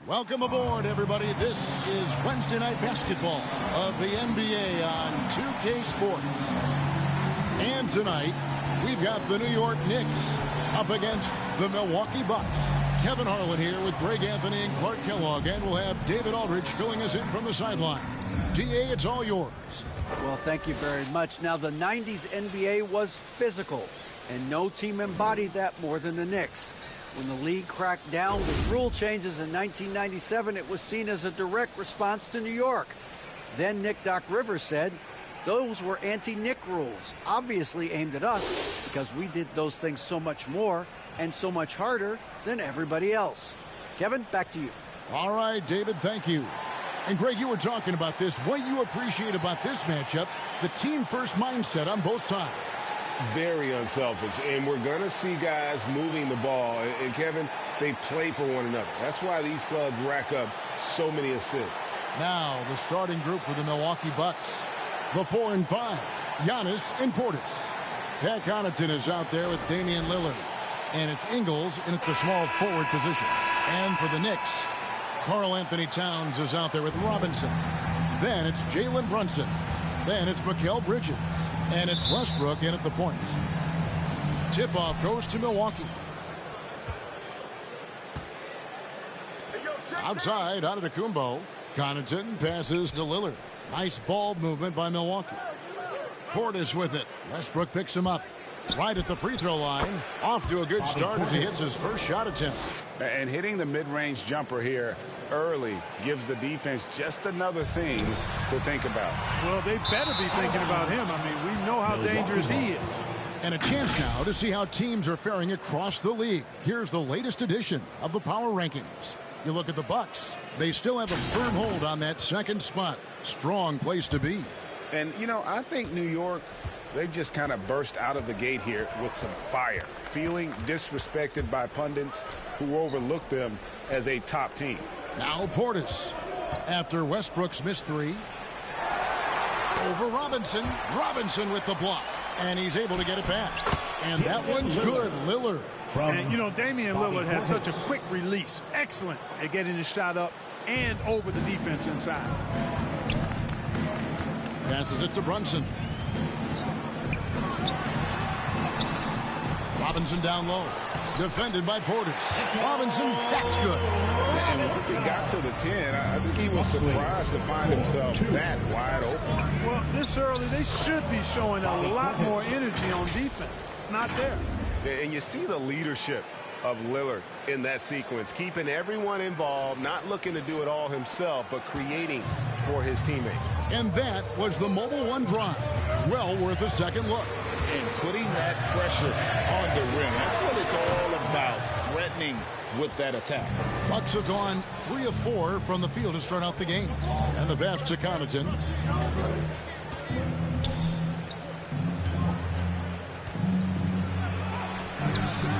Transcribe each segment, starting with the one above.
Welcome aboard, everybody. This is Wednesday Night Basketball of the NBA on 2K Sports. And tonight, we've got the New York Knicks up against the Milwaukee Bucks. Kevin Harlan here with Greg Anthony and Clark Kellogg, and we'll have David Aldridge filling us in from the sideline. DA, it's all yours. Well, thank you very much. Now, the 90s NBA was physical, and no team embodied that more than the Knicks. When the league cracked down with rule changes in 1997, it was seen as a direct response to New York. Then Nick Doc Rivers said, those were anti-Nick rules, obviously aimed at us because we did those things so much more and so much harder than everybody else. Kevin, back to you. All right, David, thank you. And Greg, you were talking about this. What you appreciate about this matchup, the team-first mindset on both sides. Very unselfish, and we're going to see guys moving the ball. And Kevin, they play for one another. That's why these clubs rack up so many assists. Now, the starting group for the Milwaukee Bucks. The 4 and 5, Giannis and Portis. Pat Connaughton is out there with Damian Lillard. And it's Ingles in at the small forward position. And for the Knicks, Karl Anthony Towns is out there with Robinson. Then it's Jalen Brunson. Then it's Mikal Bridges. And it's Westbrook in at the point. Tip-off goes to Milwaukee. Outside, Antetokounmpo. Connaughton passes to Lillard. Nice ball movement by Milwaukee. Portis with it. Westbrook picks him up. Right at the free throw line. Off to a good start as he hits his first shot attempt. And hitting the mid-range jumper here early gives the defense just another thing to think about. Well, they better be thinking about him. I mean, we know how dangerous he is. And a chance now to see how teams are faring across the league. Here's the latest edition of the Power Rankings. You look at the Bucks. They still have a firm hold on that second spot. Strong place to be. And, you know, I think New York, they just kind of burst out of the gate here with some fire, feeling disrespected by pundits who overlooked them as a top team. Now Portis. After Westbrook's missed three. Over Robinson. Robinson with the block. And he's able to get it back. And that one's good. Lillard. And, you know, Damian Lillard has such a quick release. Excellent at getting his shot up and over the defense inside. Passes it to Brunson. Robinson down low. Defended by Portis. Robinson, that's good. And once he got to the 10, I think he was surprised to find himself that wide open. Well, this early, they should be showing a lot more energy on defense. It's not there. And you see the leadership of Lillard in that sequence, keeping everyone involved, not looking to do it all himself, but creating for his teammates. And that was the Mobile One drive. Well worth a second look. And putting that pressure on the rim. That's what it's all about, threatening with that attack. Bucks have gone 3 of 4 from the field to start out the game. And the pass to Connaughton.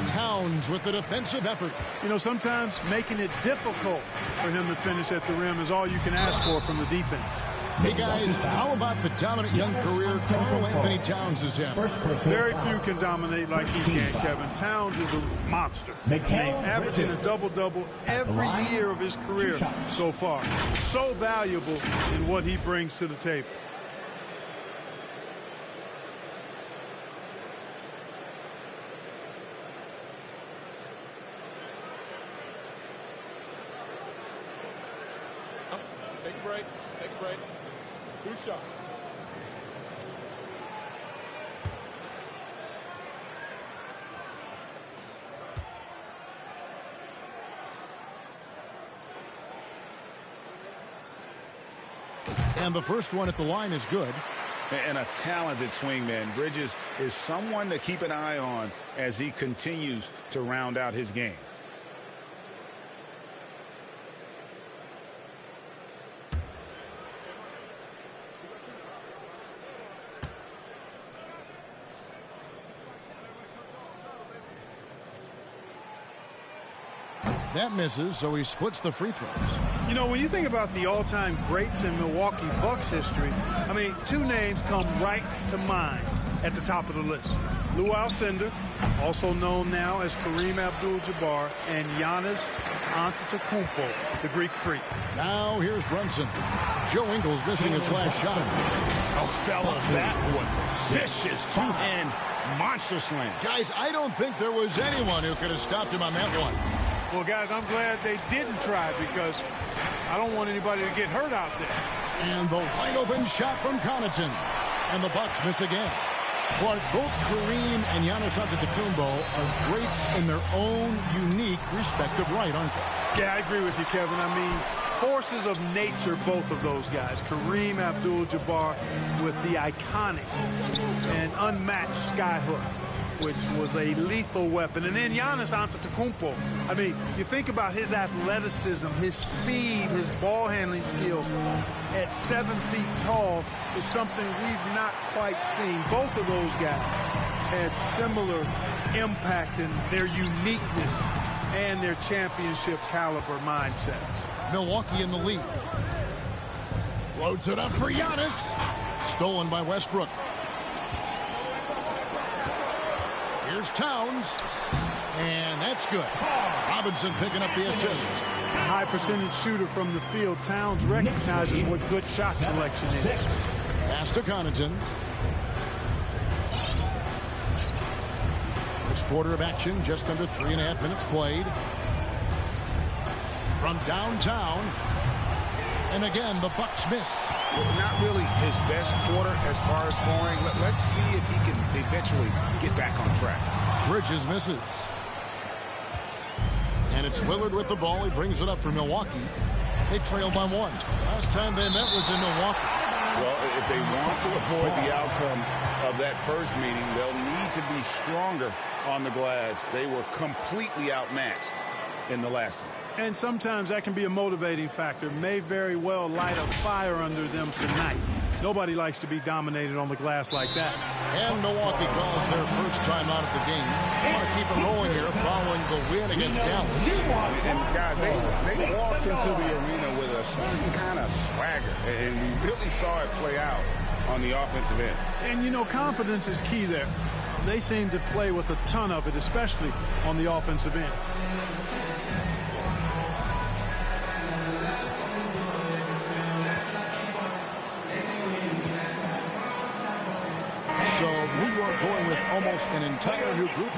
Towns with the defensive effort. You know, sometimes making it difficult for him to finish at the rim is all you can ask for from the defense. Hey, guys, how about the dominant young career Karl Anthony Towns has had? Very few can dominate like he can, Kevin. Towns is a monster. I mean, averaging a double-double every year of his career so far. So valuable in what he brings to the table. Take a break. Take a break. 2 shots. And the first one at the line is good. And a talented swingman. Bridges is someone to keep an eye on as he continues to round out his game. That misses, so he splits the free throws. You know, when you think about the all-time greats in Milwaukee Bucks history, I mean, 2 names come right to mind at the top of the list. Lou Alcindor, also known now as Kareem Abdul-Jabbar, and Giannis Antetokounmpo, the Greek Freak. Now here's Brunson. Joe Ingles missing his last shot. Oh, fellas, that was vicious two-hand monster slam. Guys, I don't think there was anyone who could have stopped him on that one. Well, guys, I'm glad they didn't try because I don't want anybody to get hurt out there. And the wide open shot from Connaughton. And the Bucks miss again. Clark, both Kareem and Giannis Antetokounmpo are greats in their own unique respective right, aren't they? Yeah, I agree with you, Kevin. I mean, forces of nature, both of those guys. Kareem Abdul-Jabbar with the iconic and unmatched skyhook, which was a lethal weapon. And then Giannis Antetokounmpo. I mean, you think about his athleticism, his speed, his ball handling skills at 7 feet tall is something we've not quite seen. Both of those guys had similar impact in their uniqueness and their championship caliber mindsets. Milwaukee in the lead. Loads it up for Giannis. Stolen by Westbrook. Here's Towns. And that's good. Robinson picking up the assist. High percentage shooter from the field. Towns recognizes what good shot selection is. Pass to Connaughton. First quarter of action, just under 3.5 minutes played. From downtown. And again, the Bucks miss. Not really his best quarter as far as scoring. Let's see if he can eventually get back on track. Bridges misses. And it's Lillard with the ball. He brings it up for Milwaukee. They trail by 1. Last time they met was in Milwaukee. Well, if they want to avoid the outcome of that first meeting, they'll need to be stronger on the glass. They were completely outmatched in the last one. And sometimes that can be a motivating factor. May very well light a fire under them tonight. Nobody likes to be dominated on the glass like that. And Milwaukee calls their first time out of the game. They want to keep it rolling here following the win against Dallas. And guys, they walked into the arena with a certain kind of swagger. And we really saw it play out on the offensive end. And, you know, confidence is key there. They seem to play with a ton of it, especially on the offensive end. So New York going with almost an entire new group.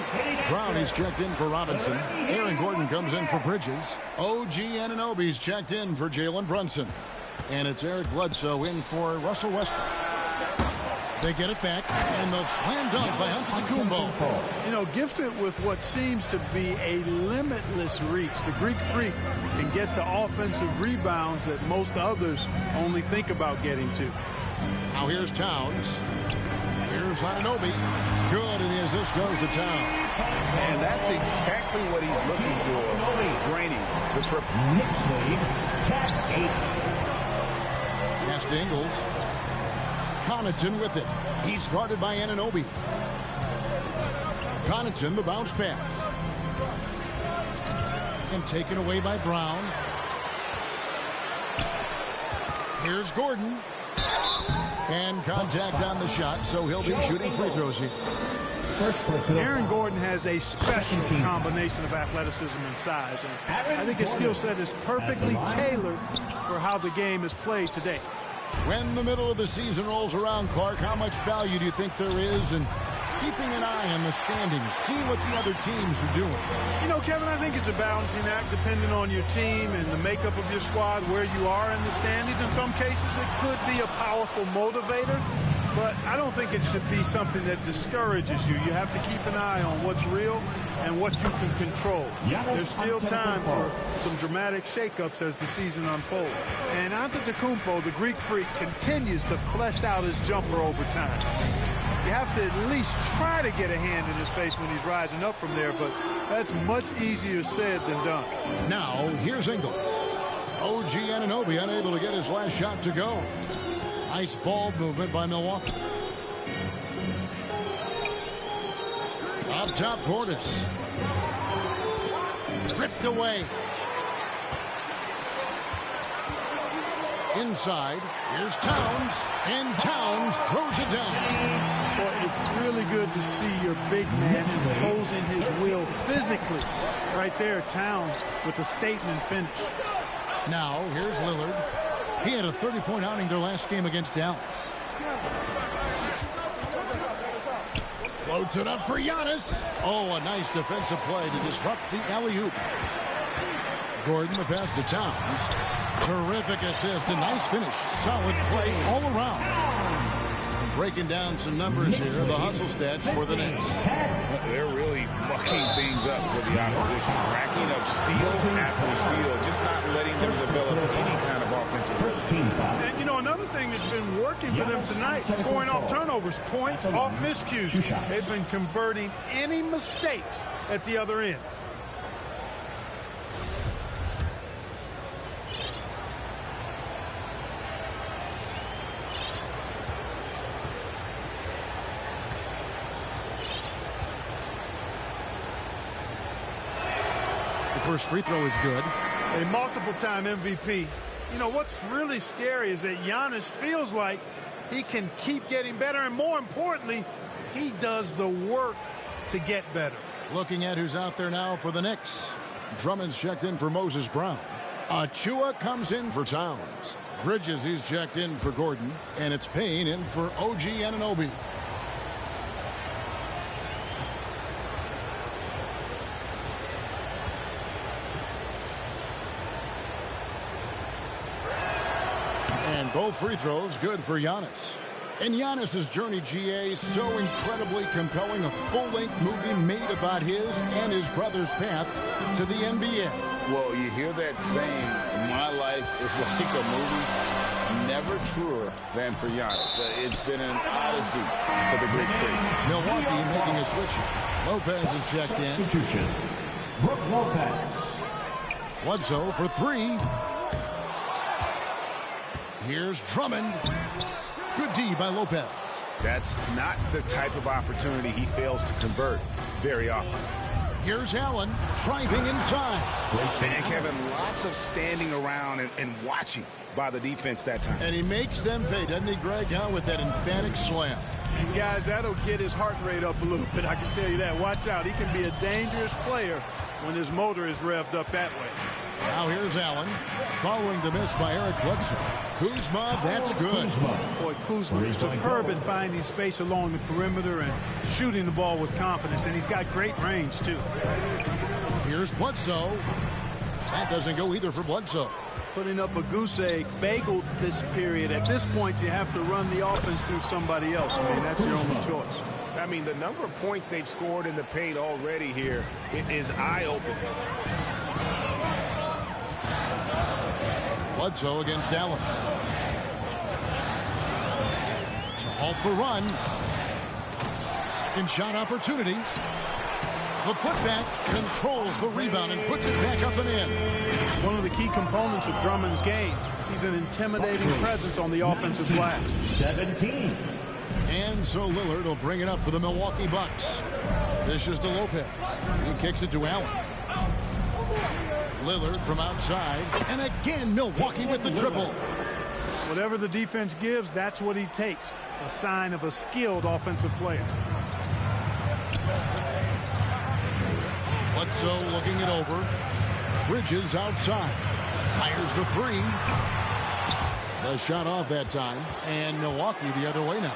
Brown is checked in for Robinson. Aaron Gordon comes in for Bridges. OG Anunoby's checked in for Jalen Brunson. And it's Eric Bledsoe in for Russell Westbrook. They get it back, and the slam dunk by Antetokounmpo. You know, gifted with what seems to be a limitless reach, the Greek Freak can get to offensive rebounds that most others only think about getting to. Now here's Towns. Here's Anunoby. Good, and the assist goes to Towns. And that's exactly what he's looking for, draining the triple. Knicks lead, 10-8. Pass to Ingles. Connaughton with it. He's guarded by Anunoby. Connaughton, the bounce pass. And taken away by Brown. Here's Gordon. And contact on the shot, so he'll be shooting free throws here. Aaron Gordon has a special combination of athleticism and size. And I think his skill set is perfectly tailored for how the game is played today. When the middle of the season rolls around, Clark, how much value do you think there is in keeping an eye on the standings, seeing what the other teams are doing? You know, Kevin, I think it's a balancing act depending on your team and the makeup of your squad, where you are in the standings. In some cases, it could be a powerful motivator, but I don't think it should be something that discourages you. You have to keep an eye on what's real and what you can control. There's still time for some dramatic shakeups as the season unfolds. And Antetokounmpo, the Greek Freak, continues to flesh out his jumper over time. You have to at least try to get a hand in his face when he's rising up from there, but that's much easier said than done. Now, here's Ingles. OG Anunoby unable to get his last shot to go. Nice ball movement by Milwaukee. Up top, Portis. Ripped away. Inside, here's Towns, and Towns throws it down. Well, It's really good to see your big man imposing his will physically. Right there, Towns with a statement finish. Now, here's Lillard. He had a 30-point outing their last game against Dallas. Floats it up for Giannis. Oh, a nice defensive play to disrupt the alley-oop. Gordon, the pass to Towns. Terrific assist, a nice finish. Solid play all around. Breaking down some numbers here, the hustle stats for the Knicks. They're really mucking things up for the opposition, racking up steal after steal, just not letting them develop any kind of offensive. And, you know, another thing that's been working for them tonight, scoring off turnovers, points off miscues. They've been converting any mistakes at the other end. First free throw is good. A multiple-time MVP. You know, what's really scary is that Giannis feels like he can keep getting better, and more importantly, he does the work to get better. Looking at who's out there now for the Knicks. Drummond's checked in for Moses Brown. Achua comes in for Towns. Bridges, he's checked in for Gordon. And it's Payne in for OG Anunoby. And both free throws good for Giannis. And Giannis's journey, GA, so incredibly compelling. A full-length movie made about his and his brother's path to the NBA. Well, you hear that saying, my life is like a movie. Never truer than for Giannis. It's been an odyssey for the Greek Freak. Milwaukee making a switch. Lopez is checked in. Substitution. Brook Lopez. Bledsoe for three. Here's Drummond. Good D by Lopez. That's not the type of opportunity he fails to convert very often. Here's Allen driving inside. And Kevin, lots of standing around and watching by the defense that time. And he makes them pay, doesn't he, Greg, with that emphatic slam. And guys, that'll get his heart rate up a little bit, I can tell you that. Watch out, he can be a dangerous player when his motor is revved up that way. Now here's Allen, following the miss by Eric Bledsoe. Kuzma, that's good. Boy, Kuzma is superb at finding space along the perimeter and shooting the ball with confidence, and he's got great range, too. Here's Bledsoe. That doesn't go either for Bledsoe. Putting up a goose egg, bageled this period. At this point, you have to run the offense through somebody else. I mean, that's your only choice. I mean, the number of points they've scored in the paint already here is eye-opening. Bledsoe against Allen. To halt the run. Second shot opportunity. The putback controls the rebound and puts it back up and in. One of the key components of Drummond's game. He's an intimidating presence on the offensive glass. 17. And so Lillard will bring it up for the Milwaukee Bucks. This is to Lopez. He kicks it to Allen. Lillard from outside. And again, Milwaukee with the triple. Whatever the defense gives, that's what he takes. A sign of a skilled offensive player. Bledsoe looking it over. Bridges outside. Fires the three. The shot off that time. And Milwaukee the other way now.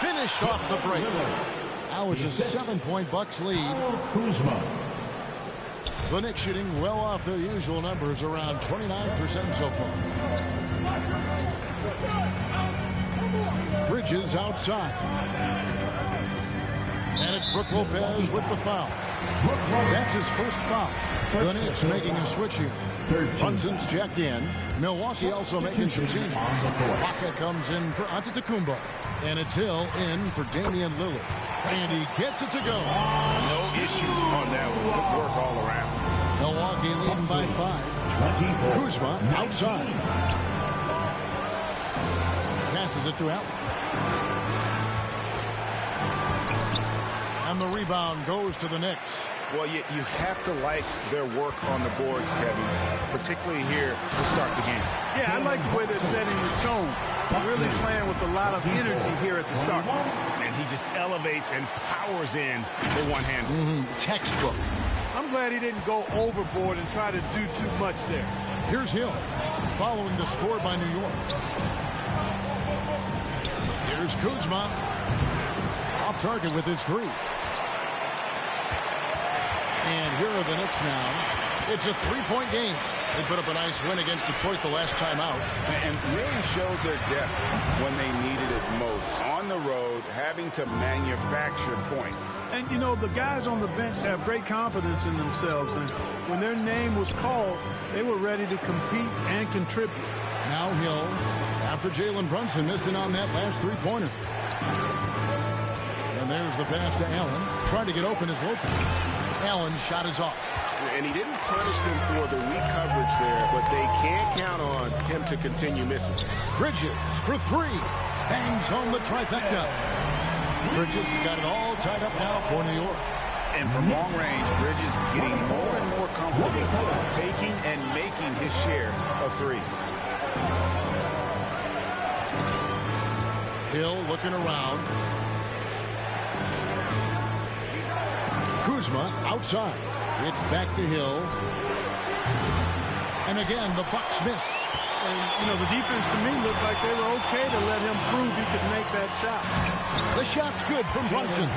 Finished off the break. Now it's a 7-point Bucks lead. Kuzma. The Knicks shooting well off their usual numbers, around 29% so far. Bridges outside. And it's Brook Lopez with the foul. That's his first foul. The Knicks making a switch here. Hudson's checked in. Milwaukee also making some changes. Waka comes in for Antetokounmpo. And it's Hill in for Damian Lillard. And he gets it to go. No issues on that one. Good work all around. Milwaukee leading by 5. Kuzma outside. Passes it to Allen. And the rebound goes to the Knicks. Well, you have to like their work on the boards, Kevin, particularly here to start the game. Yeah, I like the way they're setting the tone. really playing with a lot of energy here at the start. And he just elevates and powers in the one-hander. Textbook. I'm glad he didn't go overboard and try to do too much there. Here's Hill, following the score by New York. Here's Kuzma. Off target with his three. And here are the Knicks now. It's a three-point game. They put up a nice win against Detroit the last time out. And really showed their depth when they needed it most. On the road, having to manufacture points. And, you know, the guys on the bench have great confidence in themselves. And when their name was called, they were ready to compete and contribute. Now Hill, after Jalen Brunson missing on that last three-pointer. And there's the pass to Allen. Trying to get open as Lopez. Allen's shot is off. And he didn't punish them for the weak coverage there, but they can't count on him to continue missing. Bridges for three. Bangs home the trifecta. Bridges got it all tied up now for New York. And from long range, Bridges getting more and more comfortable taking and making his share of threes. Hill looking around. Kuzma outside. It's back to Hill. And again, the Bucks miss. And, you know, the defense to me looked like they were okay to let him prove he could make that shot. The shot's good from Brunson.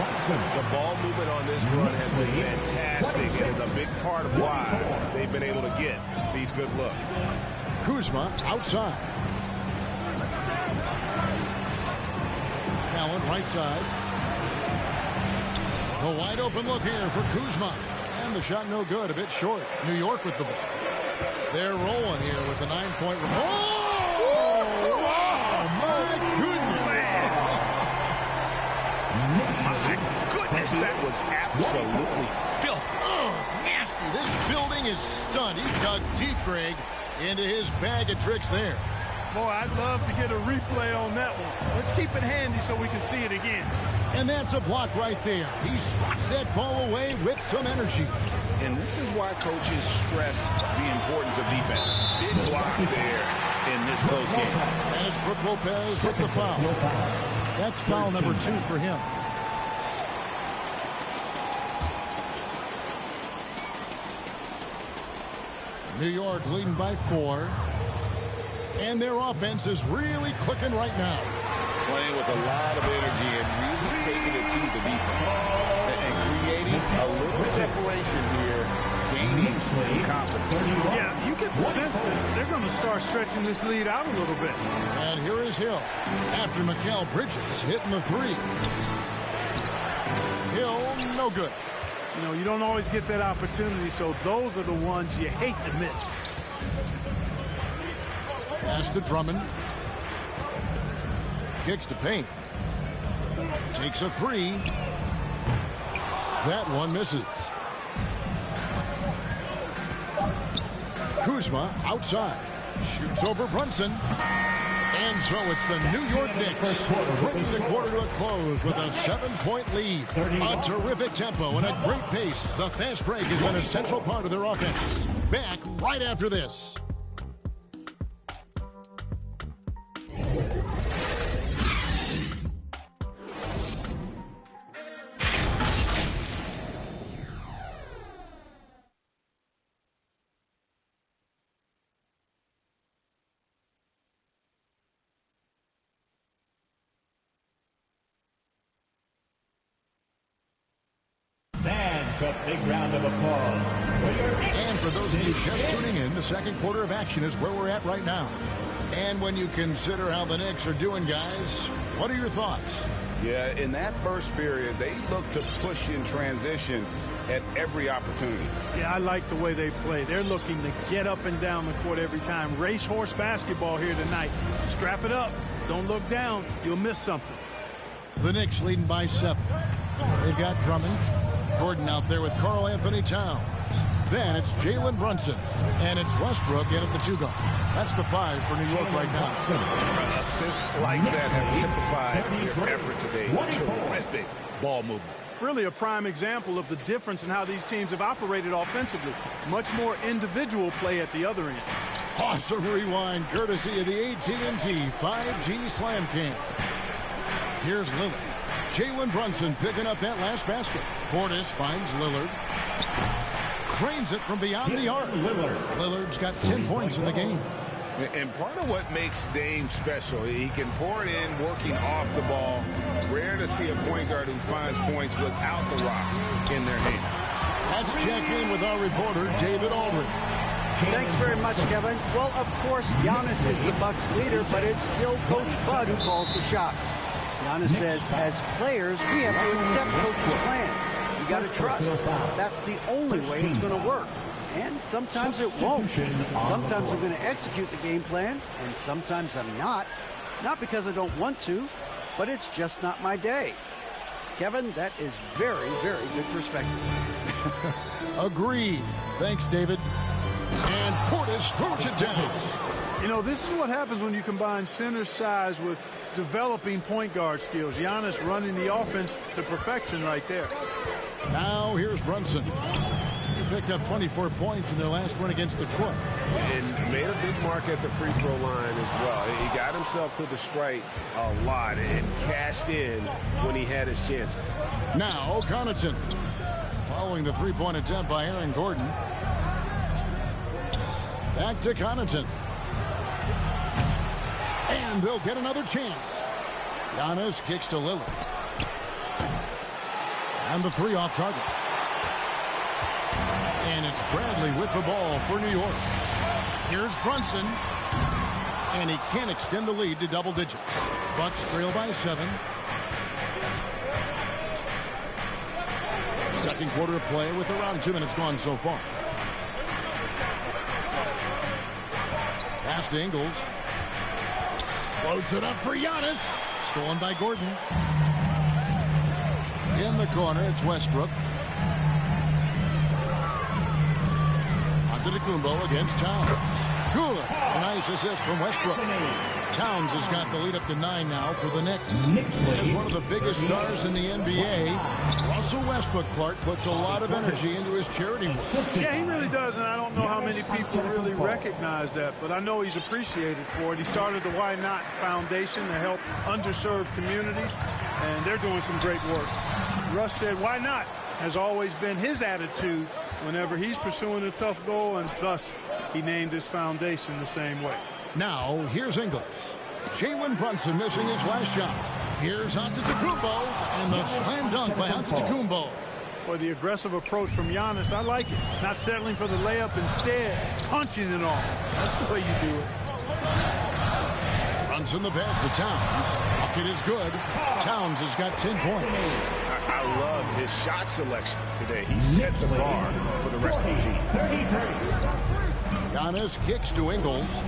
The ball movement on this run has been fantastic and is a big part of why they've been able to get these good looks. Kuzma outside. Allen right side. A wide open look here for Kuzma. And the shot no good, a bit short. New York with the ball. They're rolling here with the 9-point. Oh, my Goodness, that was absolutely filthy. Oh, nasty. This building is stunned. He dug deep, Greg, into his bag of tricks there. Boy, I'd love to get a replay on that one. Let's keep it handy so we can see it again. And that's a block right there. He swats that ball away with some energy. And this is why coaches stress the importance of defense. Big block there in this close game. And it's Brook Lopez with the foul. That's foul number 2 for him. New York leading by 4. And their offense is really clicking right now. Playing with a lot of energy and really taking it to the defense. And creating a little separation here, gaining some confidence. Yeah, you get the sense that they're going to start stretching this lead out a little bit. And here is Hill after Mikal Bridges hitting the 3. Hill, no good. You know, you don't always get that opportunity, so those are the ones you hate to miss. Pass to Drummond. Kicks to Payne. Takes a 3. That one misses. Kuzma outside. Shoots over Brunson. And so it's the New York Knicks bringing the quarter to a close with a 7-point lead. A terrific tempo and a great pace. The fast break has been a central part of their offense. Back right after this. A big round of applause. And for those of you just tuning in, the second quarter of action is where we're at right now. And when you consider how the Knicks are doing, guys, what are your thoughts? Yeah, in that first period, they looked to push in transition at every opportunity. Yeah, I like the way they play. They're looking to get up and down the court every time. Racehorse basketball here tonight. Strap it up. Don't look down. You'll miss something. The Knicks leading by 7. They've got Drummond. Gordon out there with Karl Anthony Towns. Then it's Jalen Brunson. And it's Westbrook in at the 2 guard. That's the 5 for New York right now. Assists like that have typified their effort today. Terrific ball movement. Really a prime example of the difference in how these teams have operated offensively. Much more individual play at the other end. Awesome rewind, courtesy of the AT&T 5G Slam Cam. Here's Lillard. Jalen Brunson picking up that last basket. Portis finds Lillard. Cranes it from beyond the arc. Lillard's got 10 points in the game. And part of what makes Dame special, he can pour it in working off the ball. Rare to see a point guard who finds points without the rock in their hands. Let's check in with our reporter, David Aldridge. Thanks very much, Kevin. Well, of course, Giannis is the Bucks leader, but it's still Coach Bud who calls the shots. Giannis says, as players, we have to accept Coach's plan. We got to trust. That's the only way it's going to work. And sometimes it won't. Sometimes I'm going to execute the game plan, and sometimes I'm not. Not because I don't want to, but it's just not my day. Kevin, that is very, very good perspective. Agreed. Thanks, David. And Portis throws it down. You know, this is what happens when you combine center size with developing point guard skills. Giannis running the offense to perfection right there. Now here's Brunson. He picked up 24 points in their last win against Detroit. And made a big mark at the free throw line as well. He got himself to the strike a lot and cashed in when he had his chances. Now Connaughton. Following the three-point attempt by Aaron Gordon. Back to Connaughton. And they'll get another chance. Giannis kicks to Lillard. And the three off target. And it's Bradley with the ball for New York. Here's Brunson. And he can't extend the lead to double digits. Bucks trail by 7. Second quarter of play with around 2 minutes gone so far. Pass to Ingles. Floats it up for Giannis. Stolen by Gordon. In the corner, it's Westbrook. Antetokounmpo against Towns. Good. A nice assist from Westbrook. Towns has got the lead up to 9 now for the Knicks. As one of the biggest stars in the NBA, Russell Westbrook, Clark, puts a lot of energy into his charity work. Yeah, he really does, and I don't know how many people really recognize that, but I know he's appreciated for it. He started the Why Not Foundation to help underserved communities, and they're doing some great work. Russ said, why not? Has always been his attitude whenever he's pursuing a tough goal, and thus he named his foundation the same way. Now, here's Ingles. Jalen Brunson missing his last shot. Here's Antetokounmpo, and the slam dunk by Antetokounmpo. Boy, the aggressive approach from Giannis, I like it. Not settling for the layup, instead punching it off. That's the way you do it. Brunson the pass to Towns. Bucket is good. Towns has got 10 points. I love his shot selection today. He set the bar for the rest of the team. Giannis kicks to Ingles.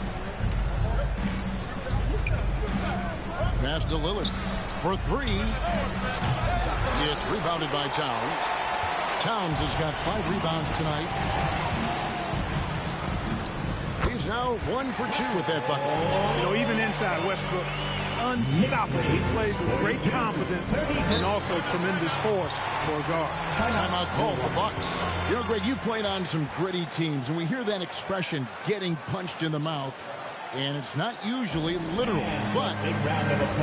Pass to Lillard for 3. It's rebounded by Towns. Towns has got 5 rebounds tonight. He's now 1 for 2 with that bucket. You know, even inside Westbrook, unstoppable. He plays with great confidence and also tremendous force for a guard. Timeout call, the Bucks. You know, Greg, you played on some gritty teams, and we hear that expression, getting punched in the mouth. And it's not usually literal, but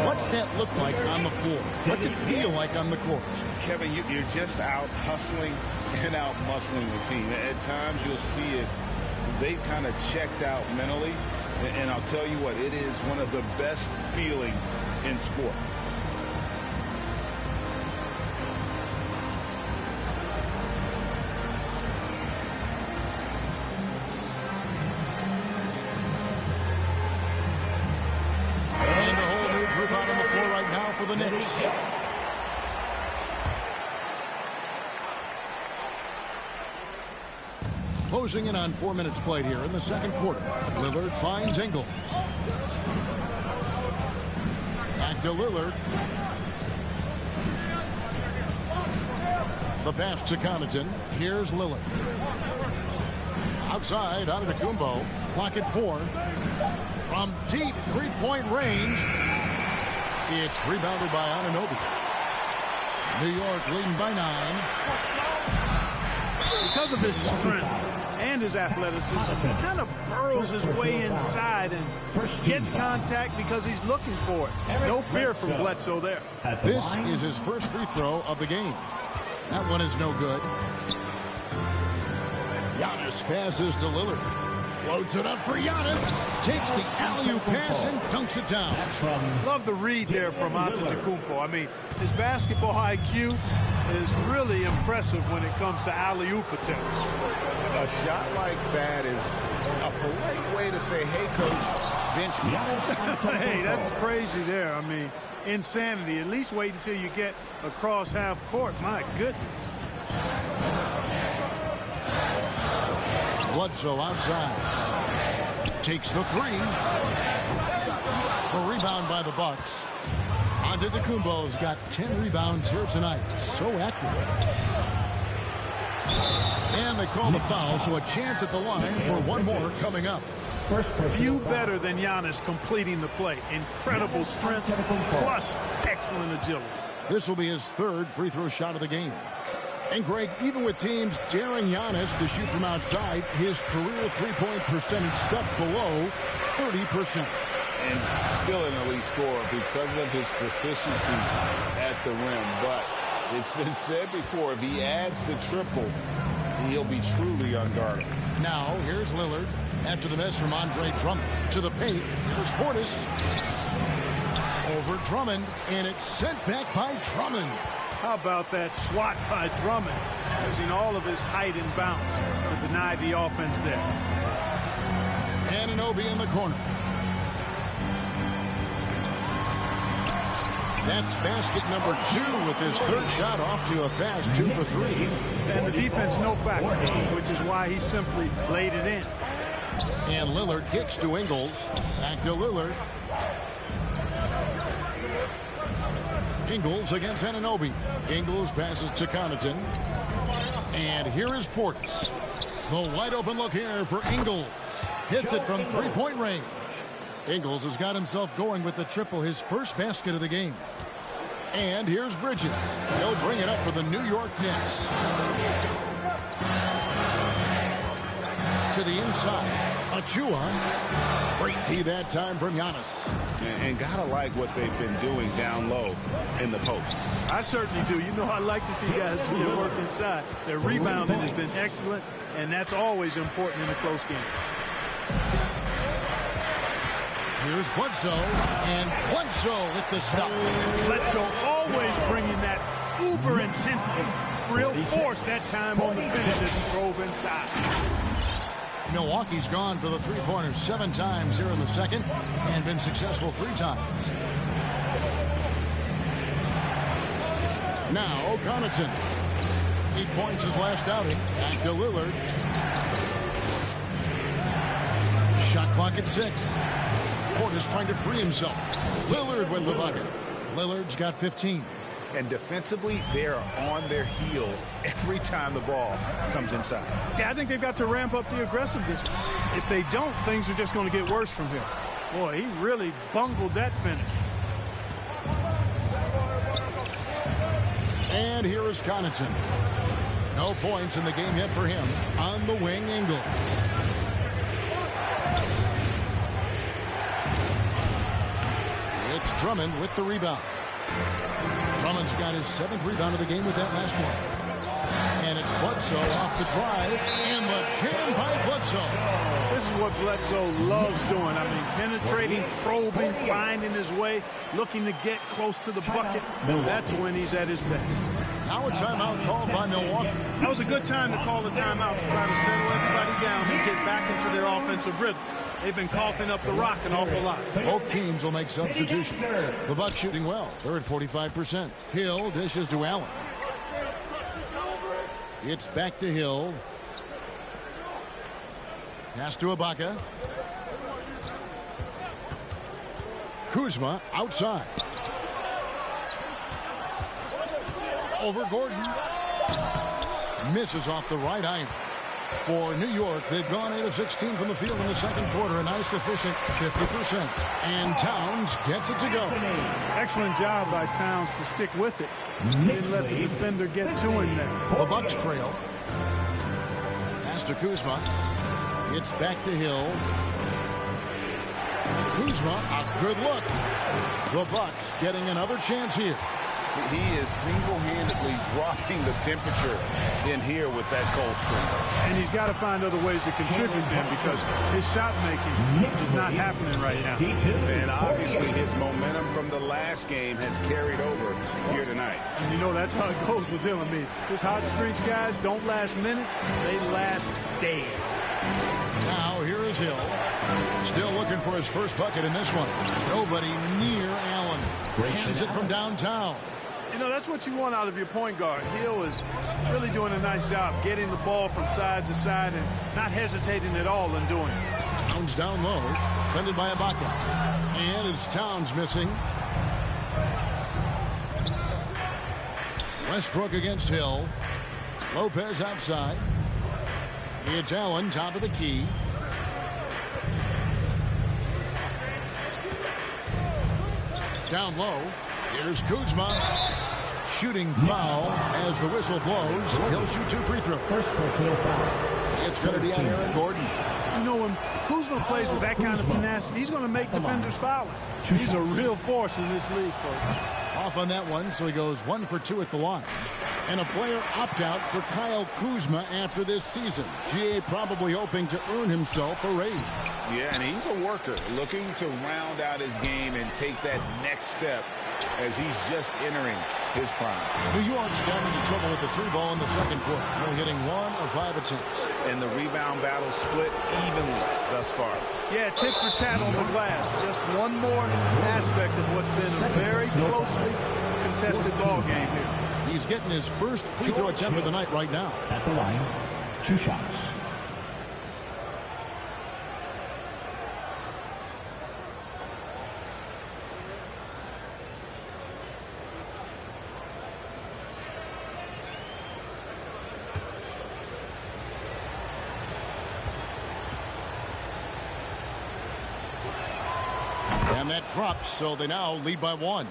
what's that look like on the floor? What's it feel like on the court? Kevin, you're just out hustling and out muscling the team. At times you'll see it. They've kind of checked out mentally. And I'll tell you what, it is one of the best feelings in sport. For the Knicks. Closing in on 4 minutes played here in the second quarter. Lillard finds Ingles. Back to Lillard. The pass to Connaughton. Here's Lillard. Outside, Antetokounmpo. Clock at 4. From deep three-point range. It's rebounded by Anunoby. New York leading by 9. Because of his strength, and his athleticism. He kind of burrows his way inside and gets contact because he's looking for it. No fear from Bledsoe there. This is his first free throw of the game. That one is no good. Giannis passes to Lillard. Floats it up for Giannis. Takes the alley-oop pass and dunks it down. Love the read there from Antetokounmpo. I mean, his basketball IQ is really impressive when it comes to alley-oop attempts. A shot like that is a polite way to say, hey, coach, bench me. Hey, that's crazy there. I mean, insanity. At least wait until you get across half court. My goodness. Bledsoe outside. Takes the three. A rebound by the Bucks. Antetokounmpo's got 10 rebounds here tonight. So active. And they call the foul, so a chance at the line for one more coming up. Few better than Giannis completing the play. Incredible strength, plus excellent agility. This will be his third free throw shot of the game. And, Greg, even with teams daring Giannis to shoot from outside, his career three-point percentage stuck below 30%. And still an elite scorer because of his proficiency at the rim. But it's been said before, if he adds the triple, he'll be truly unguardable. Now, here's Lillard. After the miss from Andre Drummond. To the paint. Here's Portis. Over Drummond. And it's sent back by Drummond. How about that swat by Drummond? Using all of his height and bounce to deny the offense there. Anunoby in the corner. That's basket number 2 with his third shot off to a fast 2 for 3. And the defense no factor, which is why he simply laid it in. And Lillard kicks to Ingles. Back to Lillard. Ingles against Anunoby. Ingles passes to Connaughton. And here is Portis. The wide open look here for Ingles. Hits it from three-point range. Ingles has got himself going with the triple, his first basket of the game. And here's Bridges. He'll bring it up for the New York Knicks. To the inside. Achua. Great tee that time from Giannis. And gotta like what they've been doing down low in the post. I certainly do. You know, I like to see guys do their work inside. Their rebounding has been excellent, and that's always important in a close game. Here's Bledsoe, and Bledsoe with the stop. Bledsoe always bringing that uber intensity. Real force that time on the finish as he drove inside. Milwaukee's gone for the three-pointer 7 times here in the second and been successful 3 times. Now, Connaughton. 8 points his last outing. Back to Lillard. Shot clock at 6. Portis trying to free himself. Lillard with the bucket. Lillard's got 15. And defensively, they are on their heels every time the ball comes inside. Yeah, I think they've got to ramp up the aggressiveness. If they don't, things are just going to get worse from here. Boy, he really bungled that finish. And here is Connaughton. No points in the game yet for him. On the wing, Ingles. It's Drummond with the rebound. Drummond's got his 7th rebound of the game with that last one. And it's Bledsoe off the drive. And the jam by Bledsoe. This is what Bledsoe loves doing. I mean, penetrating, probing, finding his way, looking to get close to the bucket. That's when he's at his best. Now a timeout called by Milwaukee. That was a good time to call the timeout to try to settle everybody down and get back into their offensive rhythm. They've been coughing up the rock an awful lot. Both teams will make substitutions. The Bucks shooting well. They're at 45%. Hill dishes to Allen. It's back to Hill. Pass to Ibaka. Kuzma outside. Over Gordon. Misses off the right iron. For New York, they've gone 8 of 16 from the field in the second quarter. A nice, efficient 50%. And Towns gets it to go. Excellent job by Towns to stick with it. Didn't let the defender get to him there. The Bucks trail. Pass to Kuzma. It's back to Hill. Kuzma, a good look. The Bucks getting another chance here. He is single-handedly dropping the temperature in here with that cold streak. And he's got to find other ways to contribute then, because his shot making is not happening right now. And obviously his momentum from the last game has carried over here tonight. And you know that's how it goes with him. I mean, his hot streaks, guys, don't last minutes. They last days. Now here is Hill. Still looking for his first bucket in this one. Nobody near Allen. Hands it from downtown. You know, that's what you want out of your point guard. Hill is really doing a nice job getting the ball from side to side and not hesitating at all in doing it. Towns down low, defended by Ibaka. And it's Towns missing. Westbrook against Hill. Lopez outside. It's Allen, top of the key. Down low. Here's Kuzma. Shooting foul as the whistle blows. He'll shoot 2 free throws. First personal foul. It's going to be on Aaron Gordon. You know, when Kuzma plays with that kind of tenacity, he's going to make defenders foul. He's a real force in this league, folks. Off on that one, so he goes 1 for 2 at the line. And a player opt-out for Kyle Kuzma after this season. GA probably hoping to earn himself a raise. Yeah, and he's a worker looking to round out his game and take that next step as he's just entering his prime. New York's got into trouble with the 3-ball in the second quarter. Only hitting 1 of 5 attempts. And the rebound battle split evenly thus far. Yeah, tit for tat on the glass. Just one more aspect of what's been a very closely contested ball game here. He's getting his first free throw attempt of the night right now. At the line, 2 shots. And that drops, so they now lead by 1.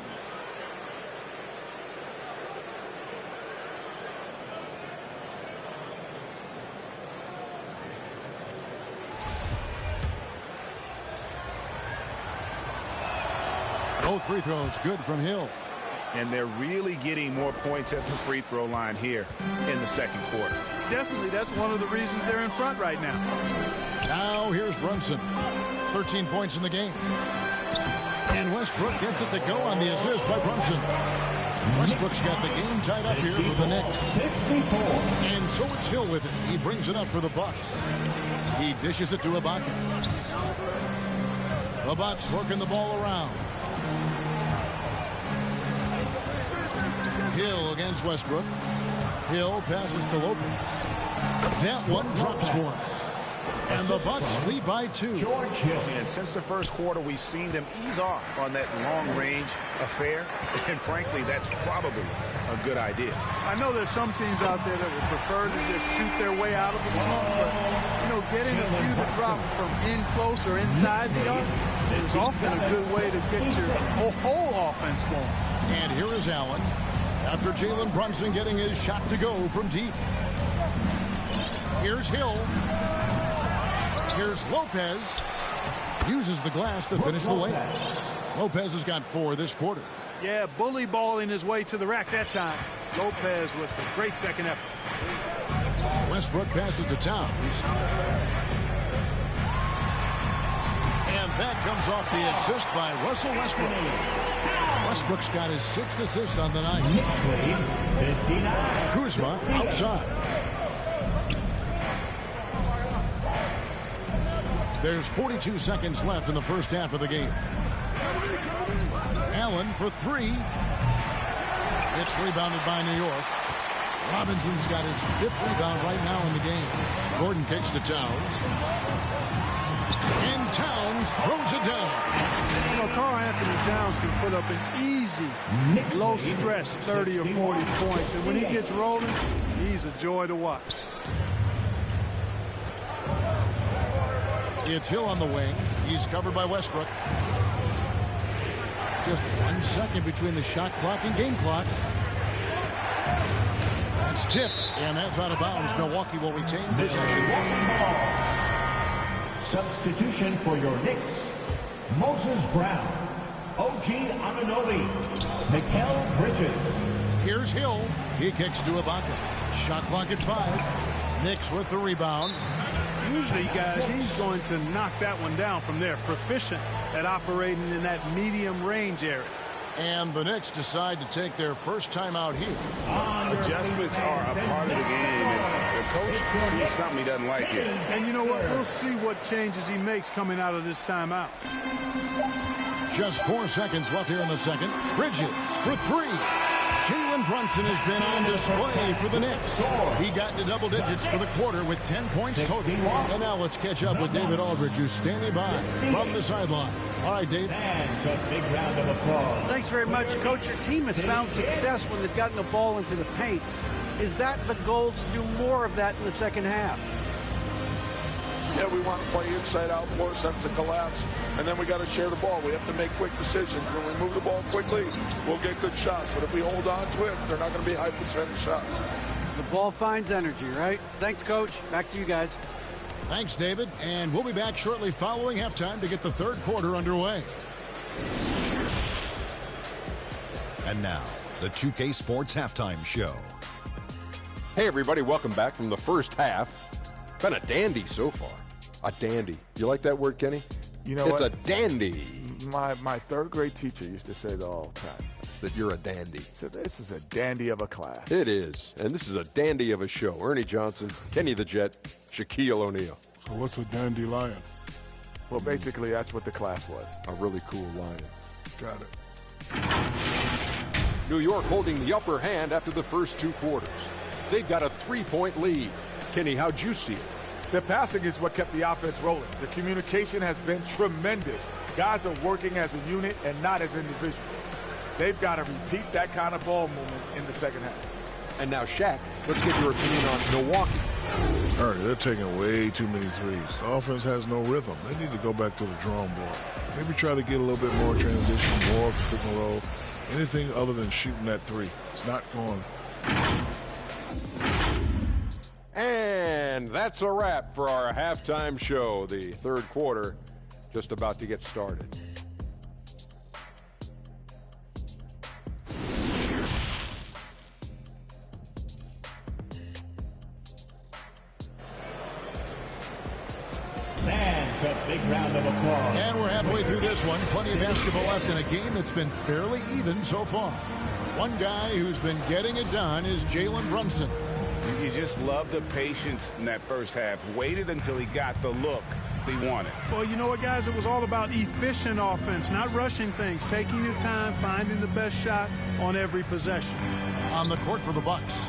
Both free throws good from Hill. And they're really getting more points at the free throw line here in the second quarter. Definitely, that's one of the reasons they're in front right now. Now here's Brunson. 13 points in the game. And Westbrook gets it to go on the assist by Brunson. Westbrook's got the game tied up here for the Knicks. 54. And so it's Hill with it. He brings it up for the Bucks. He dishes it to Ibaka. The Bucks working the ball around. Hill against Westbrook. Hill passes to Lopez. That one drops for him. And the Bucks lead by 2. George Hill. And since the first quarter, we've seen them ease off on that long-range affair. And frankly, that's probably a good idea. I know there's some teams out there that would prefer to just shoot their way out of the slump, but, you know, getting a few to drop from in close or inside the arc is often a good way to get your whole offense going. And here is Allen. After Jalen Brunson getting his shot to go from deep. Here's Hill. Here's Lopez. Uses the glass to finish the layup. Lopez has got 4 this quarter. Yeah, bully balling his way to the rack that time. Lopez with a great second effort. Westbrook passes to Towns. And that comes off the assist by Russell Westbrook. Westbrook's got his 6th assist on the night. Knicks lead 59. Kuzma outside. There's 42 seconds left in the first half of the game. Allen for 3. It's rebounded by New York. Robinson's got his 5th rebound right now in the game. Gordon kicks to Towns. And Towns throws it down. You know, Karl Anthony Towns can put up an easy, low-stress 30 or 40 points. And when he gets rolling, he's a joy to watch. It's Hill on the wing. He's covered by Westbrook. Just 1 second between the shot clock and game clock. It's tipped, and that's out of bounds. Milwaukee will retain possession. Substitution for your Knicks. Moses Brown, OG Anunoby, Mikal Bridges. Here's Hill. He kicks to Ibaka. Shot clock at 5. Knicks with the rebound. Usually, guys, he's going to knock that one down from there. Proficient at operating in that medium range area. And the Knicks decide to take their first time out here. Adjustments are a part of the game, and the coach sees something he doesn't like here. And you know what? We'll see what changes he makes coming out of this timeout. Just 4 seconds left here in the second. Bridges for 3. Jalen Brunson has been on display for the Knicks. He got into double digits for the quarter with 10 points total. And now let's catch up with David Aldridge, who's standing by from the sideline. All right, Dave. And a big round of applause. Thanks very much, Coach. Your team has found success when they've gotten the ball into the paint. Is that the goal to do more of that in the second half? Yeah, we want to play inside out, force them to collapse, and then we got to share the ball. We have to make quick decisions. When we move the ball quickly, we'll get good shots. But if we hold on to it, they're not going to be high percentage shots. The ball finds energy, right? Thanks, Coach. Back to you guys. Thanks, David. And we'll be back shortly following halftime to get the third quarter underway. And now, the 2K Sports Halftime Show. Hey, everybody. Welcome back from the first half. Been a dandy so far. A dandy. You like that word, Kenny? You know it's what? a dandy. My third grade teacher used to say that all the time. That you're a dandy. So this is a dandy of a class. It is. And this is a dandy of a show. Ernie Johnson, Kenny the Jet, Shaquille O'Neal. So what's a dandelion? Well, basically, that's what the class was. A really cool lion. Got it. New York holding the upper hand after the first 2 quarters. They've got a 3-point lead. Kenny, how'd you see it? The passing is what kept the offense rolling. The communication has been tremendous. Guys are working as a unit and not as individuals. They've got to repeat that kind of ball movement in the second half. And now, Shaq, let's get your opinion on Milwaukee. Ernie, they're taking way too many threes. The offense has no rhythm. They need to go back to the drawing board. Maybe try to get a little bit more transition, more pick and roll, anything other than shooting that 3. It's not going. And that's a wrap for our halftime show. The third quarter just about to get started. Fans, a big round of applause. And we're halfway through this one. Plenty of basketball left in a game that's been fairly even so far. One guy who's been getting it done is Jalen Brunson. You just love the patience in that first half. Waited until he got the look he wanted. Well, you know what, guys? It was all about efficient offense, not rushing things, taking your time, finding the best shot on every possession. On the court for the Bucks,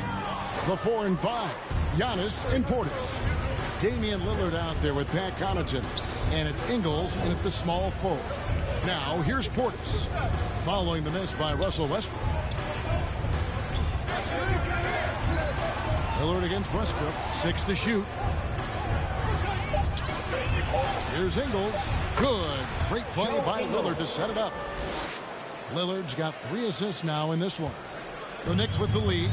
the 4 and 5, Giannis and Portis. Damian Lillard out there with Pat Connaughton, and it's Ingles in at the small forward. Now, here's Portis, following the miss by Russell Westbrook. Lillard against Westbrook, 6 to shoot. Here's Ingles. Good. Great play by Lillard to set it up. Lillard's got 3 assists now in this one. The Knicks with the lead.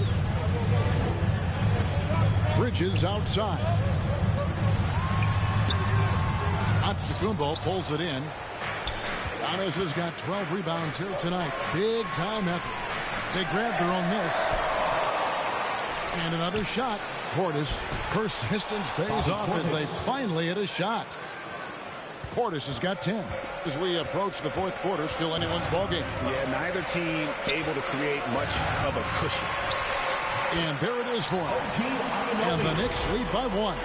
Bridges outside. Antetokounmpo pulls it in. Giannis has got 12 rebounds here tonight. Big time effort. They grabbed their own miss. And another shot. Portis. Persistence pays off as they finally hit a shot. Portis has got 10. As we approach the fourth quarter, still anyone's ballgame. Yeah, neither team able to create much of a cushion. And there it is for them. And the Knicks lead by 1.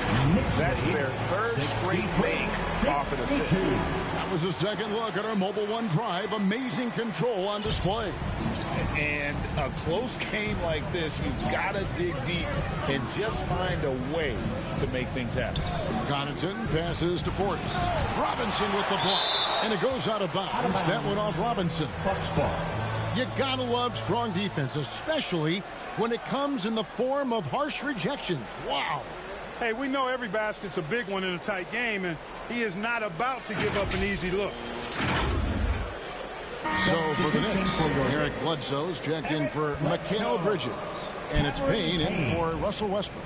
That's their third straight make off an assist. That was a second look at our Mobile One drive. Amazing control on display. And a close game like this, you've got to dig deep and just find a way to make things happen. Connaughton passes to Portis. Robinson with the block. And it goes out of bounds. That went off Robinson. You gotta love strong defense, especially when it comes in the form of harsh rejections. Wow. Hey, we know every basket's a big one in a tight game, and he is not about to give up an easy look. So for the Knicks, Eric Bledsoe's checked in for Mikal Bridges. And it's Payne in for Russell Westbrook.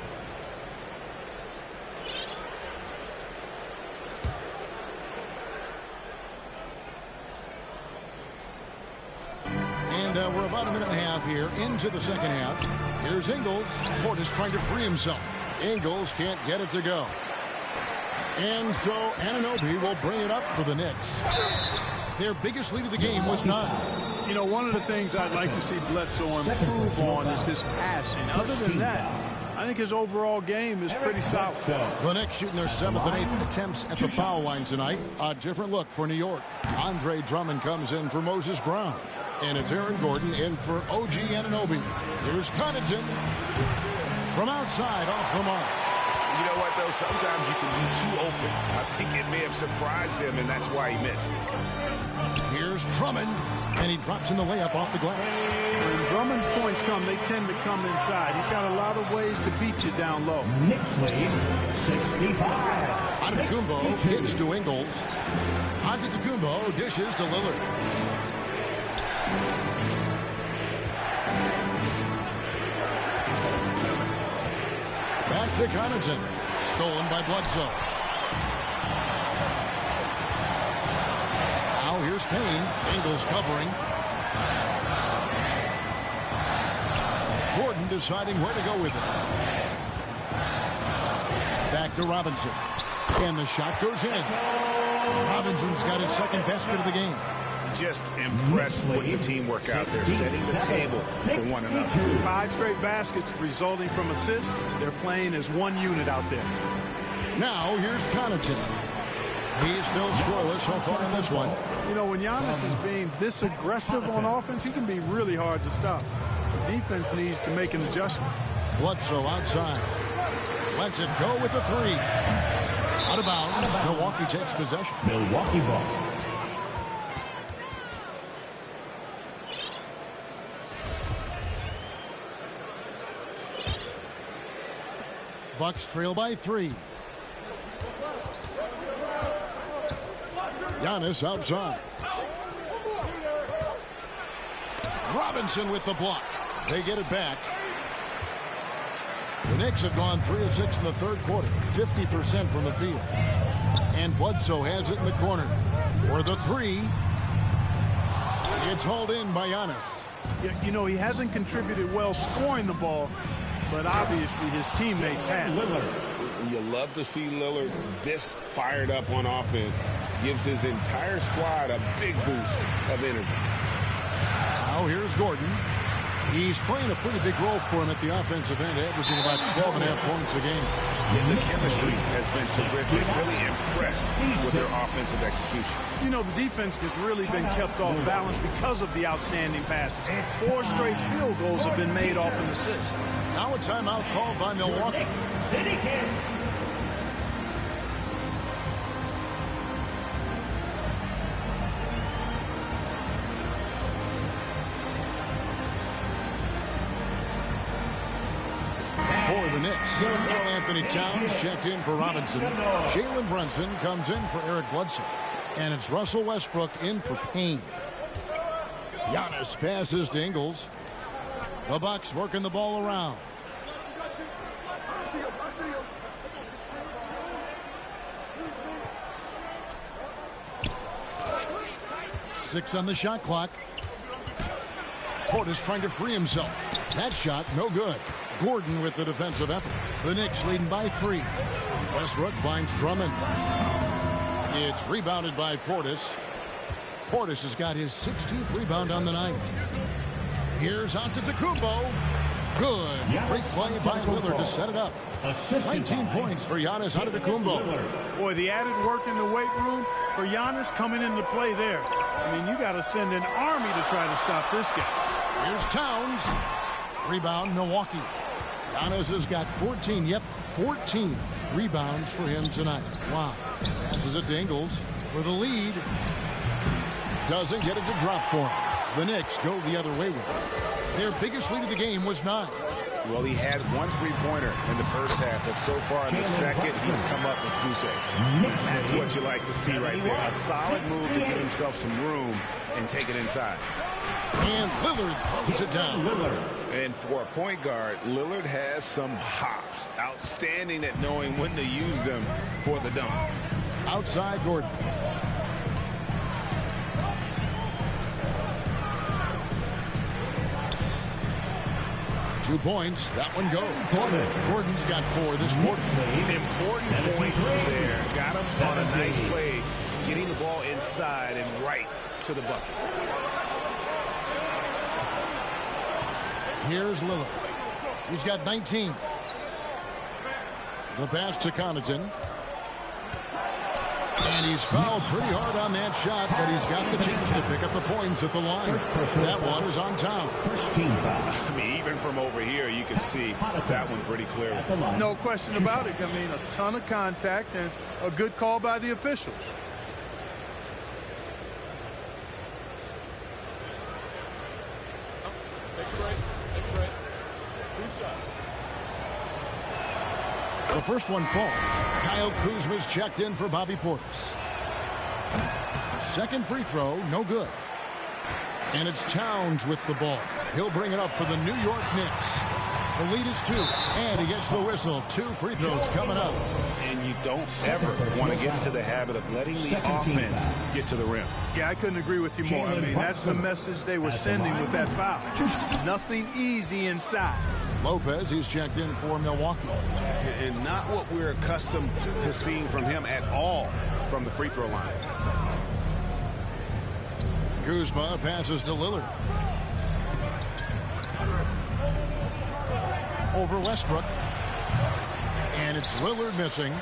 And we're about a minute and a half here into the second half. Here's Ingles. Portis trying to free himself. Ingles can't get it to go. And so Anunoby will bring it up for the Knicks. Their biggest lead of the game was 9. You know, one of the things I'd like to see Bledsoe improve on is his passing. Other than that, I think his overall game is pretty solid. The Knicks shooting their 7th and 8th attempts at the foul line tonight. A different look for New York. Andre Drummond comes in for Moses Brown. And it's Aaron Gordon in for OG Anunoby. Here's Connaughton from outside off the mark. You know what, though? Sometimes you can be too open. I think it may have surprised him, and that's why he missed. Here's Drummond, and he drops in the layup off the glass. When Drummond's points come, they tend to come inside. He's got a lot of ways to beat you down low. Knicks lead, 65. Antetokounmpo kicks to Ingles. Antetokounmpo dishes to Lillard. Back to Connaughton. Stolen by Bledsoe. Now here's Payne. Ingles covering. Gordon deciding where to go with it. Back to Robinson. And the shot goes in. Robinson's got his second basket of the game. Just impressed with the teamwork out there, setting the table for one another. 5 straight baskets resulting from assists. They're playing as one unit out there. Now here's Connaughton. He's still scoreless so far in this one. You know, when Giannis is being this aggressive on offense, he can be really hard to stop. The defense needs to make an adjustment. Bledsoe outside. Lets it go with the 3. Out of bounds. Milwaukee takes possession. Milwaukee ball. Bucks trail by 3. Giannis outside. Robinson with the block. They get it back. The Knicks have gone 3 of 6 in the third quarter, 50% from the field. And Bledsoe has it in the corner. For the 3. It's hauled in by Giannis. You know, he hasn't contributed well scoring the ball, but obviously his teammates have. You love to see Lillard this fired up on offense. Gives his entire squad a big boost of energy. Now here's Gordon. He's playing a pretty big role for him at the offensive end, averaging about 12.5 points a game. And the chemistry has been terrific. Really impressed with their offensive execution. You know, the defense has really been kept off balance because of the outstanding passes. 4 straight field goals have been made off an assist. Now a timeout called by Milwaukee. For the Knicks, Anthony Towns checked in for Robinson. Jalen Brunson comes in for Eric Bledsoe. And it's Russell Westbrook in for Payne. Giannis passes to Ingles. The Bucks working the ball around. Six on the shot clock. Portis trying to free himself. That shot, no good. Gordon with the defensive effort. The Knicks leading by 3. Westbrook finds Drummond. It's rebounded by Portis. Portis has got his 16th rebound on the night. Here's Antetokounmpo. Good. Great play by Lillard to set it up. 19 points for Giannis Antetokounmpo. Boy, the added work in the weight room for Giannis coming into play there. I mean, you got to send an army to try to stop this guy. Here's Towns. Rebound, Milwaukee. Giannis has got 14, 14 rebounds for him tonight. Wow. Passes it to Ingles for the lead. Doesn't get it to drop for him. The Knicks go the other way with it. Their biggest lead of the game was 9. Well, he had one three-pointer in the first half, but so far in the second, he's come up with goose eggs. That's what you like to see right there. A solid move to give himself some room and take it inside. And Lillard throws it down. And for a point guard, Lillard has some hops. Outstanding at knowing when to use them for the dunk. Outside Gordon. Two points. That one goes. Gordon's got 4 this quarter. Important points there. Got him on a nice play, getting the ball inside and right to the bucket. Here's Lillard. He's got 19. The pass to Connaughton. And he's fouled pretty hard on that shot, but he's got the chance to pick up the points at the line. That one is on town. I mean, even from over here, you can see that one pretty clearly. No question about it. I mean, a ton of contact and a good call by the officials. The first one falls. Kyle Kuzma's checked in for Bobby Portis. Second free throw, no good. And it's Towns with the ball. He'll bring it up for the New York Knicks. The lead is 2, and he gets the whistle. 2 free throws coming up. And you don't ever want to get into the habit of letting the offense get to the rim. Yeah, I couldn't agree with you more. I mean, that's the message they were sending with that foul. Nothing easy inside. Lopez, he's checked in for Milwaukee. And not what we're accustomed to seeing from him at all from the free throw line. Kuzma passes to Lillard. Over Westbrook. And it's Lillard missing.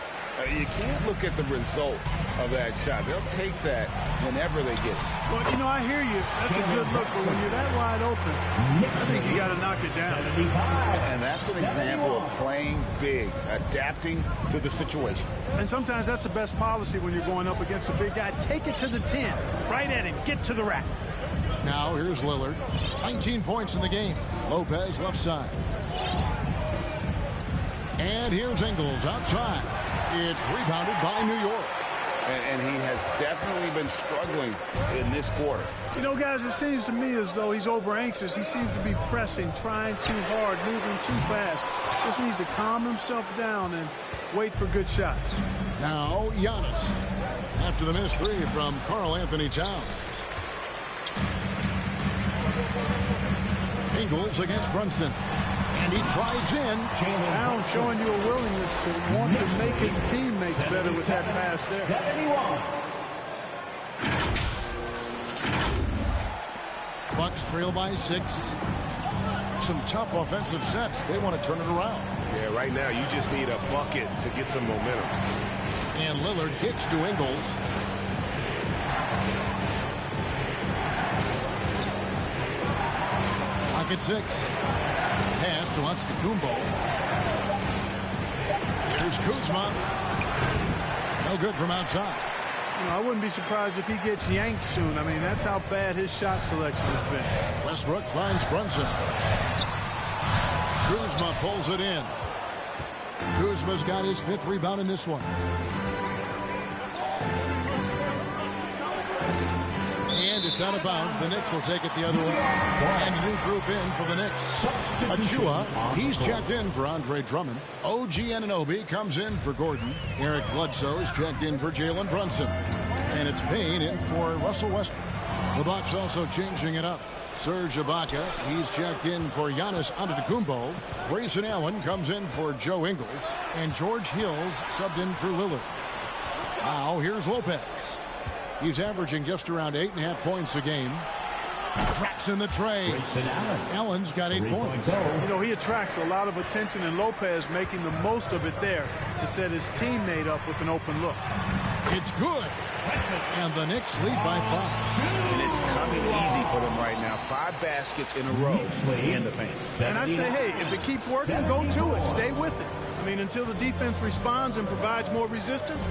You can't look at the result of that shot. They'll take that whenever they get it. Well, you know, I hear you. That's a good look, but when you're that wide open, I think you got to knock it down. And that's an example of playing big, adapting to the situation. And sometimes that's the best policy when you're going up against a big guy. Take it to the 10. Right at him. Get to the rack. Now here's Lillard. 19 points in the game. Lopez left side. And here's Ingles outside. It's rebounded by New York. And he has definitely been struggling in this quarter. You know, guys, it seems to me as though he's over anxious. He seems to be pressing, trying too hard, moving too fast. Just needs to calm himself down and wait for good shots. Now Giannis. After the missed 3 from Karl Anthony Towns. Ingles against Brunson. And he drives in. Towns showing you a willingness to want to make his teammates better with that pass there. 71. Bucks trail by 6. Some tough offensive sets. They want to turn it around. Yeah, right now you just need a bucket to get some momentum. And Lillard kicks to Ingles. Pocket 6. Pass to Antetokounmpo. Here's Kuzma. No good from outside. You know, I wouldn't be surprised if he gets yanked soon. I mean, that's how bad his shot selection has been. Westbrook finds Brunson. Kuzma pulls it in. Kuzma's got his 5th rebound in this one. And it's out of bounds. The Knicks will take it the other way. And a new group in for the Knicks. Achua, he's checked in for Andre Drummond. OG Anunoby comes in for Gordon. Eric Bledsoe's checked in for Jalen Brunson. And it's Payne in for Russell Westbrook. The Bucks also changing it up. Serge Ibaka, he's checked in for Giannis Antetokounmpo. Grayson Allen comes in for Joe Ingles. And George Hill's subbed in for Lillard. Now here's Lopez. He's averaging just around 8.5 points a game. Traps in the tray. Allen's got 8 points. You know, he attracts a lot of attention, and Lopez making the most of it there to set his teammate up with an open look. It's good. And the Knicks lead by 5. And it's coming easy for them right now. 5 baskets in a row in the paint. And I say, hey, if it keeps working, go to it. Stay with it. I mean, until the defense responds and provides more resistance,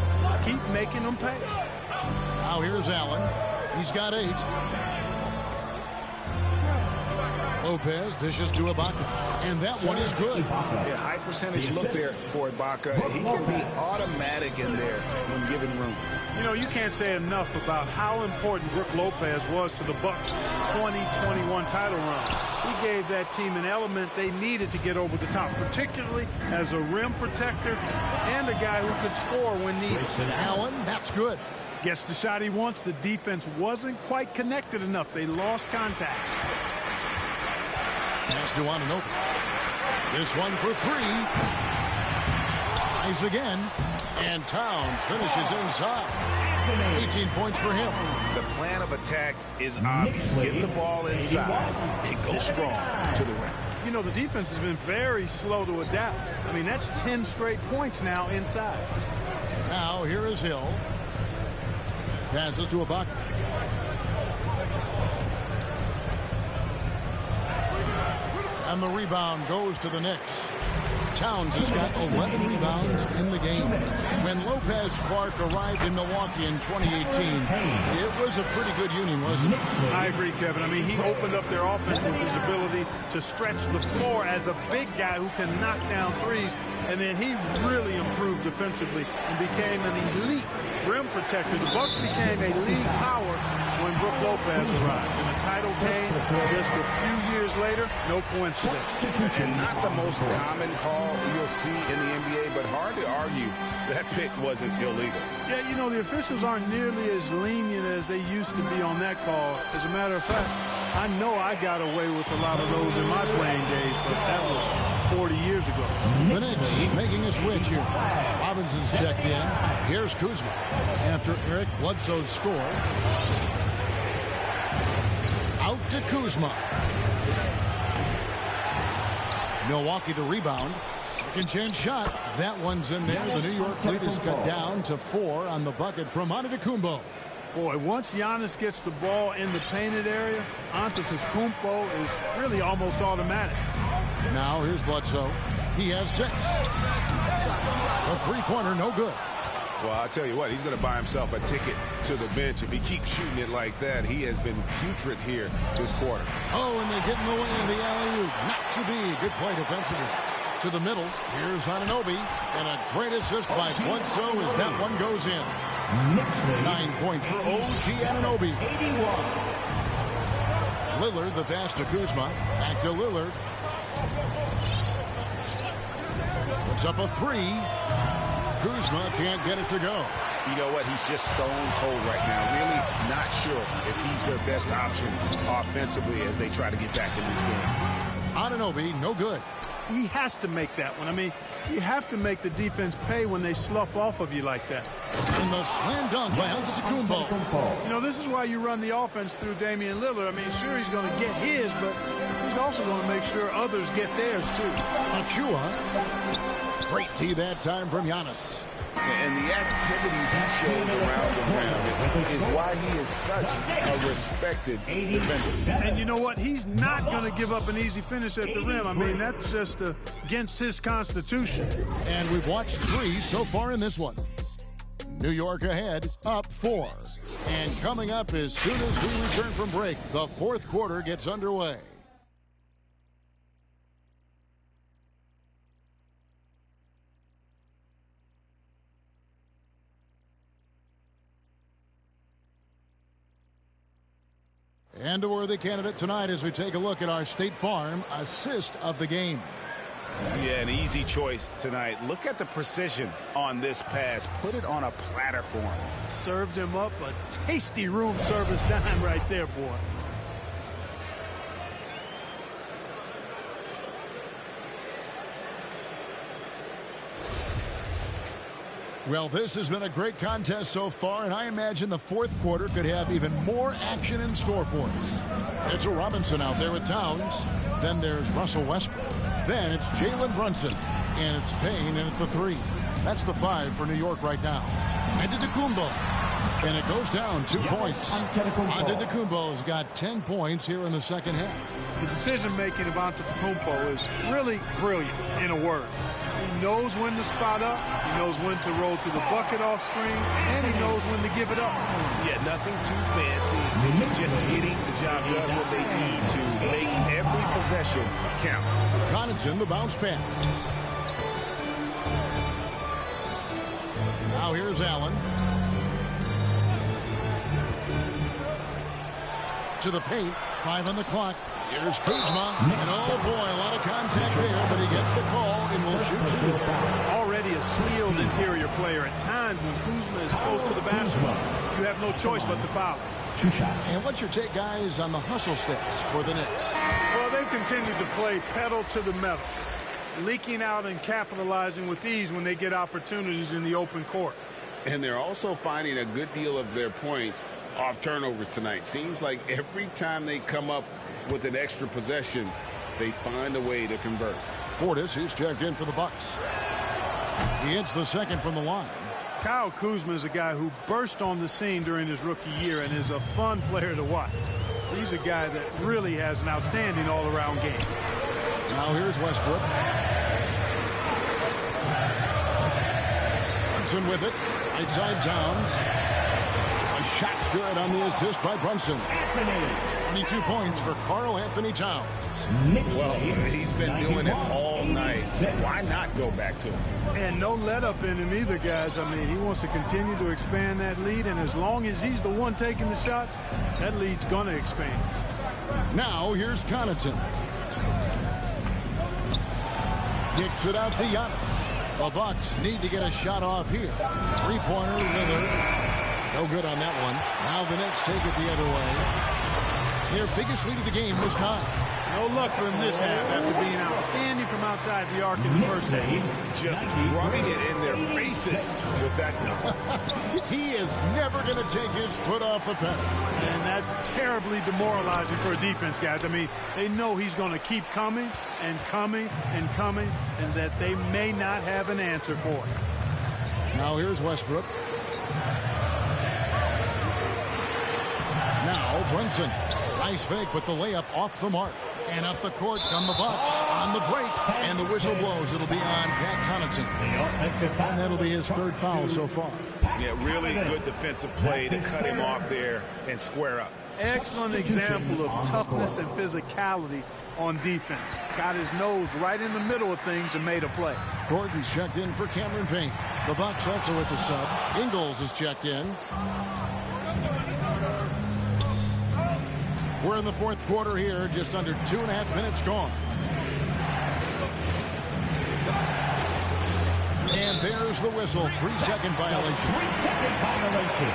keep making them pay. Now here's Allen. He's got 8. Lopez dishes to Ibaka, and that one is good. Yeah, high percentage look there for Ibaka. He can be automatic in there when given room. You know, you can't say enough about how important Brook Lopez was to the Bucks' 2021 title run. He gave that team an element they needed to get over the top, particularly as a rim protector and a guy who could score when needed. Allen, that's good. Gets the shot he wants. The defense wasn't quite connected enough. They lost contact. Pass to Anunoby. This one for three. Tries again. And Towns finishes inside. 18 points for him. The plan of attack is obvious. Get the ball inside and go strong to the rim. You know, the defense has been very slow to adapt. I mean, that's 10 straight points now inside. Now here is Hill. Passes to Ibaka. And the rebound goes to the Knicks. Towns has got 11 rebounds in the game. When Lopez Clark arrived in Milwaukee in 2018, it was a pretty good union, wasn't it? I agree, Kevin. I mean, he opened up their offense with his ability to stretch the floor as a big guy who can knock down threes. And then he really improved defensively and became an elite rim protector. The Bucks became a league power when Brook Lopez arrived. And the title came just a few years later. No coincidence. And not the most common call you'll see in the NBA, but hard to argue that pick wasn't illegal. Yeah, you know, the officials aren't nearly as lenient as they used to be on that call. As a matter of fact, I know I got away with a lot of those in my playing days, but that was 40 years ago. The Knicks making a switch here. Robinson's checked in. Here's Kuzma after Eric Bledsoe's score. Out to Kuzma. Milwaukee the rebound. Second chance shot. That one's in there. The New York lead is cut down to 4 on the bucket from Antetokounmpo. Boy, once Giannis gets the ball in the painted area, Antetokounmpo is really almost automatic. Now here's Bledsoe. He has 6. A three-pointer, no good. Well, I'll tell you what, he's going to buy himself a ticket to the bench. If he keeps shooting it like that, he has been putrid here this quarter. Oh, and they get in the way of the alley-oop. Not to be. Good play defensively. To the middle. Here's Anunoby. And a great assist by Bledsoe as that one goes in. 9 points for OG Anunoby. 81. Lillard, the pass to Kuzma. Back to Lillard. Puts up a 3. Kuzma can't get it to go. You know what? He's just stone cold right now. Really not sure if he's their best option offensively as they try to get back in this game. Anunoby, no good. He has to make that one. I mean, you have to make the defense pay when they slough off of you like that. And the slam dunk by Antetokounmpo. You know, this is why you run the offense through Damian Lillard. I mean, sure, he's going to get his, but he's also going to make sure others get theirs, too. Achua. Great tee that time from Giannis. And the activity he shows around the rim is why he is such a respected defender. And you know what? He's not going to give up an easy finish at the rim. I mean, that's just against his constitution. And we've watched 3 so far in this one. New York ahead, up 4. And coming up as soon as we return from break, the fourth quarter gets underway. And a worthy candidate tonight as we take a look at our State Farm assist of the game. Yeah, an easy choice tonight. Look at the precision on this pass. Put it on a platter for him. Served him up a tasty room service dime right there, boy. Well, this has been a great contest so far, and I imagine the fourth quarter could have even more action in store for us. It's Robinson out there with Towns. Then there's Russell Westbrook. Then it's Jalen Brunson. And it's Payne in at the 3. That's the 5 for New York right now. Antetokounmpo. And it goes down 2 points. Antetokounmpo's got 10 points here in the second half. The decision-making of Antetokounmpo is really brilliant, in a word. He knows when to spot up, he knows when to roll to the bucket off screens, and he knows when to give it up. Yeah, nothing too fancy. Just getting the job done when they need to make every possession count. Connaughton, the bounce pass. Now here's Allen. To the paint, 5 on the clock. Here's Kuzma, and oh boy, a lot of contact there, but he gets the call and will shoot 2. Already a skilled interior player. At times when Kuzma is close to the basket, you have no choice but to foul. 2 shots. And what's your take, guys, on the hustle stats for the Knicks? Well, they've continued to play pedal to the metal, leaking out and capitalizing with ease when they get opportunities in the open court. And they're also finding a good deal of their points off turnovers tonight. Seems like every time they come up with an extra possession, they find a way to convert. Portis is checked in for the Bucks. He hits the second from the line. Kyle Kuzma is a guy who burst on the scene during his rookie year and is a fun player to watch. He's a guy that really has an outstanding all-around game. Now here's Westbrook. Brunson with it. Right side Towns. A shot's good on the assist by Brunson. 22 points for Karl Anthony Towns. Well, he's been doing it all night. Why not go back to him? And no let up in him either, guys. I mean, he wants to continue to expand that lead, and as long as he's the one taking the shots, that lead's going to expand. Now here's Connaughton. Kicks it out to Giannis. The Bucks need to get a shot off here. Three-pointer, Lillard. No good on that one. Now the Knicks take it the other way. Their biggest lead of the game was 9. No luck for him this half after being outstanding from outside the arc in the first half. Just rubbing it in their faces with that number. He is never going to take his foot off the pedal. And that's terribly demoralizing for a defense, guys. I mean, they know he's going to keep coming and coming and coming, and that they may not have an answer for it. Now here's Westbrook. Now Brunson. Nice fake, but the layup off the mark. And up the court come the Bucks on the break. And the whistle blows. It'll be on Pat Connaughton. And that'll be his 3rd foul so far. Yeah, really good defensive play to cut him off there and square up. Excellent example of toughness and physicality on defense. Got his nose right in the middle of things and made a play. Gordon's checked in for Cameron Payne. The Bucks also with the sub. Ingles is checked in. We're in the 4th quarter here, just under 2.5 minutes gone. And there's the whistle. 3-second violation. 3-second violation.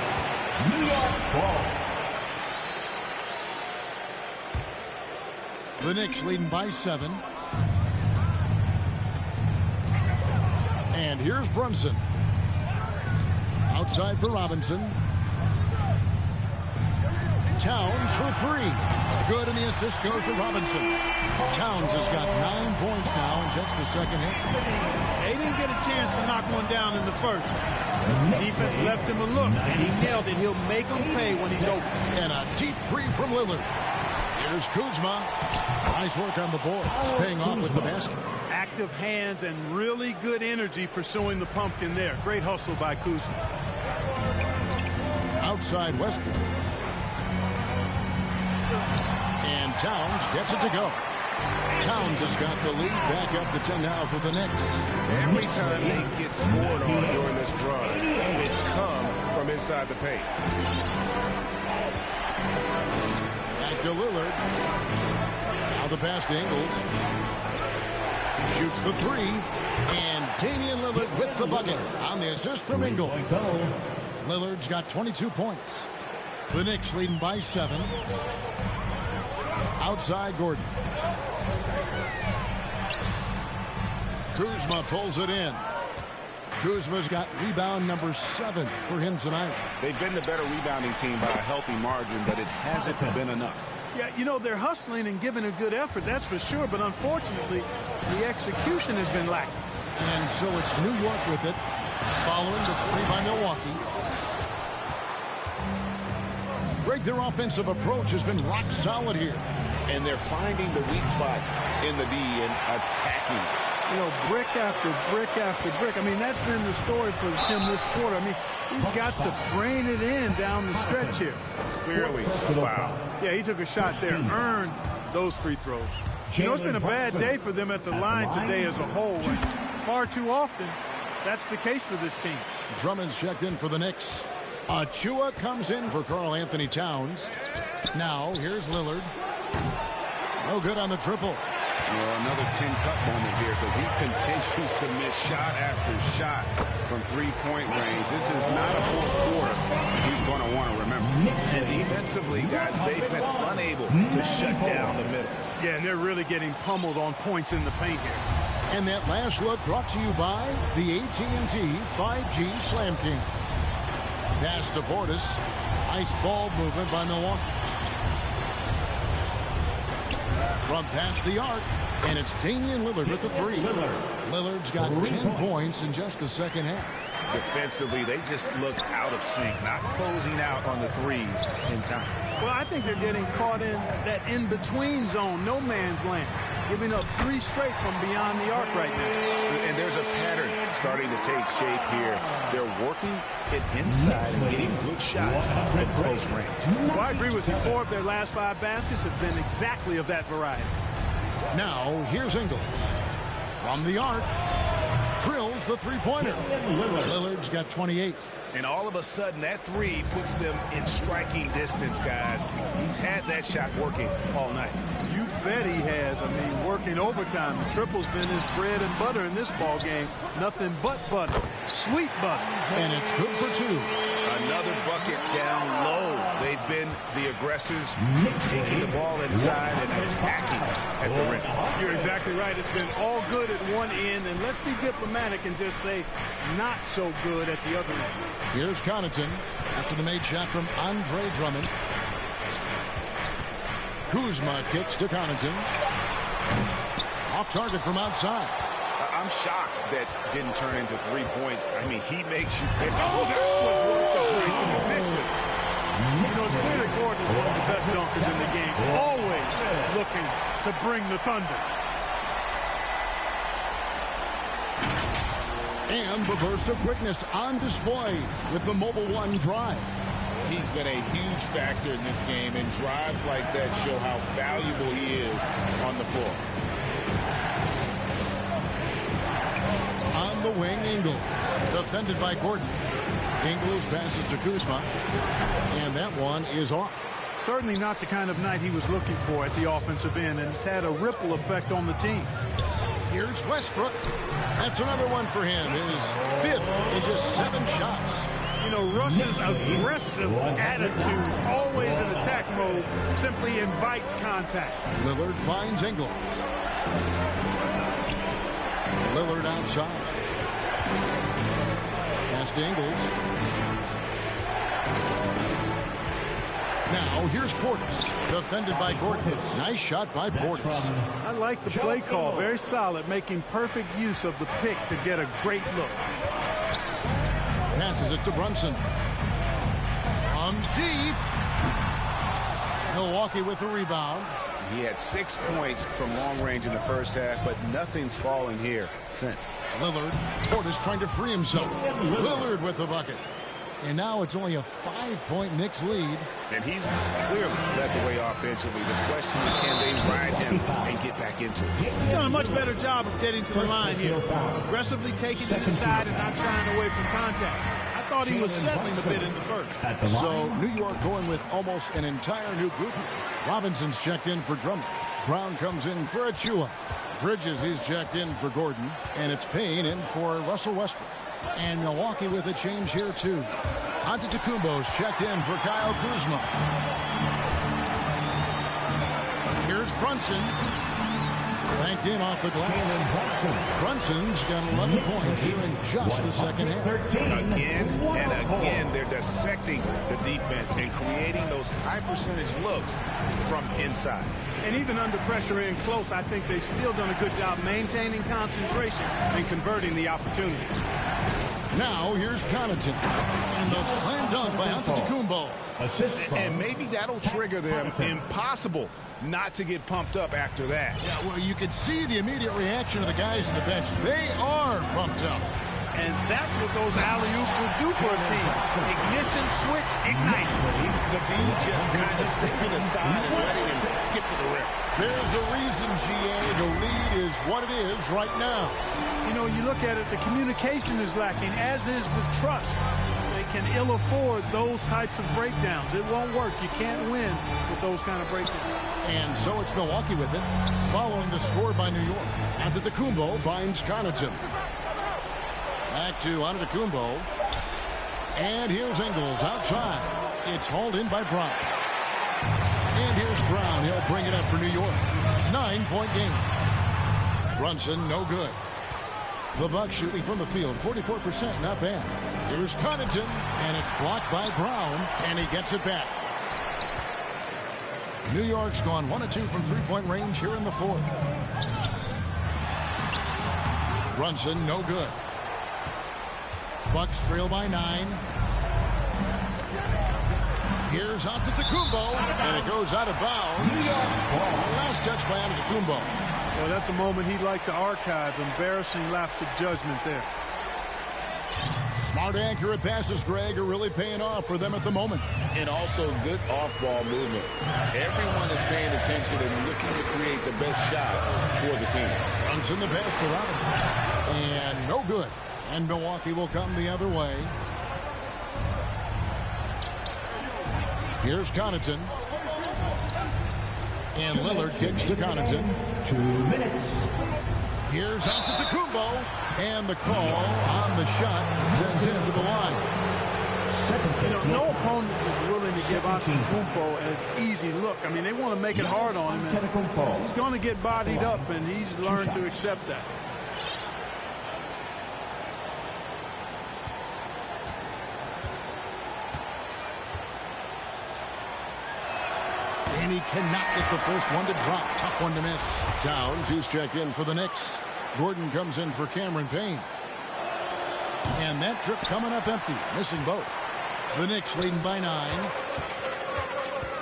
New York ball. The Knicks leading by 7. And here's Brunson. Outside for Robinson. Towns for 3. Good, and the assist goes to Robinson. Towns has got 9 points now in just the second hit. They didn't get a chance to knock one down in the first. The defense left him a look, and he nailed it. He'll make them pay when he's open. And a deep 3 from Lillard. Here's Kuzma. Nice work on the board. It's paying off with the basket. Active hands and really good energy pursuing the pumpkin there. Great hustle by Kuzma. Outside Westbrook. And Towns gets it to go. Towns has got the lead back up to 10 now for the Knicks. Every time they get scored on during this run, it's come from inside the paint. Back to Lillard. Now the pass to Ingles. Shoots the 3. And Damian Lillard with the bucket on the assist from Ingles. Lillard's got 22 points. The Knicks leading by 7. Outside Gordon. Kuzma pulls it in. Kuzma's got rebound number 7 for him tonight. They've been the better rebounding team by a healthy margin, but it hasn't been enough. Yeah, you know, they're hustling and giving a good effort, that's for sure, but unfortunately, the execution has been lacking. And so it's New York with it, following the 3 by Milwaukee. Greg, their offensive approach has been rock solid here. And they're finding the weak spots in the D and attacking. you know, brick after brick after brick. I mean, that's been the story for him this quarter. I mean, he's got to brain it in down the stretch here. Clearly a foul. Yeah, he took a shot there, earned those free throws. You know, it's been a bad day for them at the line today as a whole. Far too often, that's the case for this team. Drummond's checked in for the Knicks. Achua comes in for Karl Anthony Towns. Now, here's Lillard. No good on the triple. Well, another 10-cut moment here because he continues to miss shot after shot from three-point range. This is not a fourth quarter he's going to want to remember. And defensively, guys, they've been unable to shut down the middle. Yeah, and they're really getting pummeled on points in the paint here. And that last look brought to you by the AT&T 5G Slam King. Pass to Portis. Nice ball movement by Milwaukee. From past the arc, and it's Damian Lillard with the three. Lillard's got 10 points in just the second half. Defensively, they just look out of sync, not closing out on the threes in time. Well, I think they're getting caught in that in-between zone, no man's land, giving up 3 straight from beyond the arc right now. And there's a pattern starting to take shape here. They're working it inside and getting good shots from close range. Well, I agree with you. 4 of their last 5 baskets have been exactly of that variety. Now, here's Ingles. From the arc, drills the three-pointer. Lillard's got 28. And all of a sudden, that three puts them in striking distance, guys. He's had that shot working all night. You bet he has. I mean, working overtime. The triple's been his bread and butter in this ball game. Nothing but butter. Sweet butter. And it's good for 2. Another bucket down low. They've been the aggressors, taking the ball inside and attacking at the rim. You're exactly right. It's been all good at one end, and let's be diplomatic and just say not so good at the other end. Here's Connaughton after the made shot from Andre Drummond. Kuzma kicks to Connaughton. Off target from outside. I'm shocked that didn't turn into 3 points. I mean, he makes you pick. Oh, that was worth the price of admission. You know, it's clear that Gordon is one of the best dunkers in the game. Always looking to bring the thunder. And the burst of quickness on display with the Mobile One drive. He's been a huge factor in this game, and drives like that show how valuable he is on the floor. On the wing, Ingles. Defended by Gordon. Ingles passes to Kuzma. And that one is off. Certainly not the kind of night he was looking for at the offensive end, and it's had a ripple effect on the team. Here's Westbrook. That's another one for him. His 5th in just 7 shots. You know, Russ's aggressive attitude, always in attack mode, simply invites contact. Lillard finds Ingles. Lillard outside. Pass to Ingles. Now, here's Portis, defended by Gordon. Nice shot by Portis. I like the play call. Very solid, making perfect use of the pick to get a great look. Passes it to Brunson. From deep. Milwaukee with the rebound. He had 6 points from long range in the first half, but nothing's falling here since. Lillard. Portis trying to free himself. Lillard with the bucket. And now it's only a 5-point Knicks lead. And he's clearly led the way offensively. The question is, can they ride him and get back into it? He's done a much better job of getting to the line here. Aggressively taking it inside and not shying away from contact. I thought he was settling a bit in the first. So New York going with almost an entire new group. Robinson's checked in for Drummond. Brown comes in for Achua. Bridges, he's checked in for Gordon. And it's Payne in for Russell Westbrook. And Milwaukee with a change here, too. Antetokounmpo's checked in for Kyle Kuzma. Here's Brunson. Banked in off the glass. Brunson's got 11 points here in just the second half. Again and again, they're dissecting the defense and creating those high-percentage looks from inside. And even under pressure in close, I think they've still done a good job maintaining concentration and converting the opportunity. Now here's Connaughton. And the slam dunk by Antetokounmpo. And maybe that'll trigger them. Impossible not to get pumped up after that. Yeah, well, you can see the immediate reaction of the guys on the bench. They are pumped up. And that's what those alley-oops will do for a team. Ignition, switch, ignite. The B just kind of stepping aside and letting him get to the rim. There's a reason, GA. The lead is what it is right now. You know, you look at it, the communication is lacking, as is the trust. They can ill afford those types of breakdowns. It won't work. You can't win with those kind of breakdowns. And so it's Milwaukee with it, following the score by New York. Antetokounmpo finds Connaughton. Back to Antetokounmpo. And here's Ingles outside. It's hauled in by Brown. And here's Brown. He'll bring it up for New York. 9-point game. Brunson, no good. The Bucks shooting from the field, 44%, not bad. Here's Connaughton, and it's blocked by Brown, and he gets it back. New York's gone 1 of 2 from three-point range here in the fourth. Brunson, no good. Bucks trail by 9. Here's Antetokounmpo, and it goes out of bounds. Last touch by Antetokounmpo. Well, that's a moment he'd like to archive. Embarrassing lapse of judgment there. Smart, accurate passes, Greg, are really paying off for them at the moment. And also good off-ball movement. Everyone is paying attention and looking to create the best shot for the team. Runs in the pass to Robinson. And no good. And Milwaukee will come the other way. Here's Connaughton. And Lillard kicks to Connaughton. 2 minutes. Here's Antetokounmpo. And the call on the shot sends him to the line. You know, no opponent is willing to give Antetokounmpo an easy look. I mean, they want to make it hard on him. And he's going to get bodied up, and he's learned to accept that. And he cannot get the first one to drop. Tough one to miss. Towns, who's checked in for the Knicks. Gordon comes in for Cameron Payne. And that trip coming up empty, missing both. The Knicks leading by 9.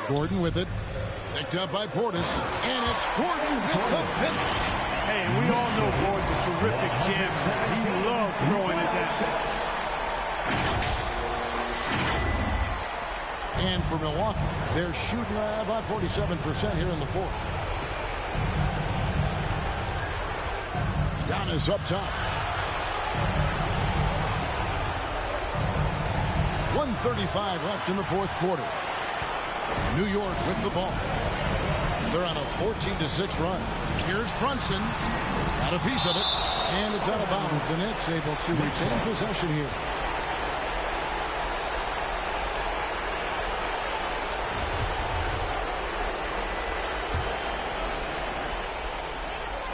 Gordon with it. Picked up by Portis. And it's Gordon with the finish. Hey, we all know Gordon's a terrific jammer. He loves throwing it down. And for Milwaukee, they're shooting about 47% here in the fourth. Giannis up top. 1:35 left in the fourth quarter. New York with the ball. They're on a 14-6 run. Here's Brunson. Got a piece of it. And it's out of bounds. The Knicks able to retain possession here.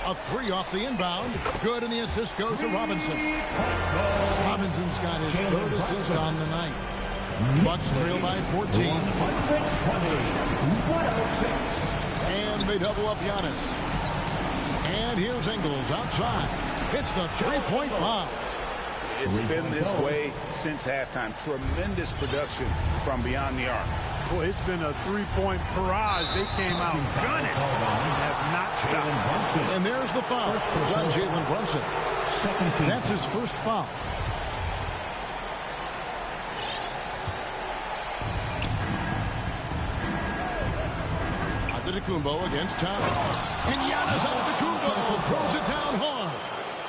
A 3 off the inbound. Good, and the assist goes to Robinson. Robinson's got his third assist on the night. Bucks trail by 14. And they double up Giannis. And here's Ingles outside. It's the three-point bomb. It's been this way since halftime. Tremendous production from beyond the arc. Boy, it's been a three-point barrage. They came out gunning. Have not stopped. And there's the foul. It's on Jalen Brunson. That's his first foul. Antetokounmpo against Towns. And Giannis Antetokounmpo throws it down hard.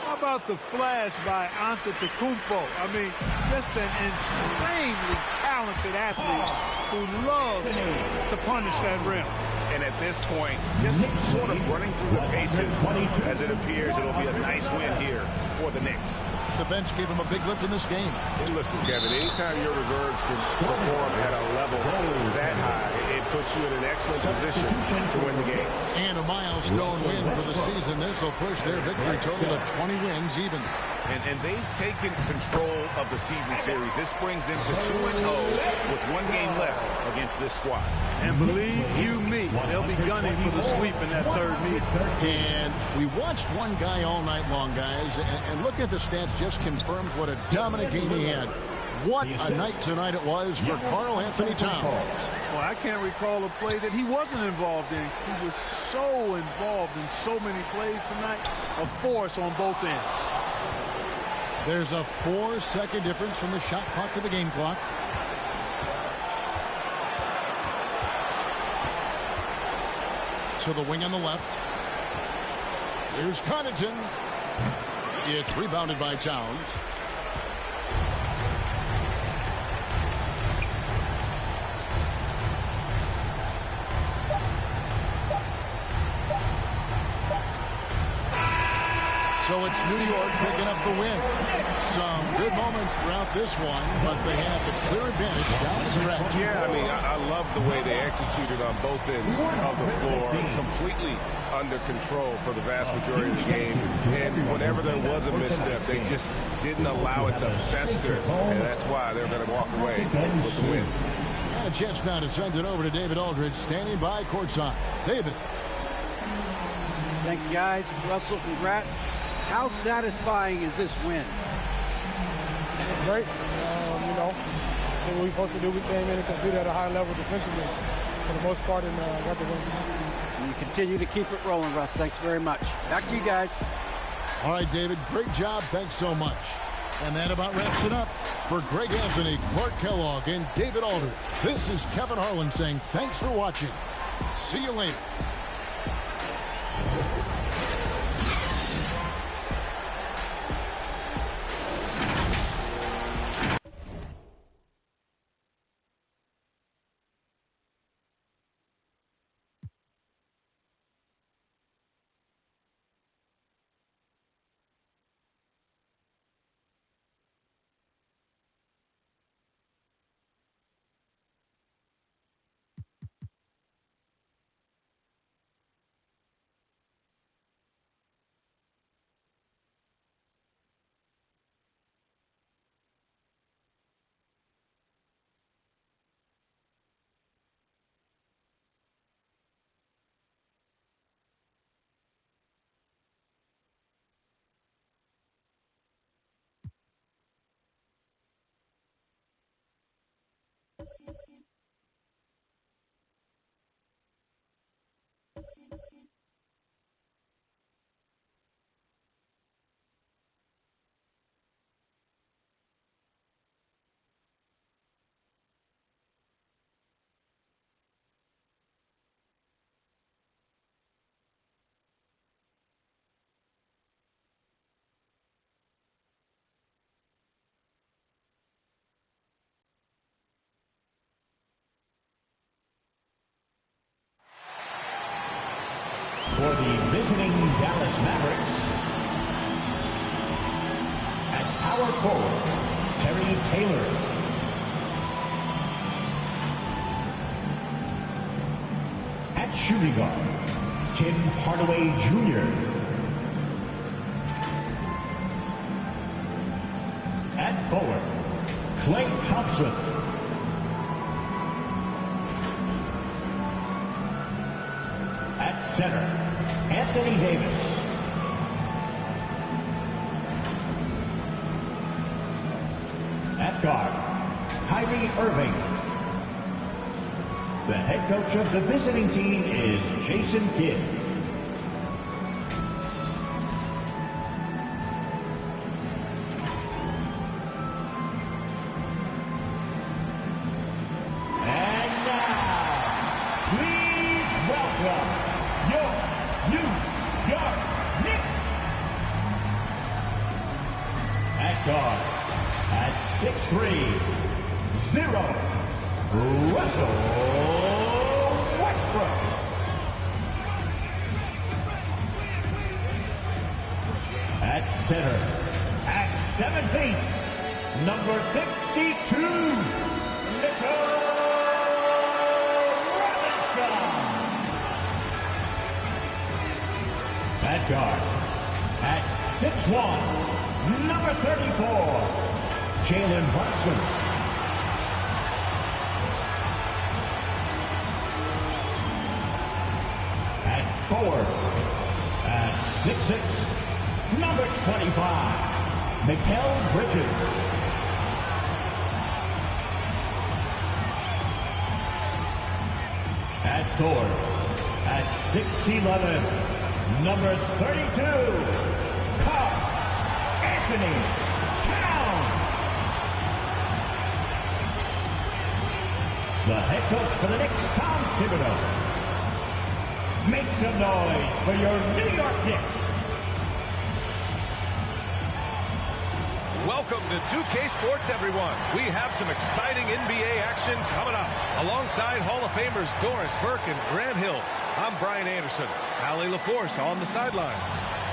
How about the flash by Antetokounmpo? I mean, just an insanely talented athlete who loves to punish that rim. And at this point, just sort of running through the paces, as it appears it'll be a nice win here for the Knicks. The bench gave him a big lift in this game. Listen, Kevin, anytime your reserves can perform at a level that high, it puts you in an excellent position to win the game. And a milestone win for the season. This will push their victory total to 20 wins even. And they've taken control of the season series. This brings them to 2-0 with 1 game left against this squad. And believe you me, they'll be gunning for the sweep in that third meeting. And we watched one guy all night long, guys, And looking at the stats just confirms what a dominant game he had. What a night tonight it was for Karl Anthony Towns. Well, I can't recall a play that he wasn't involved in. He was so involved in so many plays tonight. A force on both ends. There's a 4-second difference from the shot clock to the game clock. To the wing on the left. Here's Connaughton. It's rebounded by Towns. So it's New York picking up the win. Some good moments throughout this one, but they have the clear advantage down the stretch. Yeah, I mean, I love the way they executed on both ends of the floor. Completely under control for the vast majority of the game. And whenever there was a misstep, they just didn't allow it to fester. And that's why they're going to walk away with the win. And a chance now to send it over to David Aldridge, standing by courtside. David. Thank you, guys. Russell, congrats. How satisfying is this win? It's great. You know, what we were supposed to do, we came in and competed at a high level defensively for the most part and got the win. And you continue to keep it rolling, Russ. Thanks very much. Back to you guys. All right, David, great job. Thanks so much. And that about wraps it up. For Greg Anthony, Clark Kellogg, and David Aldridge, this is Kevin Harlan saying thanks for watching. See you later. For the visiting Dallas Mavericks, at power forward, Terry Taylor. At shooting guard, Tim Hardaway Jr. At forward, Klay Thompson. At center, Anthony Davis. At guard, Kyrie Irving. The head coach of the visiting team is Jason Kidd. And now, please welcome your New York Knicks. At guard, at 6'3", 0, Russell Westbrook. At center, at 7 feet, number 52, Nicole Robinson. At guard, at 6'1", number 34, Jalen Brunson. At forward, at 6'6", number 25, Mikal Bridges. At guard, at 6'11", number 32, Karl Anthony Towns. The head coach for the Knicks, Tom Thibodeau. Make some noise for your New York Knicks. Welcome to 2K Sports, everyone. We have some exciting NBA action coming up. Alongside Hall of Famers Doris Burke and Grant Hill, I'm Brian Anderson. Allie LaForce on the sidelines.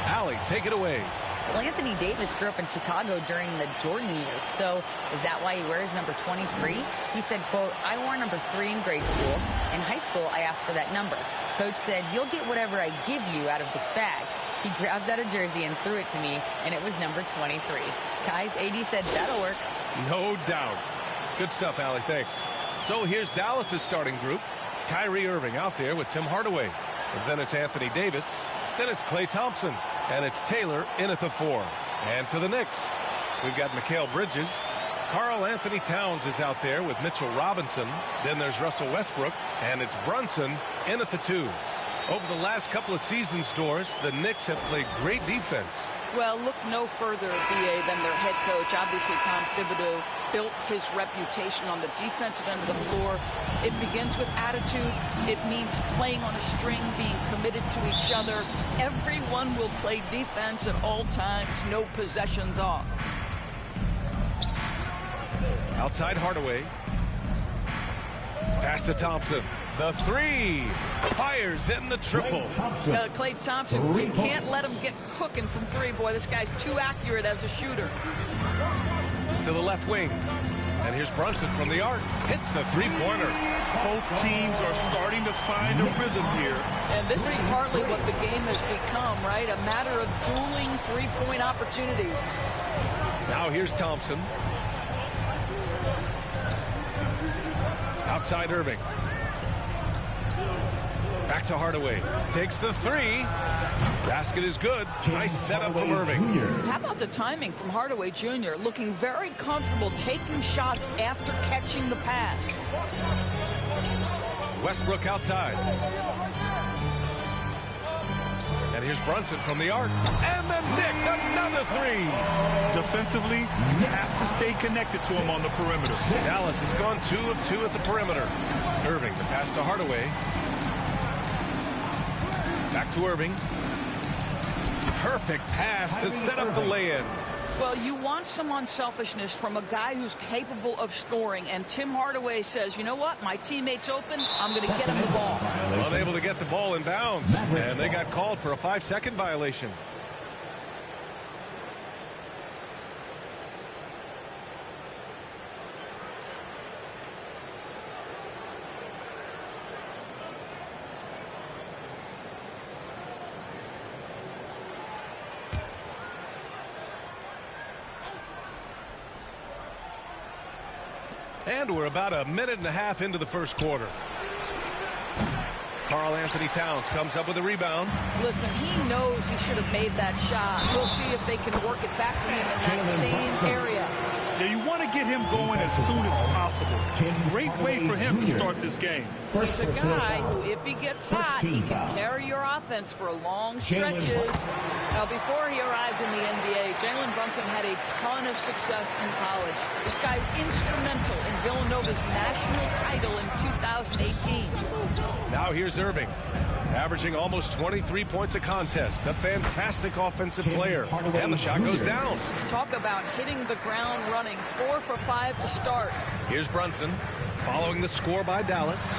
Allie, take it away. Well, Anthony Davis grew up in Chicago during the Jordan years, so is that why he wears number 23? He said, quote, I wore number 3 in grade school. In high school, I asked for that number. Coach said, you'll get whatever I give you out of this bag. He grabbed out a jersey and threw it to me, and it was number 23. Kai's AD said that'll work. No doubt. Good stuff, Allie. Thanks. So here's Dallas's starting group. Kyrie Irving out there with Tim Hardaway. And then it's Anthony Davis. Then it's Klay Thompson. And it's Taylor in at the 4. And for the Knicks, we've got Mikal Bridges. Karl Anthony Towns is out there with Mitchell Robinson. Then there's Russell Westbrook. And it's Brunson in at the 2. Over the last couple of seasons, Doris, the Knicks have played great defense. Well, look no further, BA, than their head coach. Obviously, Tom Thibodeau built his reputation on the defensive end of the floor. It begins with attitude. It means playing on a string, being committed to each other. Everyone will play defense at all times, no possessions off. Outside Hardaway. Pass to Thompson. The 3. Fires in the triple. Klay Thompson, you can't let him get cooking from 3. Boy, this guy's too accurate as a shooter. To the left wing. And here's Brunson from the arc. Hits a 3-pointer. Both teams are starting to find a rhythm here. And this is partly what the game has become, right? A matter of dueling 3-point opportunities. Now here's Thompson. Outside Irving. Back to Hardaway. Takes the 3. Basket is good. Nice setup from Irving. How about the timing from Hardaway Jr.? Looking very comfortable taking shots after catching the pass. Westbrook outside. And here's Brunson from the arc. And the Knicks, another 3. Defensively, you have to stay connected to him on the perimeter. Dallas has gone 2 of 2 at the perimeter. Irving, the pass to Hardaway. Back to Irving. Perfect pass to set up the lay-in. Well, you want some unselfishness from a guy who's capable of scoring. And Tim Hardaway says, you know what? My teammate's open. I'm going to get him the ball. Unable to get the ball in bounds. And they got called for a 5-second violation. And we're about a minute and a half into the first quarter. Karl Anthony Towns comes up with a rebound. Listen, he knows he should have made that shot. We'll see if they can work it back to him in that same area. Yeah, you want to get him going as soon as possible. Great way for him to start this game. He's a guy who, if he gets hot, he can carry your offense for long stretches. Now, before he arrived in the NBA, Jalen Brunson had a ton of success in college. This guy instrumental in Villanova's national title in 2018. Now here's Irving, averaging almost 23 points a contest. A fantastic offensive player. And the shot goes down. Talk about hitting the ground running. 4 for 5 to start. Here's Brunson, following the score by Dallas.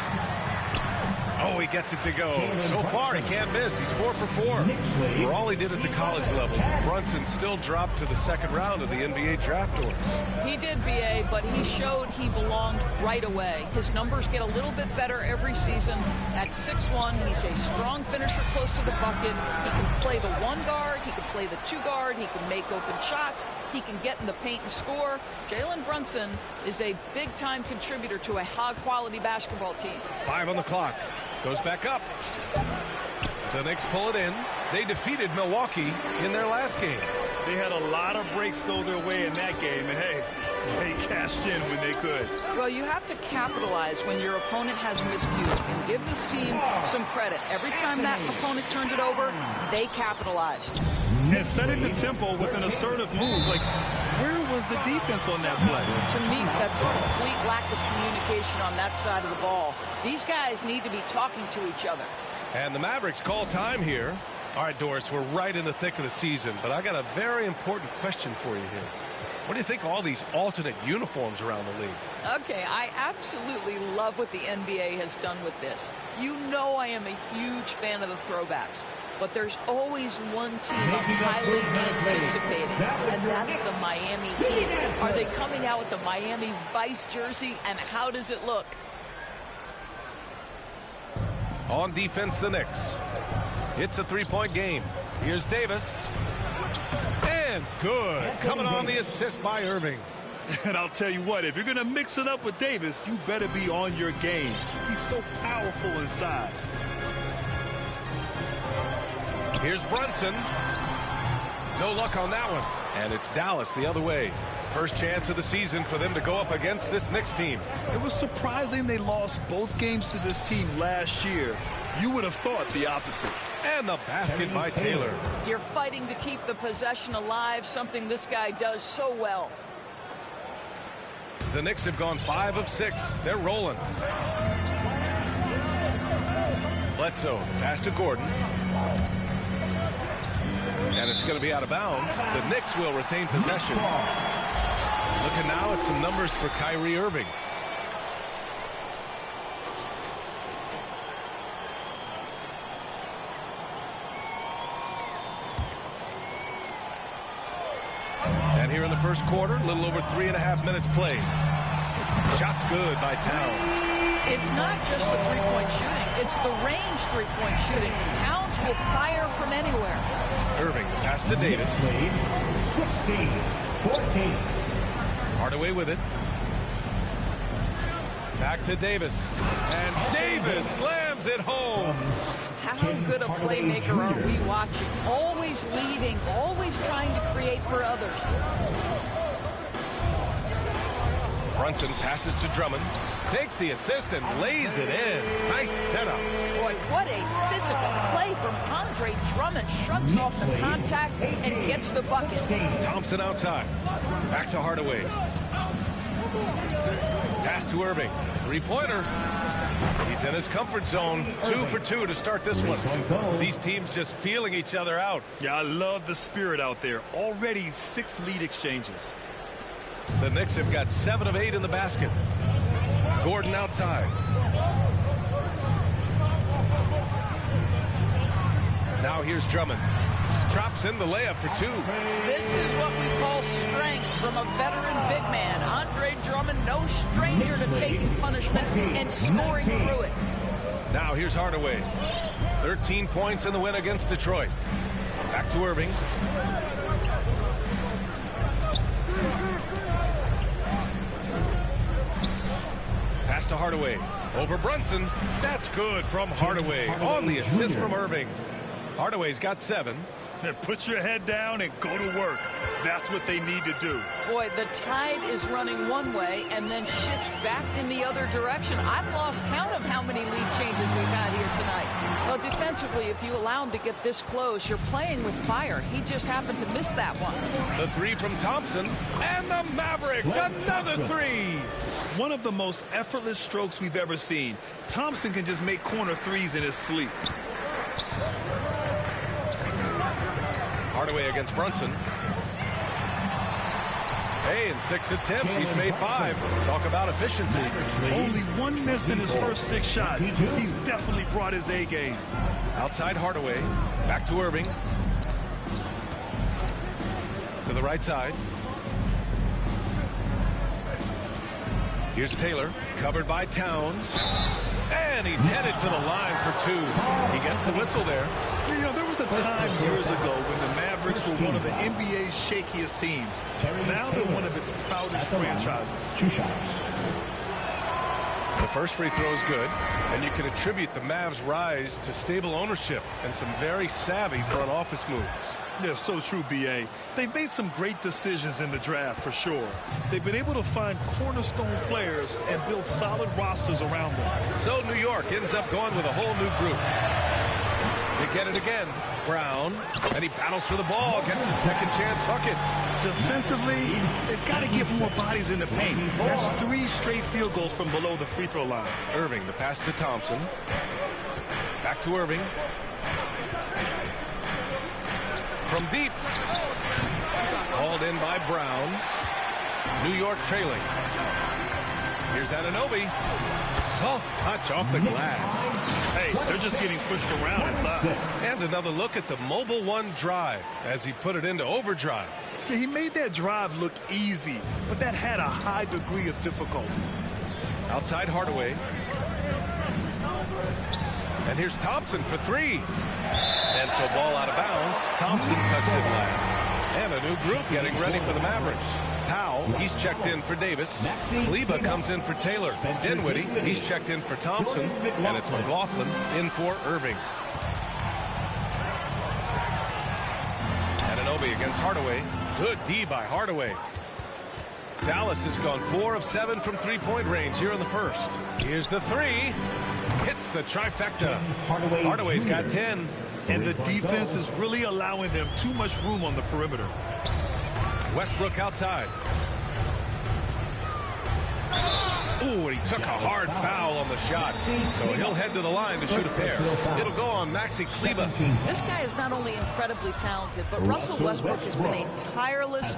Oh, he gets it to go. So far, he can't miss. He's 4 for 4. For all he did at the college level, Brunson still dropped to the second round of the NBA draft order. He did, BA, but he showed he belonged right away. His numbers get a little bit better every season. At 6'1", he's a strong finisher close to the bucket. He can play the 1 guard. He can play the 2 guard. He can make open shots. He can get in the paint and score. Jalen Brunson is a big-time contributor to a high-quality basketball team. 5 on the clock. Goes back up. The Knicks pull it in. They defeated Milwaukee in their last game. They had a lot of breaks go their way in that game, and hey, they cashed in when they could. Well, you have to capitalize when your opponent has miscues and give this team some credit. Every time that opponent turned it over, they capitalized. And setting the tempo with an assertive move. Like, where was the defense on that play? To me, that's a complete lack of communication on that side of the ball. These guys need to be talking to each other. And the Mavericks call time here. All right, Doris, we're right in the thick of the season, but I got a very important question for you here. What do you think of all these alternate uniforms around the league? Okay, I absolutely love what the NBA has done with this. You know I am a huge fan of the throwbacks, but there's always one team I'm highly anticipating, and that's the Miami Heat. Are they coming out with the Miami Vice jersey, and how does it look? On defense, the Knicks. It's a three-point game. Here's Davis. And good. Coming on the assist by Irving. And I'll tell you what, if you're going to mix it up with Davis, you better be on your game. He's so powerful inside. Here's Brunson. No luck on that one. And it's Dallas the other way. First chance of the season for them to go up against this Knicks team. It was surprising they lost both games to this team last year. You would have thought the opposite. And the basket by Taylor. You're fighting to keep the possession alive, something this guy does so well. The Knicks have gone 5 of 6. They're rolling. Bledsoe, pass to Gordon. And it's going to be out of bounds. The Knicks will retain possession. Looking now at some numbers for Kyrie Irving. And here in the first quarter, a little over 3.5 minutes played. Shot's good by Towns. It's not just the three-point shooting. It's the range three-point shooting. Towns will fire from anywhere. Irving, pass to Davis. 16-14. Hardaway with it. Back to Davis. And Davis slams it home. How good a playmaker are we watching? Always leading, always trying to create for others. Brunson passes to Drummond. Takes the assist and lays it in. Nice setup. Boy, what a physical play from Andre Drummond. Shrugs off the contact and gets the bucket. Thompson outside. Back to Hardaway. Pass to Irving. Three-pointer. He's in his comfort zone. 2 for 2 to start this one. These teams just feeling each other out. Yeah, I love the spirit out there. Already 6 lead exchanges. The Knicks have got 7 of 8 in the basket. Gordon outside. Now here's Drummond. Drops in the layup for 2. This is what we call strength from a veteran big man. Andre Drummond, no stranger to taking punishment and scoring through it. Now here's Hardaway. 13 points in the win against Detroit. Back to Irving. Pass to Hardaway. Over Brunson. That's good from Hardaway. On the assist from Irving. Hardaway's got 7. Then put your head down and go to work. That's what they need to do. Boy, the tide is running one way and then shifts back in the other direction. I've lost count of how many lead changes we've had here tonight. Well, defensively, if you allow him to get this close, you're playing with fire. He just happened to miss that one. The 3 from Thompson. And the Mavericks, another 3. One of the most effortless strokes we've ever seen. Thompson can just make corner threes in his sleep. Hardaway against Brunson. Hey, in 6 attempts, he's made 5. Talk about efficiency. Only 1 miss in his first 6 shots. He's definitely brought his A game. Outside Hardaway. Back to Irving. To the right side. Here's Taylor. Covered by Towns. And he's headed to the line for 2. He gets the whistle there. You know, there was a time years ago when the Mavericks were one of the NBA's shakiest teams. Now they're one of its proudest franchises. 2 shots. The first free throw is good, and you can attribute the Mavs' rise to stable ownership and some very savvy front office moves. Yeah, so true, B.A. They've made some great decisions in the draft, for sure. They've been able to find cornerstone players and build solid rosters around them. So New York ends up going with a whole new group. They get it again. Brown, and he battles for the ball, gets his second chance bucket. Defensively, they've got to get more bodies in the paint. That's 3 straight field goals from below the free throw line. Irving, the pass to Thompson. Back to Irving. From deep. Called in by Brown. New York trailing. Here's Anunoby. Soft touch off the glass. Hey, they're just getting pushed around inside. And another look at the Mobile One drive as he put it into overdrive. Yeah, he made that drive look easy, but that had a high degree of difficulty. Outside Hardaway. And here's Thompson for 3. And so ball out of bounds. Thompson touched it last. And a new group getting ready for the Mavericks. Powell, he's checked in for Davis. Kleague comes in for Taylor. Dinwiddie, he's checked in for Thompson. And it's McLaughlin in for Irving. Anunoby against Hardaway. Good D by Hardaway. Dallas has gone 4 of 7 from three-point range here in the first. Here's the 3. Hits the trifecta. Hardaway's got 10. And the defense is really allowing them too much room on the perimeter. Westbrook outside. Ooh, and he took a hard foul on the shot. So he'll head to the line to shoot a pair. It'll go on Maxi Kleague. This guy is not only incredibly talented, but Russell Westbrook has been a tireless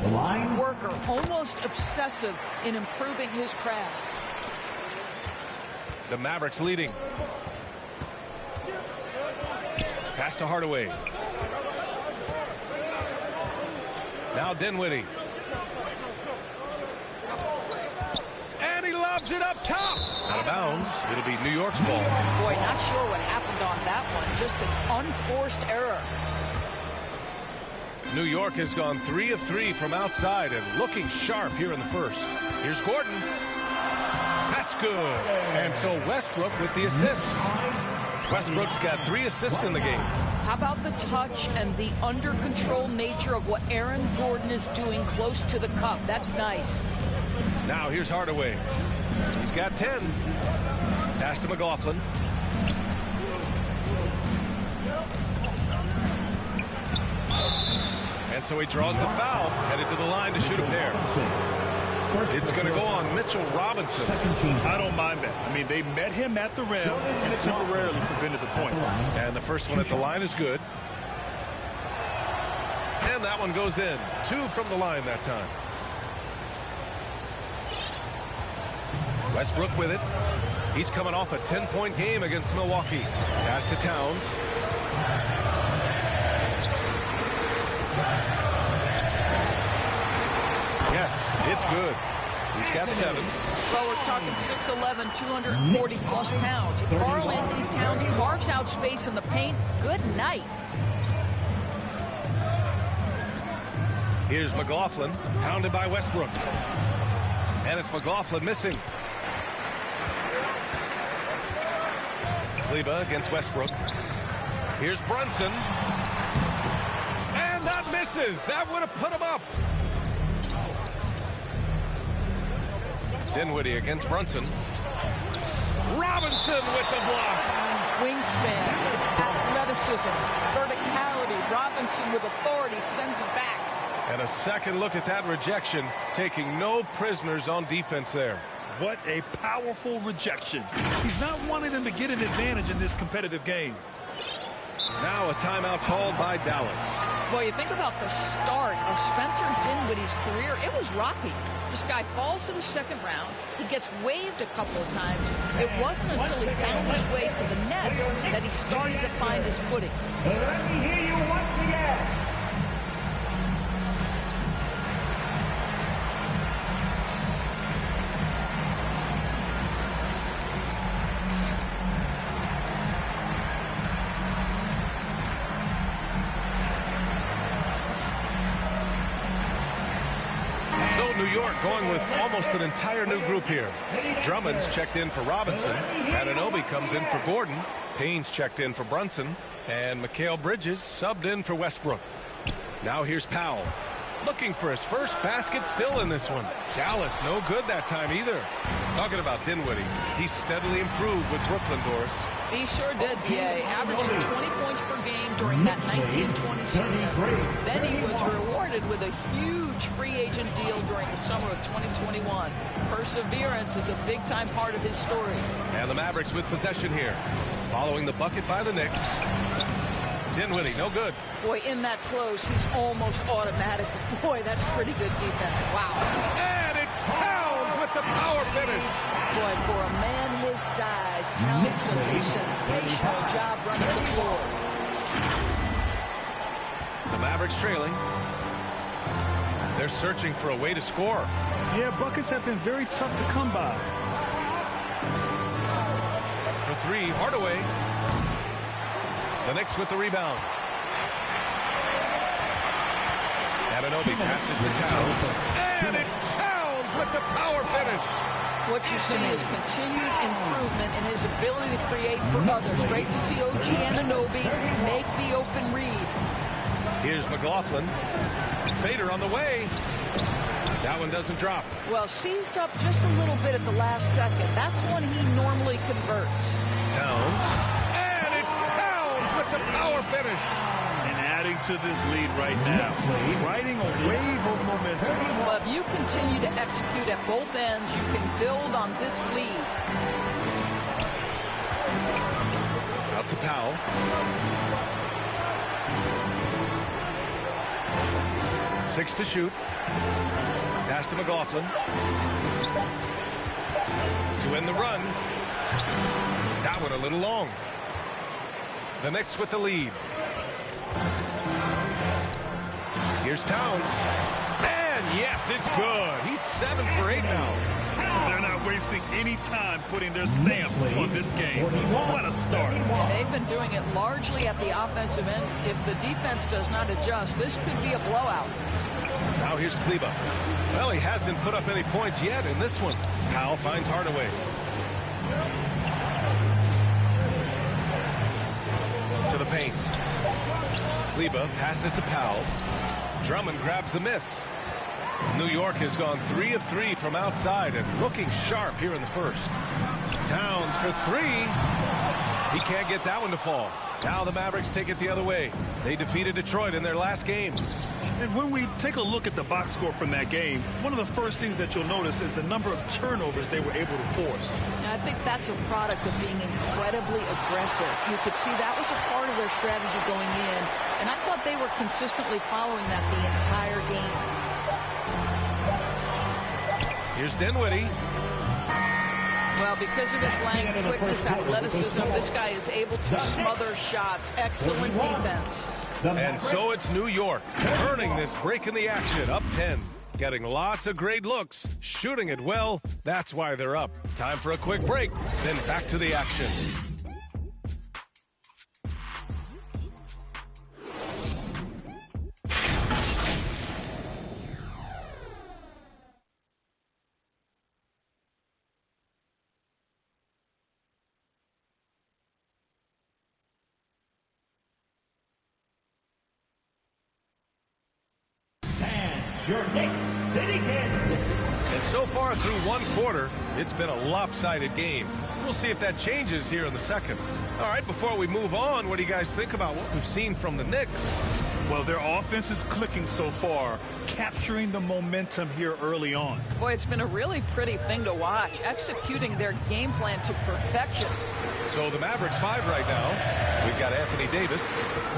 worker, almost obsessive in improving his craft. The Mavericks leading. Pass to Hardaway. Now Dinwiddie. And he lobs it up top. Out of bounds. It'll be New York's ball. Boy, not sure what happened on that one. Just an unforced error. New York has gone 3 of 3 from outside and looking sharp here in the first. Here's Gordon. That's good. And so Westbrook with the assist. Westbrook's got 3 assists in the game. How about the touch and the under-control nature of what Aaron Gordon is doing close to the cup? That's nice. Now here's Hardaway. He's got 10. Pass to McLaughlin. And so he draws the foul, headed to the line to shoot a pair. It's going to go on Mitchell Robinson. I don't mind that. I mean, they met him at the rim and temporarily prevented the points. And the first one at the line is good. And that one goes in. 2 from the line that time. Westbrook with it. He's coming off a 10-point game against Milwaukee. Pass to Towns. Yes, it's good. He's got 7. Well, we're talking 6'11", 240-plus pounds. If Karl Anthony Towns carves out space in the paint, good night. Here's McLaughlin, pounded by Westbrook. And it's McLaughlin missing. Kleague against Westbrook. Here's Brunson. And that misses. That would have put him up. Dinwiddie against Brunson. Robinson with the block. Wingspan, athleticism, verticality. Robinson with authority sends it back. And a second look at that rejection, taking no prisoners on defense there. What a powerful rejection. He's not wanting them to get an advantage in this competitive game. Now a timeout called by Dallas. Well, you think about the start of Spencer Dinwiddie's career. It was rocky. This guy falls to the second round. He gets waived a couple of times. It wasn't until he found his way to the Nets that he started to find his footing. Let me hear you once again. So So New York going with almost an entire new group here. Drummond's checked in for Robinson. Anunoby comes in for Gordon. Payne's checked in for Brunson. And Mikal Bridges subbed in for Westbrook. Now here's Powell. Looking for his first basket still in this one. Dallas no good that time either. Talking about Dinwiddie. He steadily improved with Brooklyn, Doris. He sure did, B.A., averaging 20 points per game during that 1920 season. Then he was rewarded with a huge free agent deal during the summer of 2021. Perseverance is a big-time part of his story. And the Mavericks with possession here. Following the bucket by the Knicks. Dinwiddie, no good. Boy, in that close, he's almost automatic. Boy, that's pretty good defense. Wow. And it's Towns with the power finish. Boy, for a man his size, Towns does a sensational job running the floor. The Mavericks trailing. They're searching for a way to score. Yeah, buckets have been very tough to come by. For three, Hardaway. The Knicks with the rebound. Anunoby passes to Towns. And it's Towns with the power finish. What you see is continued improvement in his ability to create for others. Great to see OG Anunoby make the open read. Here's McLaughlin. Fader on the way. That one doesn't drop. Well, seized up just a little bit at the last second. That's when he normally converts. Towns. And it's Towns with the power finish. And adding to this lead right now. Riding a wave of momentum. Well, if you continue to execute at both ends, you can build on this lead. Out to Powell. Six to shoot. Pass to McLaughlin. To end the run. That one a little long. The Knicks with the lead. Here's Towns. And yes, it's good. He's 7 for 8 now. They're not wasting any time putting their stamp on this game. What a start. They've been doing it largely at the offensive end. If the defense does not adjust, this could be a blowout. Now here's Kleague. Well, he hasn't put up any points yet in this one. Powell finds Hardaway. To the paint. Kleague passes to Powell. Drummond grabs the miss. New York has gone 3 of 3 from outside and looking sharp here in the first. Towns for 3. He can't get that one to fall. Now the Mavericks take it the other way. They defeated Detroit in their last game. And when we take a look at the box score from that game, one of the first things that you'll notice is the number of turnovers they were able to force. Now, I think that's a product of being incredibly aggressive. You could see that was a part of their strategy going in, and I thought they were consistently following that the entire game. Here's Dinwiddie. Well, because of his length, quickness, athleticism, this guy is able to smother shots. Excellent defense. And so it's New York, earning this break in the action, up 10. Getting lots of great looks, shooting it well. That's why they're up. Time for a quick break, then back to the action. Your Knicks City Kid. And so far through one quarter, it's been a lopsided game. We'll see if that changes here in the second. All right, before we move on, what do you guys think about what we've seen from the Knicks? Well, their offense is clicking so far, capturing the momentum here early on. Boy, it's been a really pretty thing to watch, executing their game plan to perfection. So the Mavericks 5 right now. We've got Anthony Davis,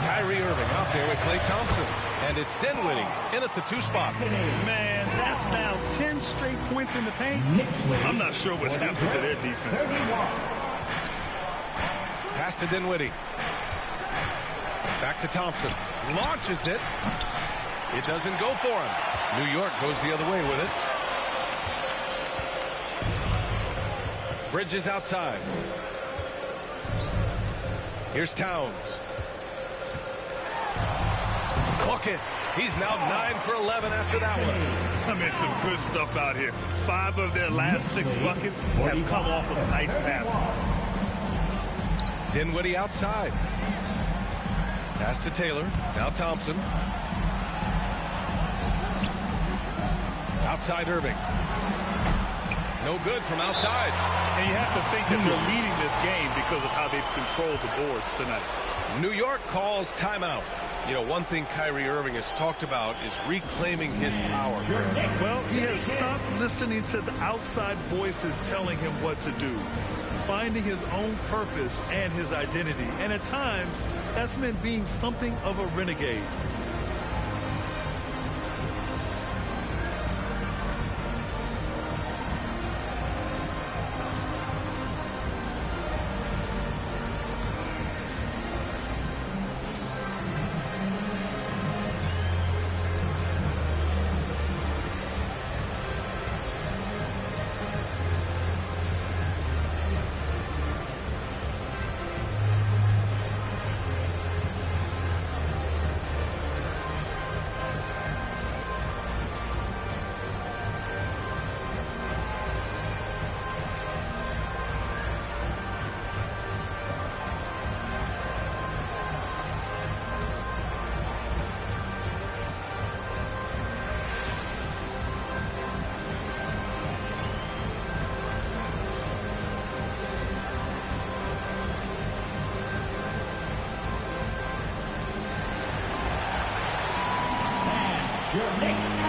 Kyrie Irving out there with Klay Thompson. And it's Dinwiddie in at the 2 spot. Man, that's now 10 straight points in the paint. I'm not sure what's happened to their defense. Pass to Dinwiddie. Back to Thompson. Launches it. It doesn't go for him. New York goes the other way with it. Bridges outside. Here's Towns. Bucket. He's now 9 for 11 after that one. I mean, some good stuff out here. 5 of their last 6 buckets have come off of nice passes. Dinwiddie outside. Pass to Taylor. Now Thompson. Outside Irving. No good from outside. And you have to think that they're leading this game because of how they've controlled the boards tonight. New York calls timeout. You know, one thing Kyrie Irving has talked about is reclaiming his power. Well, he has stopped listening to the outside voices telling him what to do, finding his own purpose and his identity. And at times, that's meant being something of a renegade.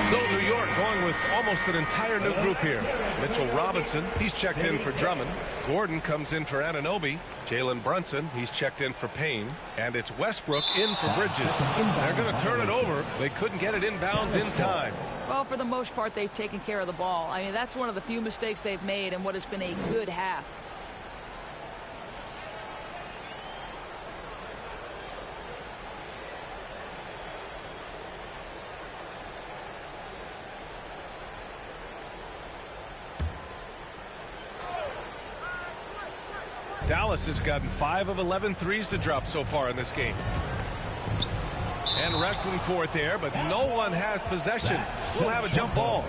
So New York going with almost an entire new group here. Mitchell Robinson, he's checked in for Drummond. Gordon comes in for Anunoby. Jalen Brunson, he's checked in for Payne. And it's Westbrook in for Bridges. They're going to turn it over. They couldn't get it inbounds in time. Well, for the most part, they've taken care of the ball. I mean, that's one of the few mistakes they've made in what has been a good half. Dallas has gotten 5 of 11 threes to drop so far in this game. And wrestling for it there, but no one has possession. We'll have a jump ball.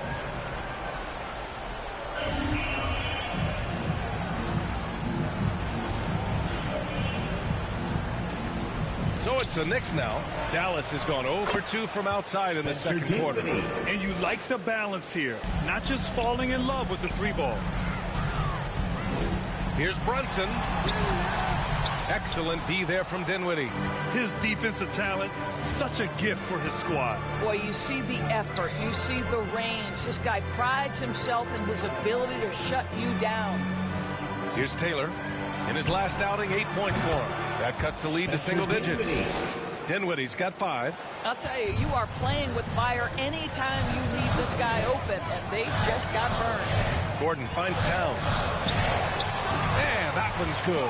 So it's the Knicks now. Dallas has gone 0 for 2 from outside in the second quarter. And you like the balance here, not just falling in love with the 3-ball. Here's Brunson. Excellent D there from Dinwiddie. His defensive talent, such a gift for his squad. Boy, you see the effort. You see the range. This guy prides himself in his ability to shut you down. Here's Taylor. In his last outing, 8 points for him. That cuts the lead to single digits. Dinwiddie's got 5. I'll tell you, you are playing with fire anytime you leave this guy open, and they just got burned. Gordon finds Towns. And that one's good.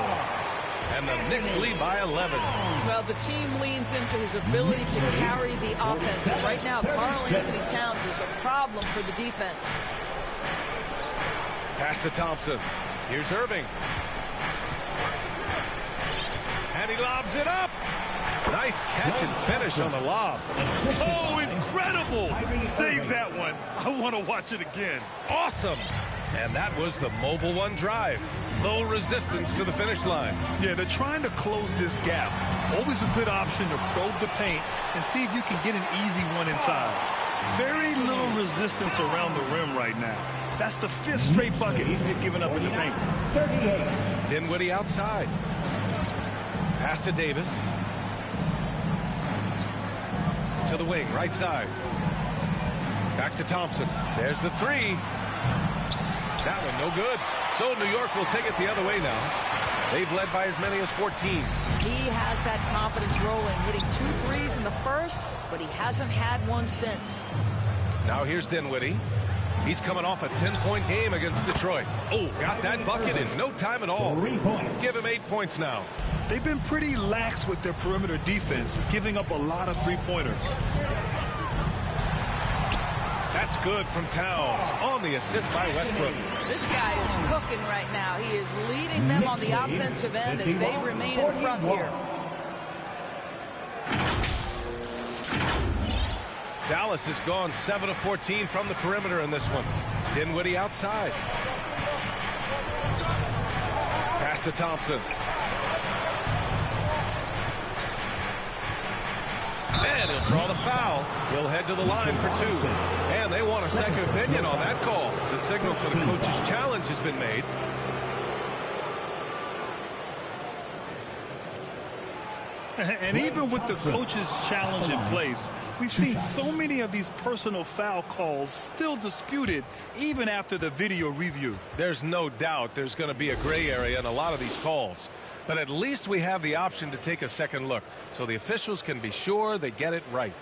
And the Knicks lead by 11. Well, the team leans into his ability to carry the offense. And right now, Karl-Anthony Towns is a problem for the defense. Pass to Thompson. Here's Irving. And he lobs it up. Nice catch and finish on the lob. Oh, incredible. Save that one. I want to watch it again. Awesome. And that was the Mobile One drive. Low resistance to the finish line. Yeah, they're trying to close this gap. Always a good option to probe the paint and see if you can get an easy one inside. Very little resistance around the rim right now. That's the 5th straight bucket they've given up in the paint. 38. Dinwiddie outside. Pass to Davis. To the wing, right side. Back to Thompson. There's the 3. That one no good. So New York will take it the other way now. They've led by as many as 14. He has that confidence rolling, hitting 2 threes in the first, but he hasn't had one since. Now here's Dinwiddie. He's coming off a 10-point game against Detroit. Oh, got that bucket in no time at all. 3 points. Give him 8 points now. They've been pretty lax with their perimeter defense, giving up a lot of 3-pointers. That's good from Towns on the assist by Westbrook. This guy is cooking right now. He is leading them on the offensive end as they remain in front here. Dallas has gone 7 of 14 from the perimeter in this one. Dinwiddie outside. Pass to Thompson. And he'll draw the foul. He'll head to the line for 2. And they want a second opinion on that call. The signal for the coach's challenge has been made. And even with the coach's challenge in place, we've seen so many of these personal foul calls still disputed even after the video review. There's no doubt there's going to be a gray area in a lot of these calls. But at least we have the option to take a second look, so the officials can be sure they get it right.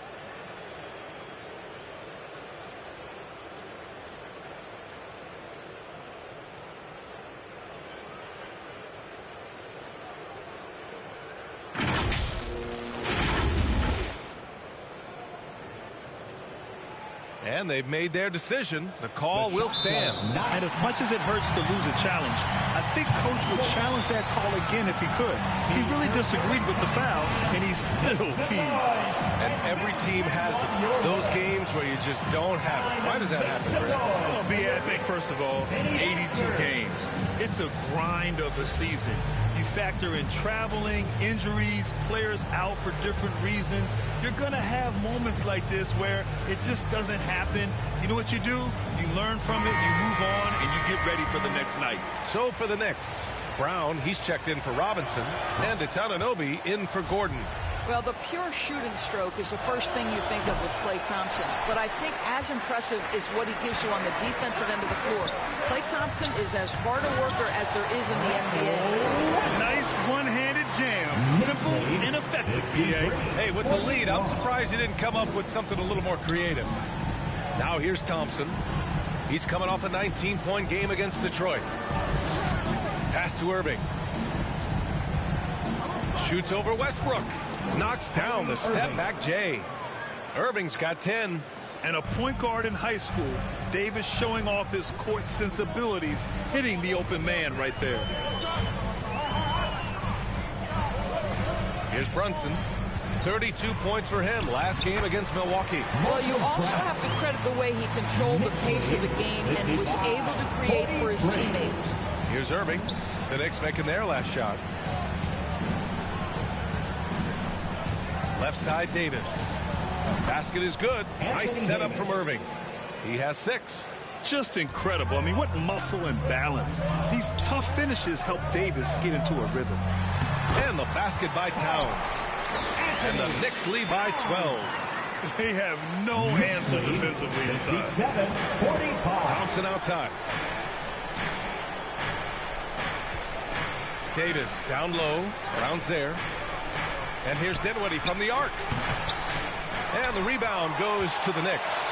And they've made their decision. The call will stand. And as much as it hurts to lose a challenge, I think Coach would challenge that call again if he could. He really disagreed with the foul, and he's still peeved. And every team has those games where you just don't have it. Why does that happen, Brett? Well, B, I think, first of all, 82 games. It's a grind of a season. You factor in traveling, injuries, players out for different reasons. You're going to have moments like this where it just doesn't happen. You know what you do? You learn from it, you move on, and you get ready for the next night. So for the Knicks, Brown, he's checked in for Robinson, and it's Anunoby in for Gordon. Well, the pure shooting stroke is the first thing you think of with Klay Thompson. But I think as impressive is what he gives you on the defensive end of the floor. Klay Thompson is as hard a worker as there is in the NBA. Nice one-handed jam. Simple and effective, BA. Hey, with the lead, I'm surprised he didn't come up with something a little more creative. Now here's Thompson. He's coming off a 19-point game against Detroit. Pass to Irving. Shoots over Westbrook. Knocks down the step-back J. Irving's got 10. And a point guard in high school, Davis showing off his court sensibilities, hitting the open man right there. Here's Brunson. 32 points for him last game against Milwaukee. Well, you also have to credit the way he controlled the pace of the game and was able to create for his teammates. Here's Irving. The Knicks making their last shot. Left side, Davis. Basket is good. Nice setup from Irving. He has 6. Just incredible. I mean, what muscle and balance. These tough finishes help Davis get into a rhythm. And the basket by Towns. And the Knicks lead by 12. They have no answer defensively inside. Thompson outside. Davis down low. Brown's there. And here's Dinwiddie from the arc. And the rebound goes to the Knicks.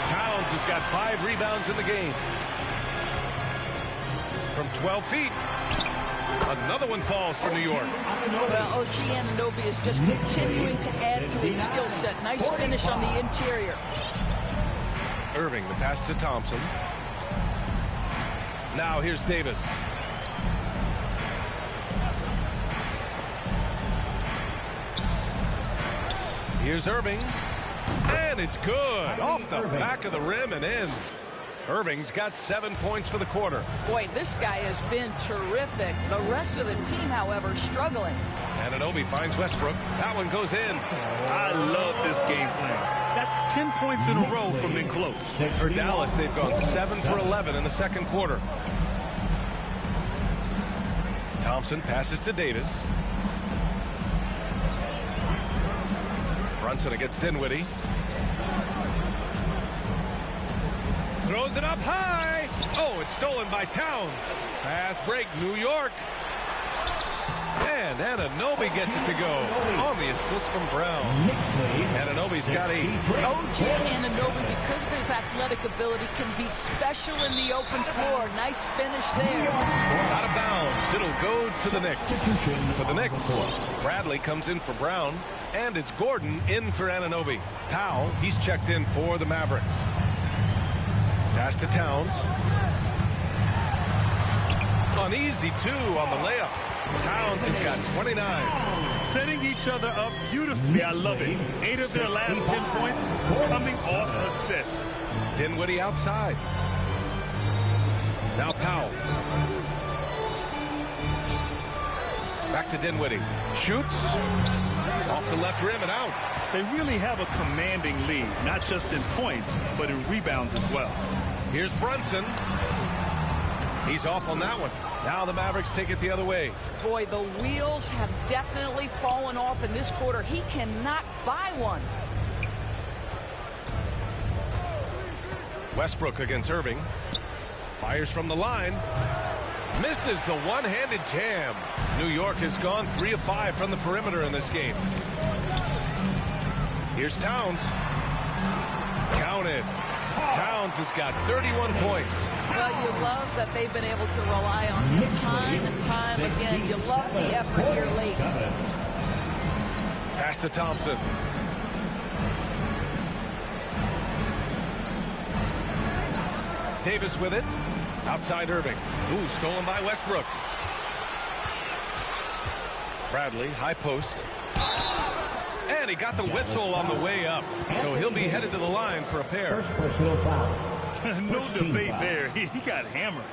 Towns has got 5 rebounds in the game. From 12 feet. Another one falls for New York. Well, OG Anunoby is just continuing to add to his skill set. Nice finish on the interior. Irving, the pass to Thompson. Now here's Davis. Here's Irving. And it's good. Off the back of the rim and in. Irving's got 7 points for the quarter. Boy, this guy has been terrific. The rest of the team, however, struggling. Anunoby finds Westbrook. That one goes in. I love this game plan. That's 10 points in a row from in close. For Dallas, they've gone 7 for 11 in the second quarter. Thompson passes to Davis. Brunson against Dinwiddie. Throws it up high. Oh, it's stolen by Towns. Fast break, New York. And Anunoby gets it to go on the assist from Brown. Anunoby's got 8. OG Anunoby, because of his athletic ability, can be special in the open floor. Nice finish there. Out of bounds. It'll go to the Knicks. For the Knicks, Bradley comes in for Brown. And it's Gordon in for Anunoby. Powell, he's checked in for the Mavericks. Pass to Towns. An easy 2 on the layup. Towns has got 29. Setting each other up beautifully. I love it. 8 of their last 10 points coming off assists. Dinwiddie outside. Now Powell. Back to Dinwiddie. Shoots. Off the left rim and out. They really have a commanding lead, not just in points, but in rebounds as well. Here's Brunson. He's off on that one. Now the Mavericks take it the other way. Boy, the wheels have definitely fallen off in this quarter. He cannot buy one. Westbrook against Irving. Fires from the line. Misses the one-handed jam. New York has gone 3 of 5 from the perimeter in this game. Here's Towns. Counted. Towns has got 31 points. Well, you love that they've been able to rely on him time and time again. You love the effort here late. Pass to Thompson. Davis with it. Outside Irving. Ooh, stolen by Westbrook. Bradley, high post. And he got the whistle on the way up. So he'll be headed to the line for a pair. First personal foul. No debate there. He got hammered.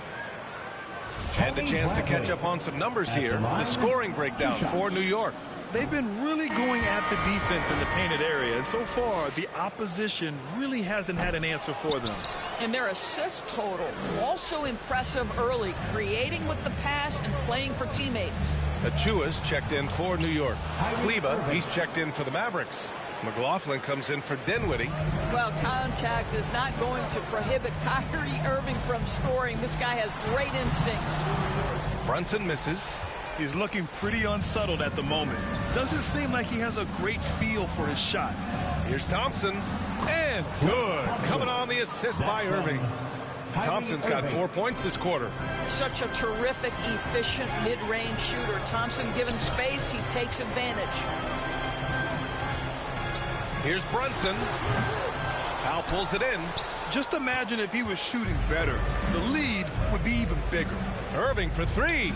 And a chance to catch up on some numbers here. The scoring breakdown for New York. They've been really going at the defense in the painted area, and so far the opposition really hasn't had an answer for them. And their assist total also impressive early, creating with the pass and playing for teammates. Achua's checked in for New York. Kleague, he's checked in for the Mavericks. McLaughlin comes in for Dinwiddie. Well, contact is not going to prohibit Kyrie Irving from scoring. This guy has great instincts. Brunson misses. He's looking pretty unsettled at the moment. Doesn't seem like he has a great feel for his shot. Here's Thompson. And good. Coming on the assist by Irving. Thompson's got 4 points this quarter. Such a terrific, efficient mid-range shooter. Thompson, given space, he takes advantage. Here's Brunson. Powell pulls it in. Just imagine if he was shooting better. The lead would be even bigger. Irving for 3.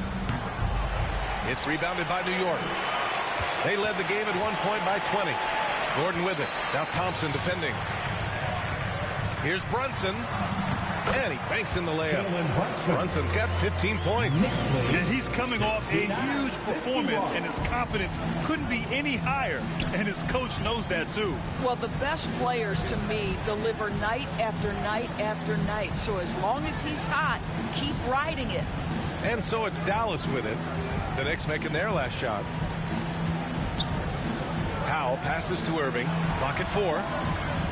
It's rebounded by New York. They led the game at 1 point by 20. Gordon with it. Now Thompson defending. Here's Brunson. And he banks in the layup. Brunson's got 15 points. And he's coming off a huge performance, and his confidence couldn't be any higher. And his coach knows that, too. Well, the best players, to me, deliver night after night after night. So as long as he's hot, keep riding it. And so it's Dallas with it. The Knicks making their last shot. Powell passes to Irving. Clock at 4.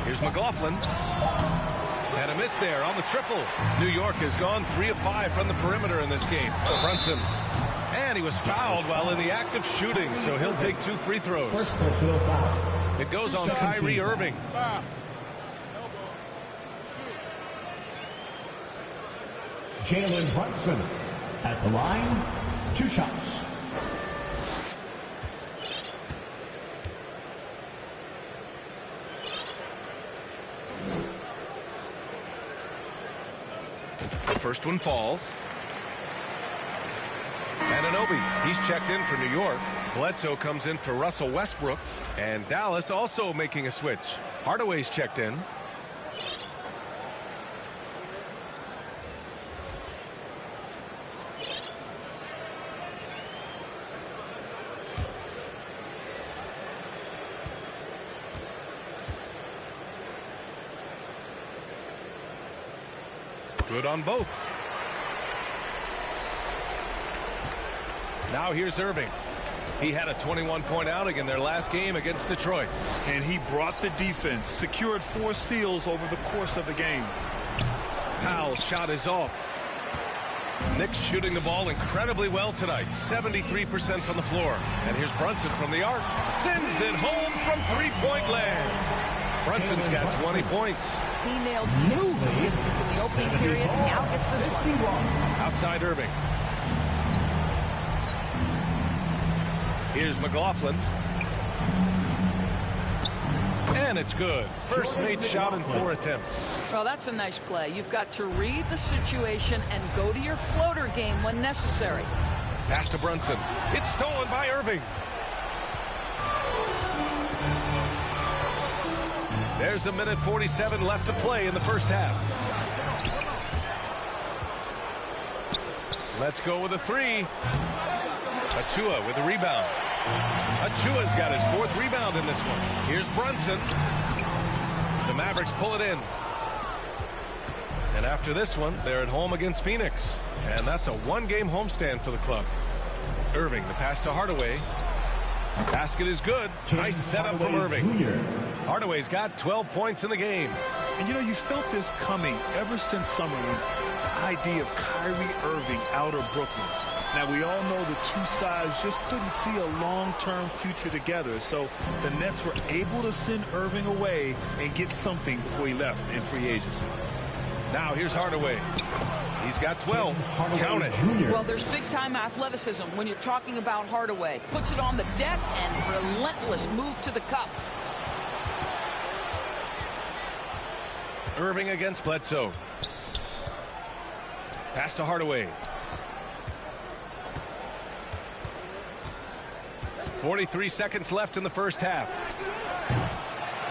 Here's McLaughlin. And a miss there on the triple. New York has gone 3 of 5 from the perimeter in this game. Brunson. And he was fouled while in the act of shooting, so he'll take 2 free throws. First personal foul. It goes on Kyrie Irving. Jalen Brunson at the line. 2 shots. The first one falls. And Anunoby, he's checked in for New York. Bledsoe comes in for Russell Westbrook. And Dallas also making a switch. Hardaway's checked in. Good on both. Now here's Irving. He had a 21-point outing in their last game against Detroit. And he brought the defense, secured 4 steals over the course of the game. Powell's shot is off. Knicks shooting the ball incredibly well tonight. 73% from the floor. And here's Brunson from the arc. Sends it home from three-point land. Brunson's got 20 points. He nailed 2 from distance in the opening period. Now gets this one. Outside Irving. Here's McLaughlin. And it's good. First made shot in 4 attempts. Well, that's a nice play. You've got to read the situation and go to your floater game when necessary. Pass to Brunson. It's stolen by Irving. There's a minute 47 left to play in the first half. Let's go with a three. Achua with a rebound. Achua's got his 4th rebound in this one. Here's Brunson. The Mavericks pull it in. And after this one, they're at home against Phoenix. And that's a 1-game homestand for the club. Irving, the pass to Hardaway. Basket is good. Nice setup from Irving. Hardaway's got 12 points in the game. And you know, you felt this coming ever since summer when the idea of Kyrie Irving out of Brooklyn. Now, we all know the two sides just couldn't see a long-term future together. So the Nets were able to send Irving away and get something before he left in free agency. Now here's Hardaway. He's got 12. Count it. Well, there's big-time athleticism when you're talking about Hardaway. Puts it on the deck and relentless move to the cup. Irving against Bledsoe. Pass to Hardaway. 43 seconds left in the first half.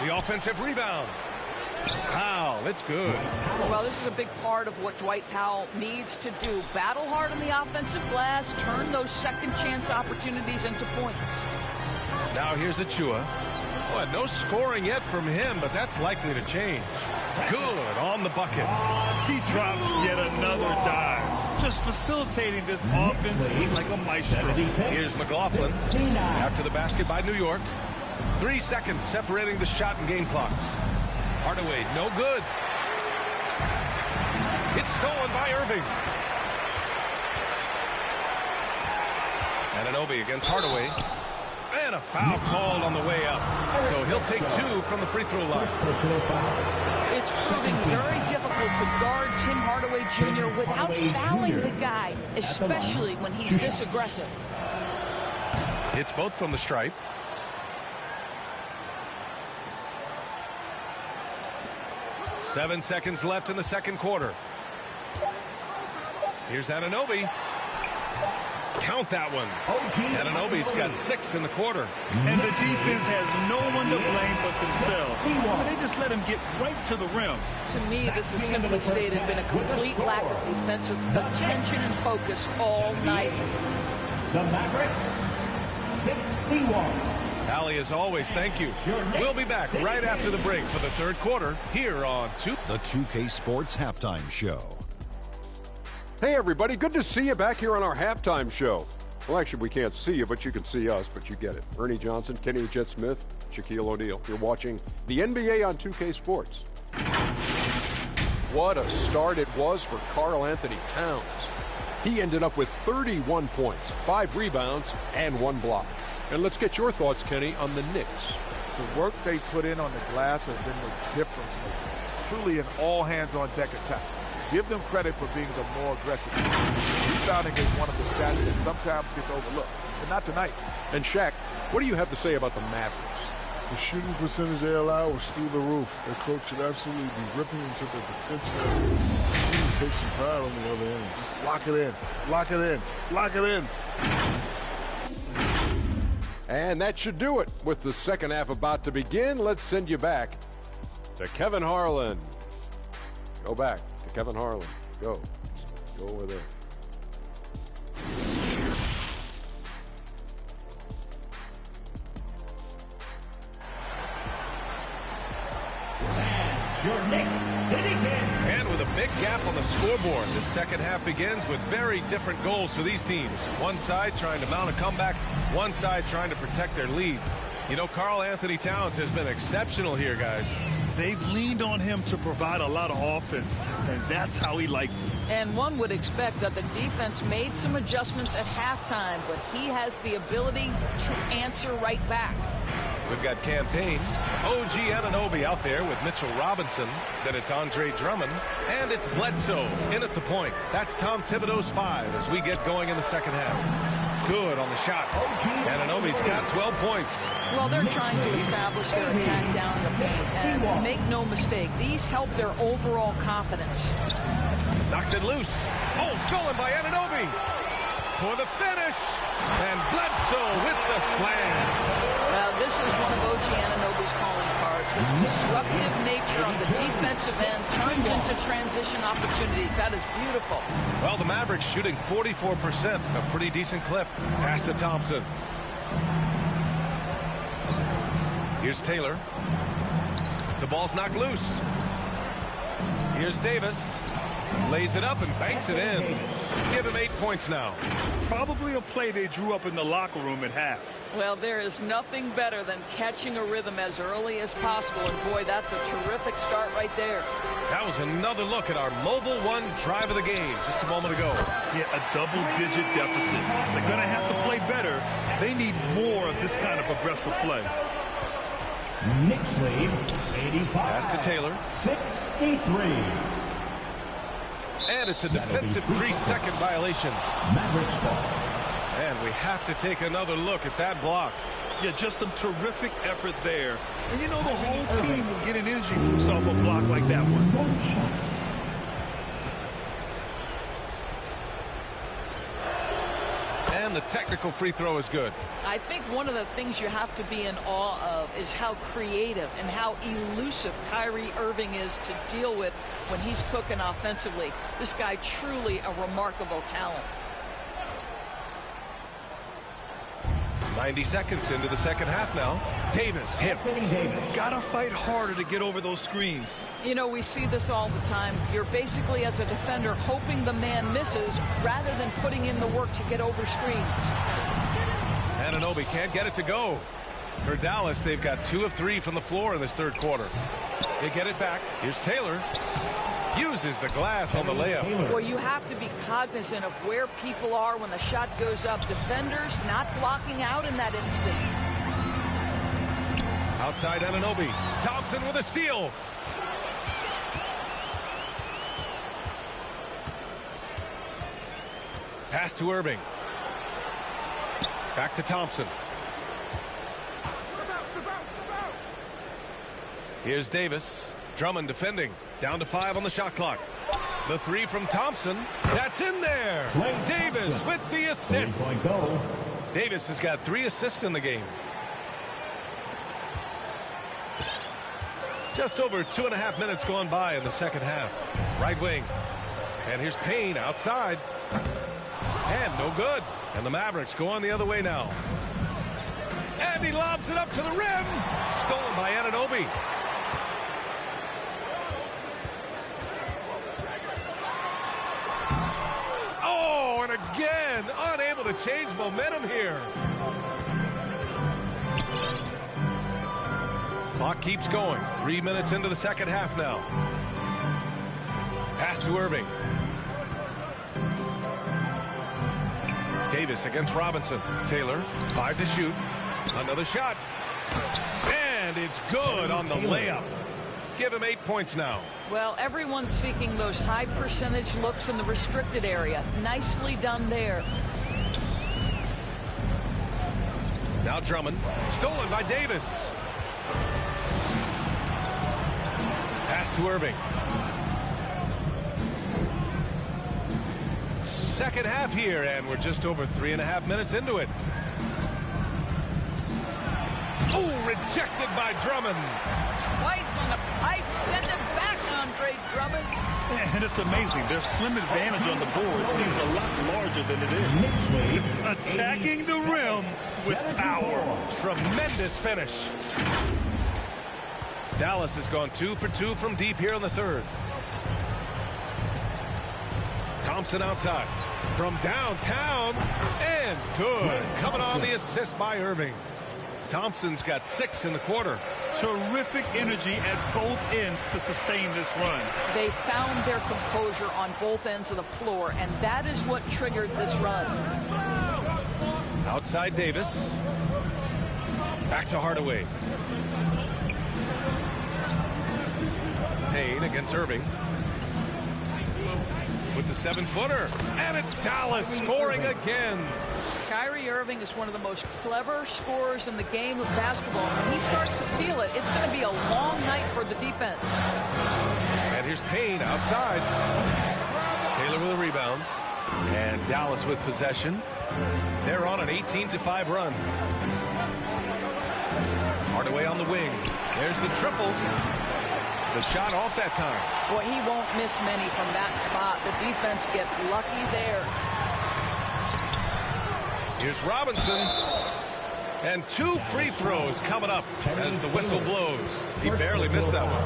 The offensive rebound. Powell, it's good. Well, this is a big part of what Dwight Powell needs to do. Battle hard on the offensive glass, turn those second chance opportunities into points. Now here's Achua. Well, no scoring yet from him, but that's likely to change. Good on the bucket. He drops yet another dive. Just facilitating this offense like a maestro. Here's McLaughlin. After the basket by New York. 3 seconds separating the shot and game clocks. Hardaway, no good. It's stolen by Irving. Anunoby against Hardaway. And a foul called on the way up. So he'll take 2 from the free throw line. It's proving very difficult to guard Tim Hardaway Jr. without fouling the guy, especially when he's this aggressive. Hits both from the stripe. Seven seconds left in the second quarter. Here's Anunoby. Count that one. Anunoby's got 6 in the quarter. And the defense has no one to blame but themselves. They just let him get right to the rim. To me, this has simply stated been a complete lack of defensive attention and focus all night. The Mavericks, 61. Allie, as always, thank you. We'll be back right after the break for the third quarter here on the 2K Sports Halftime Show. Hey, everybody. Good to see you back here on our halftime show. Well, actually, we can't see you, but you can see us, but you get it. Ernie Johnson, Kenny Jet Smith, Shaquille O'Neal. You're watching the NBA on 2K Sports. What a start it was for Karl Anthony Towns. He ended up with 31 points, 5 rebounds, and 1 block. And let's get your thoughts, Kenny, on the Knicks. The work they put in on the glass has been the difference maker. Truly an all-hands-on-deck attack. Give them credit for being the more aggressive team. Rebounding is one of the stats that sometimes gets overlooked, but not tonight. And Shaq, what do you have to say about the Mavericks? The shooting percentage they allow was through the roof. Their coach should absolutely be ripping into the defensive area. Take some pride on the other end. Just lock it in. Lock it in. Lock it in. And that should do it. With the second half about to begin, let's send you back to Kevin Harlan. Go back to Kevin Harlan. Go. Go over there. Your Knicks sitting in. And with a big gap on the scoreboard, the second half begins with very different goals for these teams. One side trying to mount a comeback, one side trying to protect their lead. You know, Karl Anthony Towns has been exceptional here, guys. They've leaned on him to provide a lot of offense, and that's how he likes it. And one would expect that the defense made some adjustments at halftime, but he has the ability to answer right back. We've got Campaign, OG Anunoby out there with Mitchell Robinson. Then it's Andre Drummond, and it's Bledsoe in at the point. That's Tom Thibodeau's 5 as we get going in the second half. Good on the shot. Anunoby's got 12 points. Well, they're trying to establish their attack down the paint, and make no mistake, these help their overall confidence. Knocks it loose. Oh, stolen by Anunoby. for the finish. And Bledsoe with the slam. Now, this is one of OG Anunoby's calling cards. This disruptive nature on the defensive end turns into transition opportunities. That is beautiful. Well, the Mavericks shooting 44%, a pretty decent clip. Pass to Thompson. Here's Taylor. The ball's knocked loose. Here's Davis. Lays it up and banks it in. Give him 8 points now. Probably a play they drew up in the locker room at half. Well, there is nothing better than catching a rhythm as early as possible. And, boy, that's a terrific start right there. That was another look at our Mobile One drive of the game just a moment ago. Yeah, a double-digit deficit. They're going to have to play better. They need more of this kind of aggressive play. Knicks lead, 85. Pass to Taylor. 63. And it's a defensive 3-second violation. Mavericks ball. And we have to take another look at that block. Yeah, just some terrific effort there. And, you know, the whole team will get an energy boost off a block like that one. And the technical free throw is good. I think one of the things you have to be in awe of is how creative and how elusive Kyrie Irving is to deal with when he's cooking offensively. This guy truly a remarkable talent. 90 seconds into the second half now. Davis hits. Gotta fight harder to get over those screens. You know, we see this all the time. You're basically, as a defender, hoping the man misses rather than putting in the work to get over screens. Anunoby can't get it to go. For Dallas, they've got 2 of 3 from the floor in this third quarter. They get it back. Here's Taylor. Uses the glass on the layup. Well, you have to be cognizant of where people are when the shot goes up. Defenders not blocking out in that instance. Outside Anunoby. Thompson with a steal. Pass to Irving. Back to Thompson. Here's Davis. Drummond defending. Down to 5 on the shot clock. The 3 from Thompson. That's in there. Davis with the assist. Davis has got 3 assists in the game. Just over 2.5 minutes gone by in the second half. Right wing. And here's Payne outside. And no good. And the Mavericks go on the other way now. And he lobs it up to the rim. Stolen by Anunoby. Oh, and again, unable to change momentum here. Clock keeps going. 3 minutes into the second half now. Pass to Irving. Davis against Robinson. Taylor, 5 to shoot. Another shot. And it's good on the layup. Give him 8 points now. Well, everyone's seeking those high percentage looks in the restricted area. Nicely done there. Now Drummond. Stolen by Davis. Pass to Irving. Second half here, and we're just over 3.5 minutes into it. Oh, rejected by Drummond. Twice on the pipe. Send it back, Andre Drummond. And it's amazing. Their slim advantage on the board seems a lot larger than it is. Attacking the rim with power. Tremendous finish. Dallas has gone 2 for 2 from deep here in the third. Thompson outside. From downtown. And good. Coming on the assist by Irving. Thompson's got 6 in the quarter. Terrific energy at both ends to sustain this run. They found their composure on both ends of the floor, and that is what triggered this run. Outside Davis. Back to Hardaway. Payne against Irving. With the 7-footer. And it's Dallas scoring again. Kyrie Irving is one of the most clever scorers in the game of basketball. When he starts to feel it, it's going to be a long night for the defense. And here's Payne outside. Taylor with a rebound. And Dallas with possession. They're on an 18-5 run. Hardaway on the wing. There's the triple. The shot off that time. Boy, he won't miss many from that spot. The defense gets lucky there. Here's Robinson. And 2 free throws coming up as the whistle blows. He barely missed that one.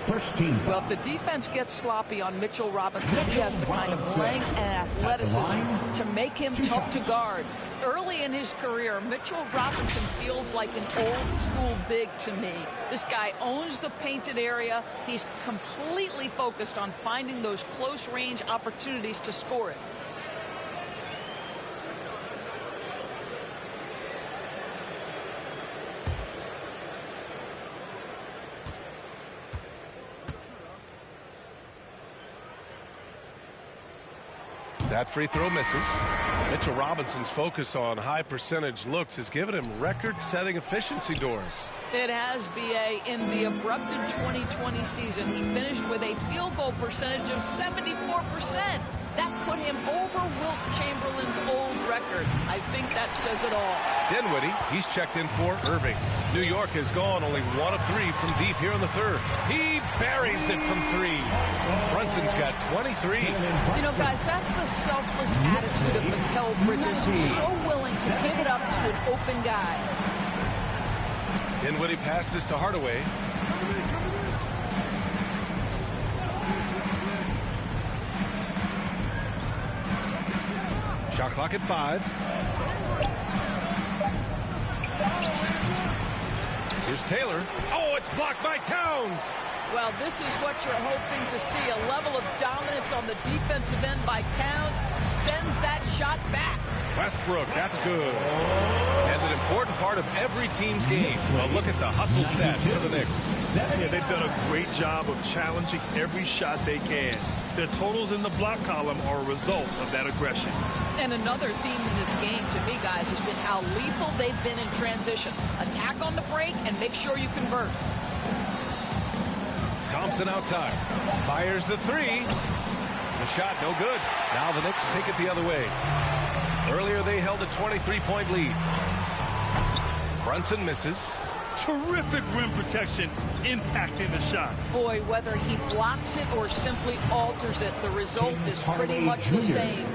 Well, if the defense gets sloppy on Mitchell Robinson, he has the kind of length and athleticism to make him tough to guard. Early in his career, Mitchell Robinson feels like an old school big to me. This guy owns the painted area. He's completely focused on finding those close range opportunities to score it. That free throw misses. Mitchell Robinson's focus on high percentage looks has given him record-setting efficiency doors. It has, B.A. In the abrupted 2020 season, he finished with a field goal percentage of 74%. That put him over Wilt Chamberlain's old record. I think that says it all. Dinwiddie, he's checked in for Irving. New York has gone only 1 of 3 from deep here in the third. He buries it from 3. Brunson's got 23. You know, guys, that's the selfless attitude of Mikal Bridges. He's so willing to give it up to an open guy. Dinwiddie passes to Hardaway. Shot clock at 5. Here's Taylor. Oh, it's blocked by Towns. Well, this is what you're hoping to see. A level of dominance on the defensive end by Towns sends that shot back. Westbrook, that's good. And an important part of every team's game. A look at the hustle stats for the Knicks. Yeah, they've done a great job of challenging every shot they can. Their totals in the block column are a result of that aggression. And another theme in this game to me, guys, has been how lethal they've been in transition. Attack on the break and make sure you convert. Thompson outside. Fires the 3. The shot no good. Now the Knicks take it the other way. Earlier they held a 23-point lead. Brunson misses. Terrific rim protection impacting the shot. Boy, whether he blocks it or simply alters it, the result is pretty much the same.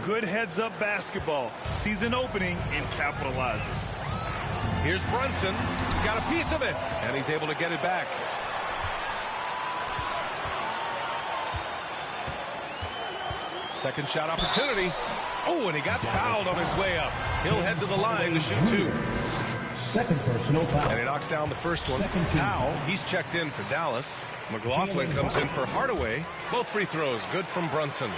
Good heads-up basketball. Sees an opening and capitalizes. Here's Brunson. Got a piece of it, and he's able to get it back. Second shot opportunity. Oh, and he got fouled on his way up. He'll head to the line to shoot 2. Second personal foul. And he knocks down the first one. Powell, he's checked in for Dallas. McLaughlin comes in for Hardaway. Both free throws good from Brunson.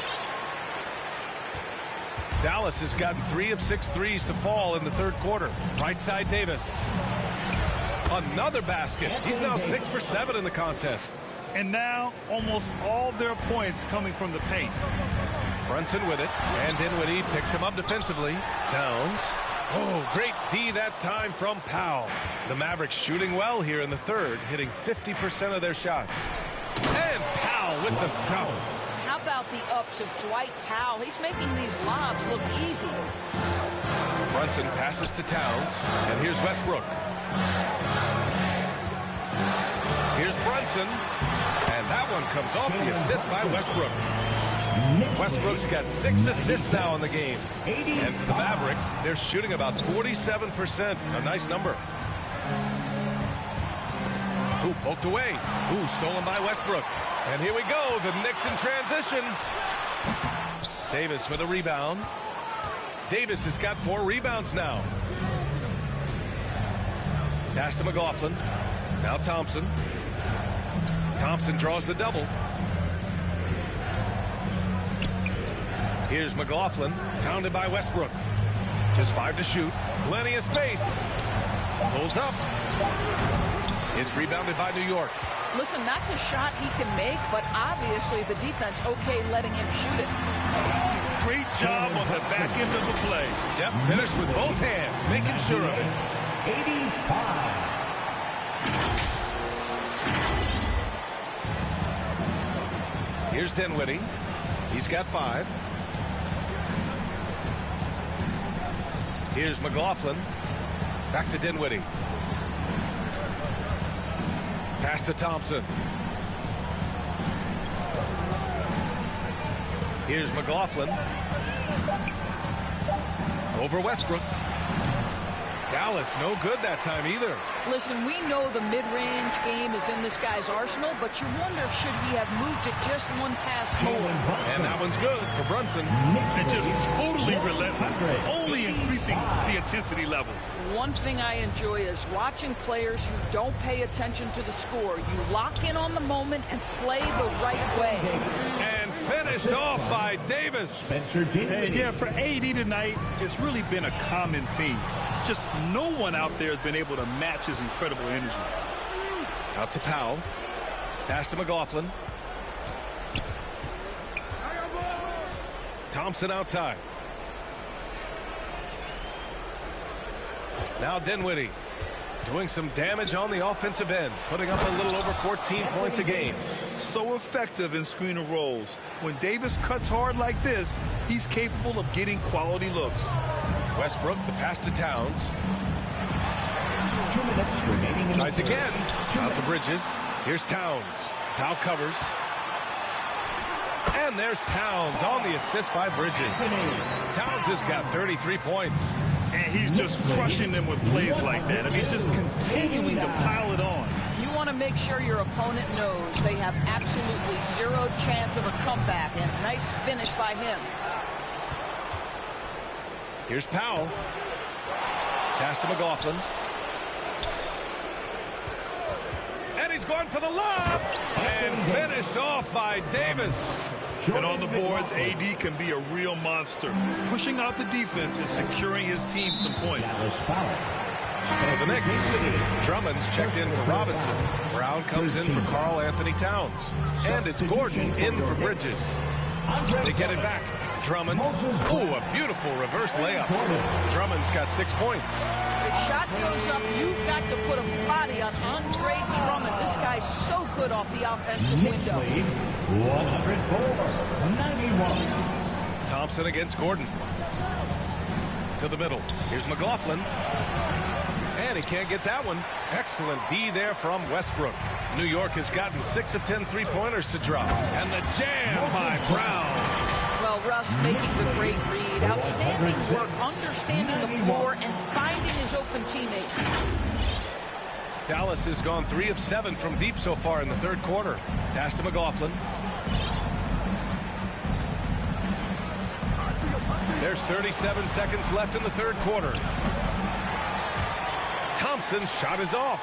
Dallas has gotten 3 of 6 threes to fall in the third quarter. Right side Davis. Another basket. He's now 6 for 7 in the contest. And now almost all their points coming from the paint. Brunson with it, and Dinwiddie picks him up defensively. Towns. Oh, great D that time from Powell. The Mavericks shooting well here in the third, hitting 50% of their shots. And Powell with the stuff. How about the ups of Dwight Powell? He's making these lobs look easy. Brunson passes to Towns, and here's Westbrook. Here's Brunson, and that one comes off the assist by Westbrook. Westbrook's got 6 assists now in the game. And for the Mavericks, they're shooting about 47%. A nice number. Ooh, poked away. Ooh, stolen by Westbrook. And here we go, the Knicks in transition. Davis with a rebound. Davis has got 4 rebounds now. Pass to McLaughlin. Now Thompson. Thompson draws the double. Here's McLaughlin, pounded by Westbrook. Just 5 to shoot. Plenty of space. Pulls up. It's rebounded by New York. Listen, that's a shot he can make, but obviously the defense okay letting him shoot it. Great job on the back end of the play. Step finished with both hands, making sure of it. 85. Here's Dinwiddie. He's got 5. Here's McLaughlin. Back to Dinwiddie. Pass to Thompson. Here's McLaughlin. Over Westbrook. Dallas, no good that time either. Listen, we know the mid-range game is in this guy's arsenal, but you wonder, should he have moved it just one pass more? And that one's good for Brunson. And just totally relentless, only increasing the intensity level. One thing I enjoy is watching players who don't pay attention to the score. You lock in on the moment and play the right way. And finished off by Davis. And yeah, for AD tonight, it's really been a common theme. Just no one out there has been able to match his incredible energy. Out to Powell. Pass to McLaughlin. Thompson outside. Now Dinwiddie doing some damage on the offensive end, putting up a little over 14 points a game. So effective in screen and rolls. When Davis cuts hard like this, he's capable of getting quality looks. Westbrook, the pass to Towns. Tries again. Out to Bridges. Here's Towns. Powell covers. And there's Towns on the assist by Bridges. Towns has got 33 points. And he's just crushing them with plays like that. I mean, just continuing to pile it on. You want to make sure your opponent knows they have absolutely zero chance of a comeback, and a nice finish by him. Here's Powell. Pass to McLaughlin. And he's going for the lob. And finished off by Davis. And on the boards, AD can be a real monster, pushing out the defense and securing his team some points. For the Knicks, Drummond's checked in for Robinson. Brown comes in for Karl Anthony Towns. And it's Gordon in for Bridges. They get it back. Drummond. Oh, a beautiful reverse layup. Drummond's got 6 points. The shot goes up. You've got to put a body on Andre Drummond. This guy's so good off the offensive window. 104-91. Thompson against Gordon. To the middle. Here's McLaughlin. And he can't get that one. Excellent D there from Westbrook. New York has gotten 6 of 10 three-pointers to drop. And the jam by Brown. Well, Russ making the great read. Outstanding work, understanding the floor, and finding his open teammate. Dallas has gone 3 of 7 from deep so far in the third quarter. Pass to McLaughlin. There's 37 seconds left in the third quarter. Thompson's shot is off.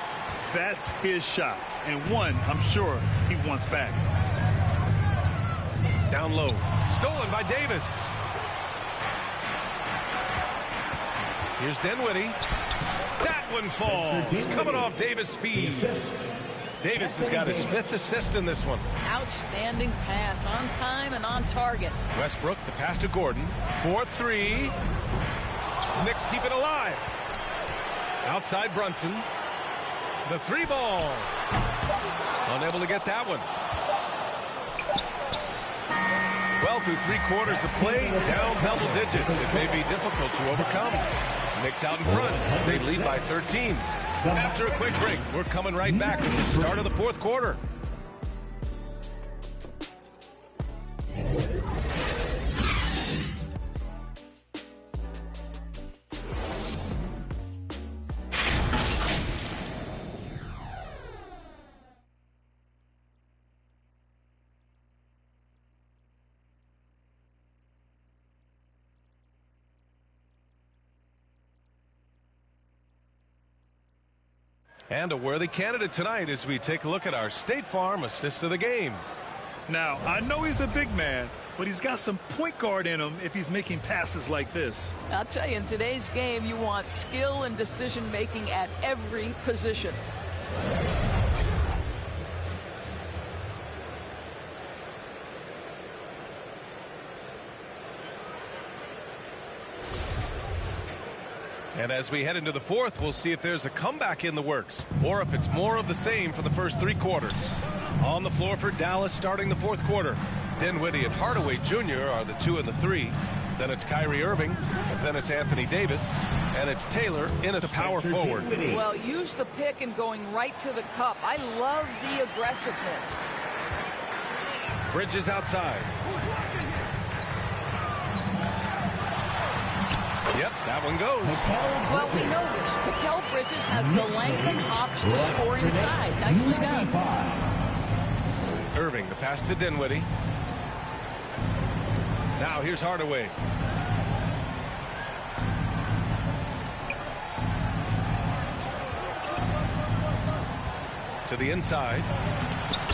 That's his shot, and one I'm sure he wants back. Down low. Stolen by Davis. Here's Dinwiddie. That one falls. Coming off Davis' feed. Davis has got his 5th assist in this one. Outstanding pass, on time and on target. Westbrook, the pass to Gordon. 4-3. The Knicks keep it alive. Outside Brunson. The 3-ball. Unable to get that one. Well, through 3 quarters of play, down double digits. It may be difficult to overcome. Knicks out in front. They lead by 13. After a quick break, we're coming right back with the start of the fourth quarter. And a worthy candidate tonight as we take a look at our State Farm assist of the game. Now, I know he's a big man, but he's got some point guard in him if he's making passes like this. I'll tell you, in today's game, you want skill and decision-making at every position. And as we head into the fourth, we'll see if there's a comeback in the works or if it's more of the same for the first 3 quarters. On the floor for Dallas starting the fourth quarter. Dinwiddie and Hardaway Jr. are the 2 and the 3. Then it's Kyrie Irving. Then it's Anthony Davis. And it's Taylor in at the power forward. Well, use the pick and going right to the cup. I love the aggressiveness. Bridges outside. Yep, that one goes. Well, we know this. Mikal Bridges has the length and hops to score inside. Nicely done. Irving, the pass to Dinwiddie. Now here's Hardaway. To the inside.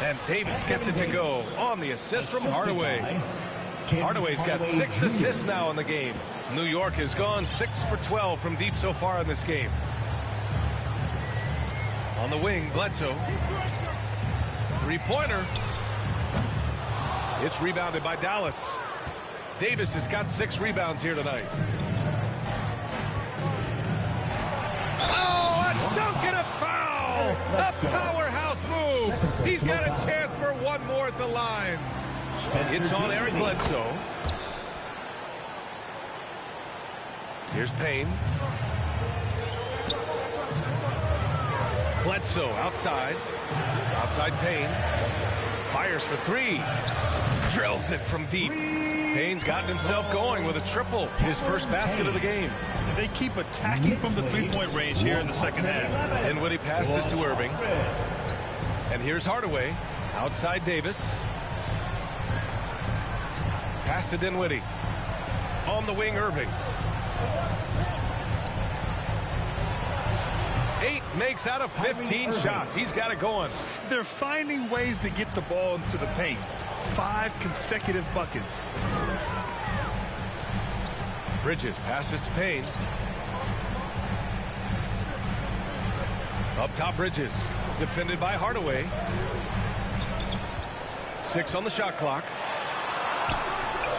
And Davis gets it to go on the assist from Hardaway. Hardaway's got 6 assists now in the game. New York has gone 6 for 12 from deep so far in this game. On the wing, Bledsoe. Three-pointer. It's rebounded by Dallas. Davis has got 6 rebounds here tonight. Oh, a dunk and a foul! A powerhouse move. He's got a chance for one more at the line. It's on Eric Bledsoe. Here's Payne. Bledsoe outside. Outside Payne. Fires for 3. Drills it from deep. Payne's gotten himself going with a triple. His first basket of the game. They keep attacking from the three-point range here in the second half. Dinwiddie passes to Irving. And here's Hardaway. Outside Davis. Pass to Dinwiddie. On the wing, Irving. 8 makes out of 15 shots. He's got it going. They're finding ways to get the ball into the paint. 5 consecutive buckets. Bridges passes to Payne. Up top, Bridges. Defended by Hardaway. 6 on the shot clock.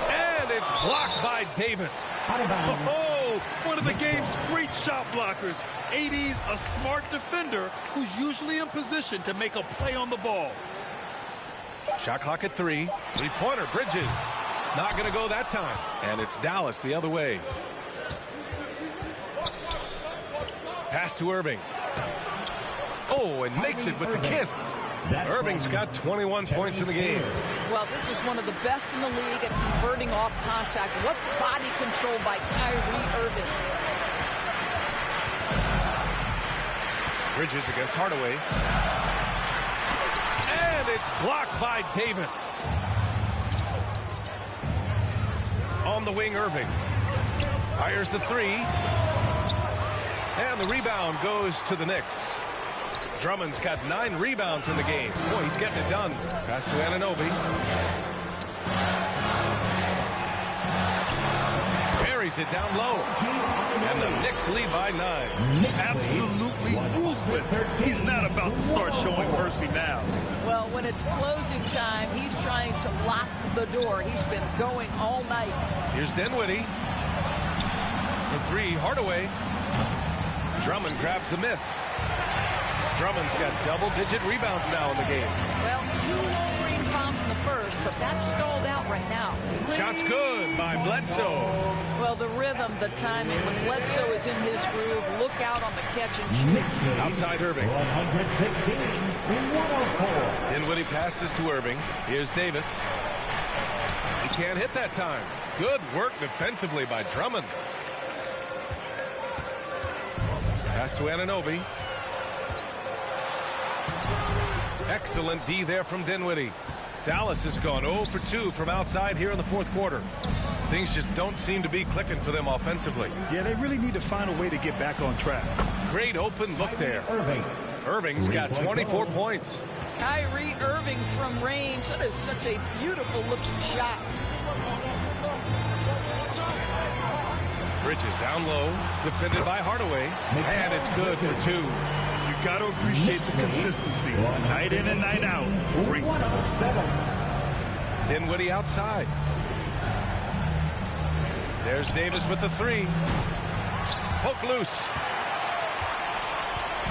And it's blocked by Davis. Oh, one of the game's great shot blockers. AD's a smart defender who's usually in position to make a play on the ball. Shot clock at 3. Three-pointer, Bridges. Not going to go that time. And it's Dallas the other way. Pass to Irving. Oh, and makes it with the kiss. Irving's got 21 points in the game. Well, this is one of the best in the league at converting off contact. What body control by Kyrie Irving. Bridges against Hardaway. And it's blocked by Davis. On the wing, Irving. Fires the 3. And the rebound goes to the Knicks. Drummond's got 9 rebounds in the game. Boy, he's getting it done. Pass to Anunoby. Buries it down low. And the Knicks lead by 9. Absolutely ruthless. He's not about to start showing mercy now. Well, when it's closing time, he's trying to lock the door. He's been going all night. Here's Dinwiddie. For 3, Hardaway. Drummond grabs the miss. Drummond's got double-digit rebounds now in the game. Well, 2 long-range bombs in the first, but that's stalled out right now. Shot's good by Bledsoe. Well, the rhythm, the timing, when Bledsoe is in his groove, look out on the catch and shoot. Outside Irving. 116-104. Dinwiddie passes to Irving. Here's Davis. He can't hit that time. Good work defensively by Drummond. Pass to Anunoby. Excellent D there from Dinwiddie. Dallas has gone 0 for 2 from outside here in the fourth quarter. Things just don't seem to be clicking for them offensively. Yeah, they really need to find a way to get back on track. Great open look there. Irving's got 24 points. Kyrie Irving from range. That is such a beautiful looking shot. Bridges down low, defended by Hardaway, and it's good for 2. You got to appreciate the consistency. Night in and night out. Brings it. Dinwiddie outside. There's Davis with the 3. Poke loose.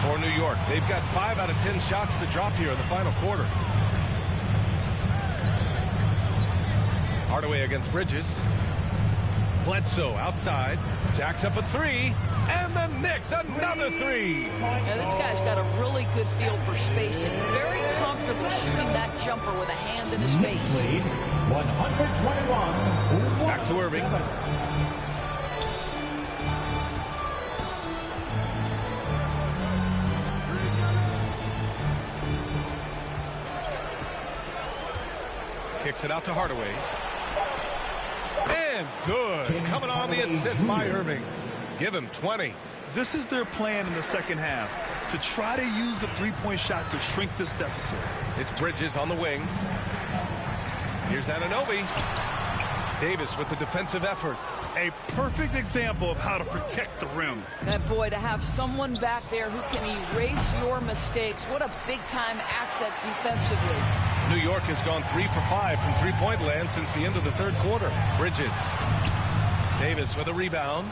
For New York, they've got 5 out of 10 shots to drop here in the final quarter. Hardaway against Bridges. Bledsoe outside, jacks up a three, and the Knicks another three. Now this guy's got a really good feel for spacing. Very comfortable shooting that jumper with a hand in his face. 121. Back to Irving. Kicks it out to Hardaway. And good. Coming on the assist by Irving. Give him 20. This is their plan in the second half, to try to use the three-point shot to shrink this deficit. It's Bridges on the wing. Here's Anunoby. Davis with the defensive effort. A perfect example of how to protect the rim. And boy, to have someone back there who can erase your mistakes, what a big-time asset defensively. New York has gone 3 for 5 from three-point land since the end of the third quarter. Bridges. Davis with a rebound.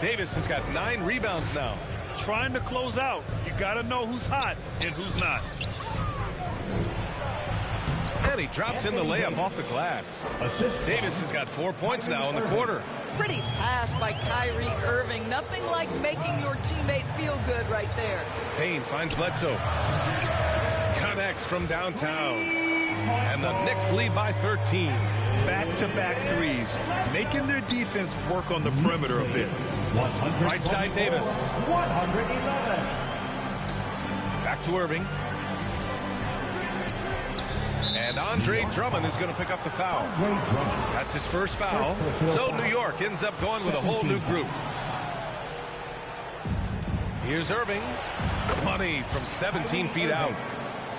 Davis has got 9 rebounds now. Trying to close out. You got to know who's hot and who's not. And he drops in the layup off the glass. Davis has got 4 points now in the quarter. Pretty pass by Kyrie Irving. Nothing like making your teammate feel good right there. Payne finds Bledsoe. Connects from downtown. And the Knicks lead by 13. Back-to-back threes, making their defense work on the perimeter a bit. Right side Davis. 111. Back to Irving. And Andre Drummond is going to pick up the foul. That's his first foul. So New York ends up going with a whole new group. Here's Irving. Money from 17 feet out.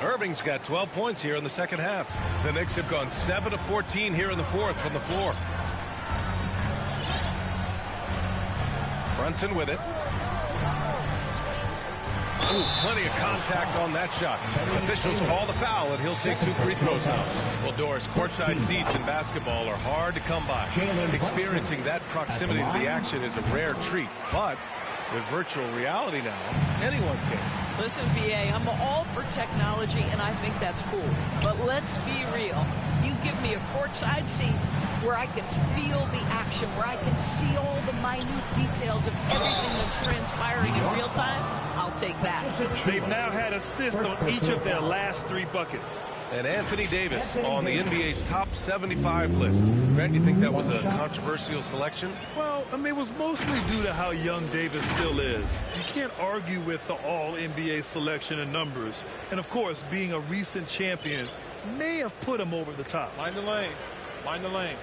Irving's got 12 points here in the second half. The Knicks have gone 7 of 14 here in the fourth from the floor. Brunson with it. Ooh, plenty of contact on that shot. Officials call the foul, and he'll take 2 free throws now. Well, Doris, courtside seats in basketball are hard to come by. Experiencing that proximity to the action is a rare treat. But with virtual reality now, anyone can. Listen, BA, I'm all for technology, and I think that's cool. But let's be real. You give me a courtside seat where I can feel the action, where I can see all the minute details of everything that's transpiring in real time, I'll take that. They've now had assists on each of their last 3 buckets. And Anthony Davis on the NBA's top 75 list. Grant, you think that was a controversial selection? Well, I mean, it was mostly due to how young Davis still is. You can't argue with the all-NBA selection and numbers. And, of course, being a recent champion may have put him over the top. Mind the lanes. Mind the lanes.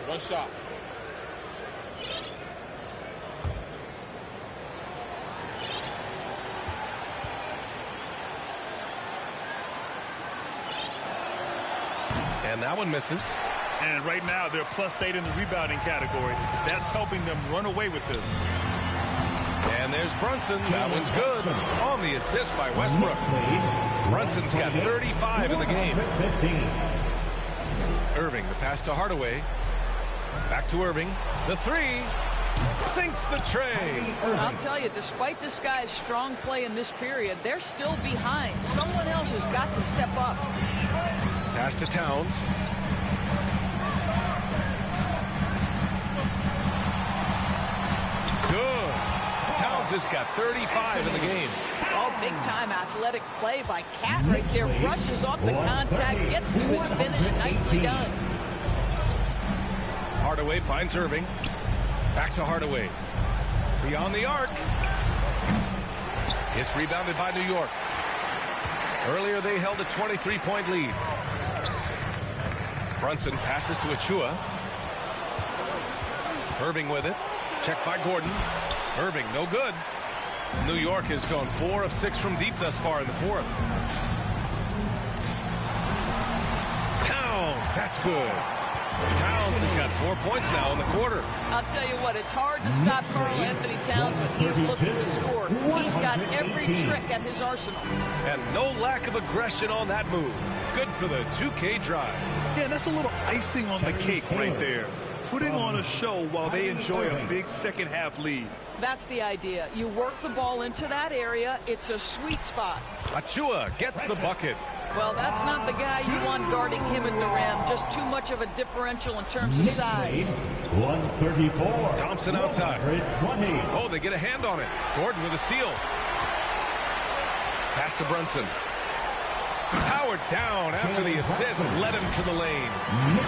One shot. And that one misses. And right now, they're +8 in the rebounding category. That's helping them run away with this. And there's Brunson. That one's good. On the assist by Westbrook. Brunson's got 35 in the game. Irving, the pass to Hardaway. Back to Irving. The three. Sinks the tray. I'll tell you, despite this guy's strong play in this period, they're still behind. Someone else has got to step up. Pass to Towns. Good. Towns has got 35 in the game. Oh, big-time athletic play by Cat right there. Brushes off the contact, gets to his finish. Nicely done. Hardaway finds Irving. Back to Hardaway. Beyond the arc. It's rebounded by New York. Earlier, they held a 23-point lead. Brunson passes to Achua. Irving with it. Checked by Gordon. Irving, no good. New York has gone 4 of 6 from deep thus far in the fourth. Towns, that's good. Towns has got 4 points now in the quarter. I'll tell you what, it's hard to stop Karl Anthony Towns when he's looking to score. He's got every trick at his arsenal. And no lack of aggression on that move. Good for the 2K drive. Yeah, that's a little icing on the cake right there. Putting on a show while they enjoy a big second half lead. That's the idea. You work the ball into that area. It's a sweet spot. Achua gets the bucket. Well, that's not the guy you want guarding him at the rim. Just too much of a differential in terms of size. 134. Thompson outside. 120. Oh, they get a hand on it. Gordon with a steal. Pass to Brunson. Powered down after the assist led him to the lane.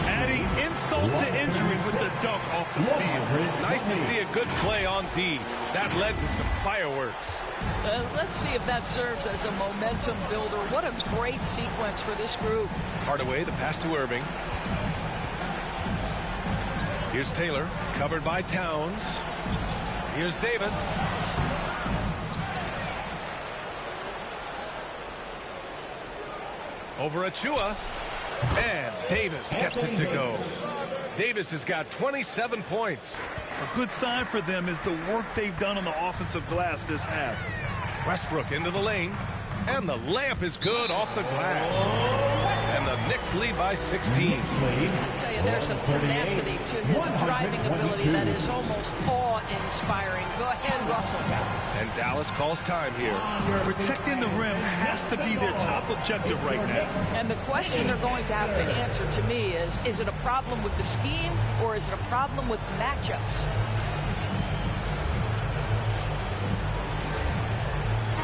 Adding insult to injury with the dunk off the steal. Nice to see a good play on D. That led to some fireworks. Let's see if that serves as a momentum builder. What a great sequence for this group. Hardaway, the pass to Irving. Here's Taylor, covered by Towns. Here's Davis. Over Achua, and Davis gets it to go. Davis has got 27 points. A good sign for them is the work they've done on the offensive glass this half. Westbrook into the lane, and the layup is good off the glass. And the Knicks lead by 16. I'll tell you, there's a tenacity to his driving ability that is almost awe-inspiring. Go ahead, Russell. And Dallas calls time here. Protecting the rim has to be their top objective right now. And the question they're going to have to answer to me is it a problem with the scheme or is it a problem with matchups?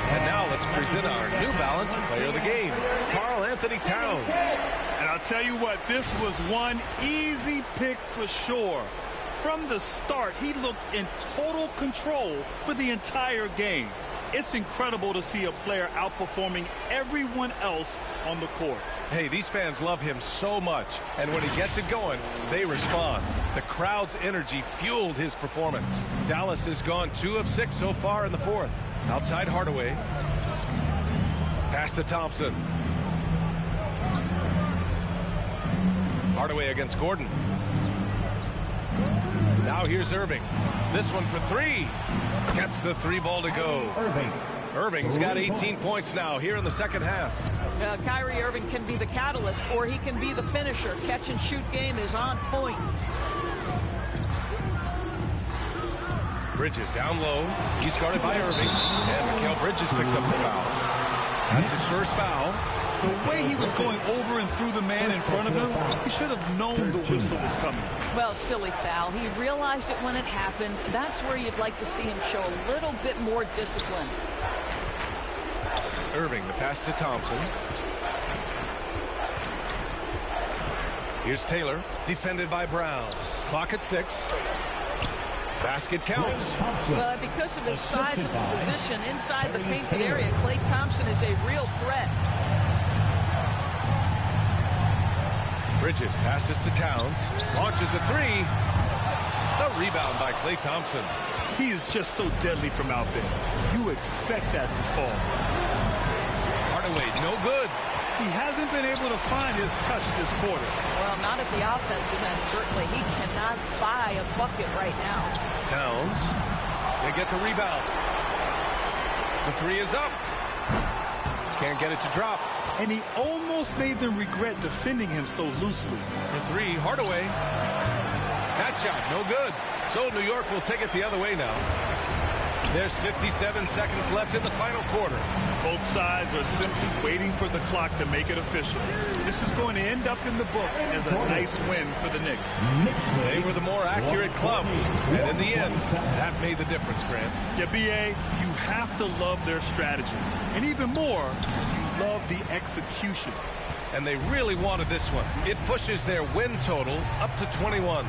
And now let's present our New Balance Player of the Game, Karl Anthony Towns. And I'll tell you what, this was one easy pick for sure. From the start, he looked in total control for the entire game. It's incredible to see a player outperforming everyone else on the court. Hey, these fans love him so much, and when he gets it going, they respond. The crowd's energy fueled his performance. Dallas has gone 2 of 6 so far in the fourth. Outside Hardaway. Pass to Thompson. Hardaway against Gordon. Now here's Irving. This one for 3. Gets the 3 ball to go. Irving's got 18 points now here in the second half. Kyrie Irving can be the catalyst or he can be the finisher. Catch and shoot game is on point. Bridges down low. He's guarded by Irving. And Mikal Bridges picks up the foul. That's his first foul. The way he was going over and through the man in front of him, he should have known the whistle was coming. Well, silly foul. He realized it when it happened. That's where you'd like to see him show a little bit more discipline. Irving, the pass to Thompson. Here's Taylor, defended by Brown. Clock at 6. Basket counts. Well, because of his size and position inside the painted area, Klay Thompson is a real threat. Bridges passes to Towns. Launches a 3. The rebound by Klay Thompson. He is just so deadly from out there. You expect that to fall. Hardaway, no good. He hasn't been able to find his touch this quarter. Well, not at the offensive end, certainly. He cannot buy a bucket right now. Towns, they get the rebound. The 3 is up. Can't get it to drop. And he almost made them regret defending him so loosely. For 3, Hardaway. That shot, no good. So New York will take it the other way now. There's 57 seconds left in the final quarter. Both sides are simply waiting for the clock to make it official. This is going to end up in the books as a nice win for the Knicks. They were the more accurate club, and in the end, that made the difference, Grant. Yeah, B.A., you have to love their strategy. And even more, you love the execution. And they really wanted this one. It pushes their win total up to 21.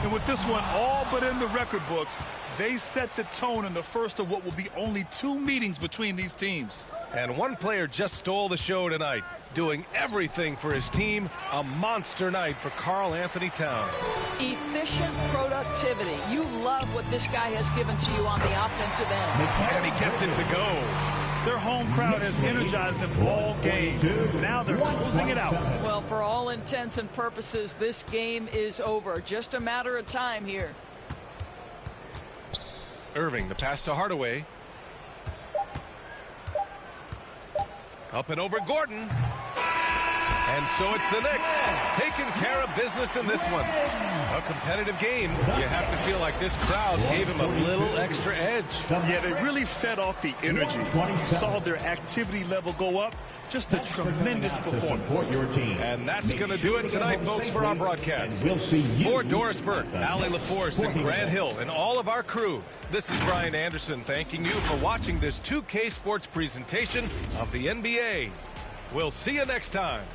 And with this one all but in the record books, they set the tone in the first of what will be only 2 meetings between these teams. And one player just stole the show tonight, doing everything for his team. A monster night for Karl Anthony Towns. Efficient productivity. You love what this guy has given to you on the offensive end. And he gets it to go. Their home crowd has energized them all game. Now they're closing it out. Well, for all intents and purposes, this game is over. Just a matter of time here. Irving, the pass to Hardaway. Up and over Gordon. And so it's the Knicks taking care of business in this one. A competitive game. You have to feel like this crowd gave him a little extra edge. Yeah, they really fed off the energy. Saw their activity level go up. Just a tremendous performance. And that's going to do it tonight, folks, for our broadcast. For Doris Burke, Allie LaForce, and Grant Hill, and all of our crew, this is Brian Anderson thanking you for watching this 2K Sports presentation of the NBA. We'll see you next time.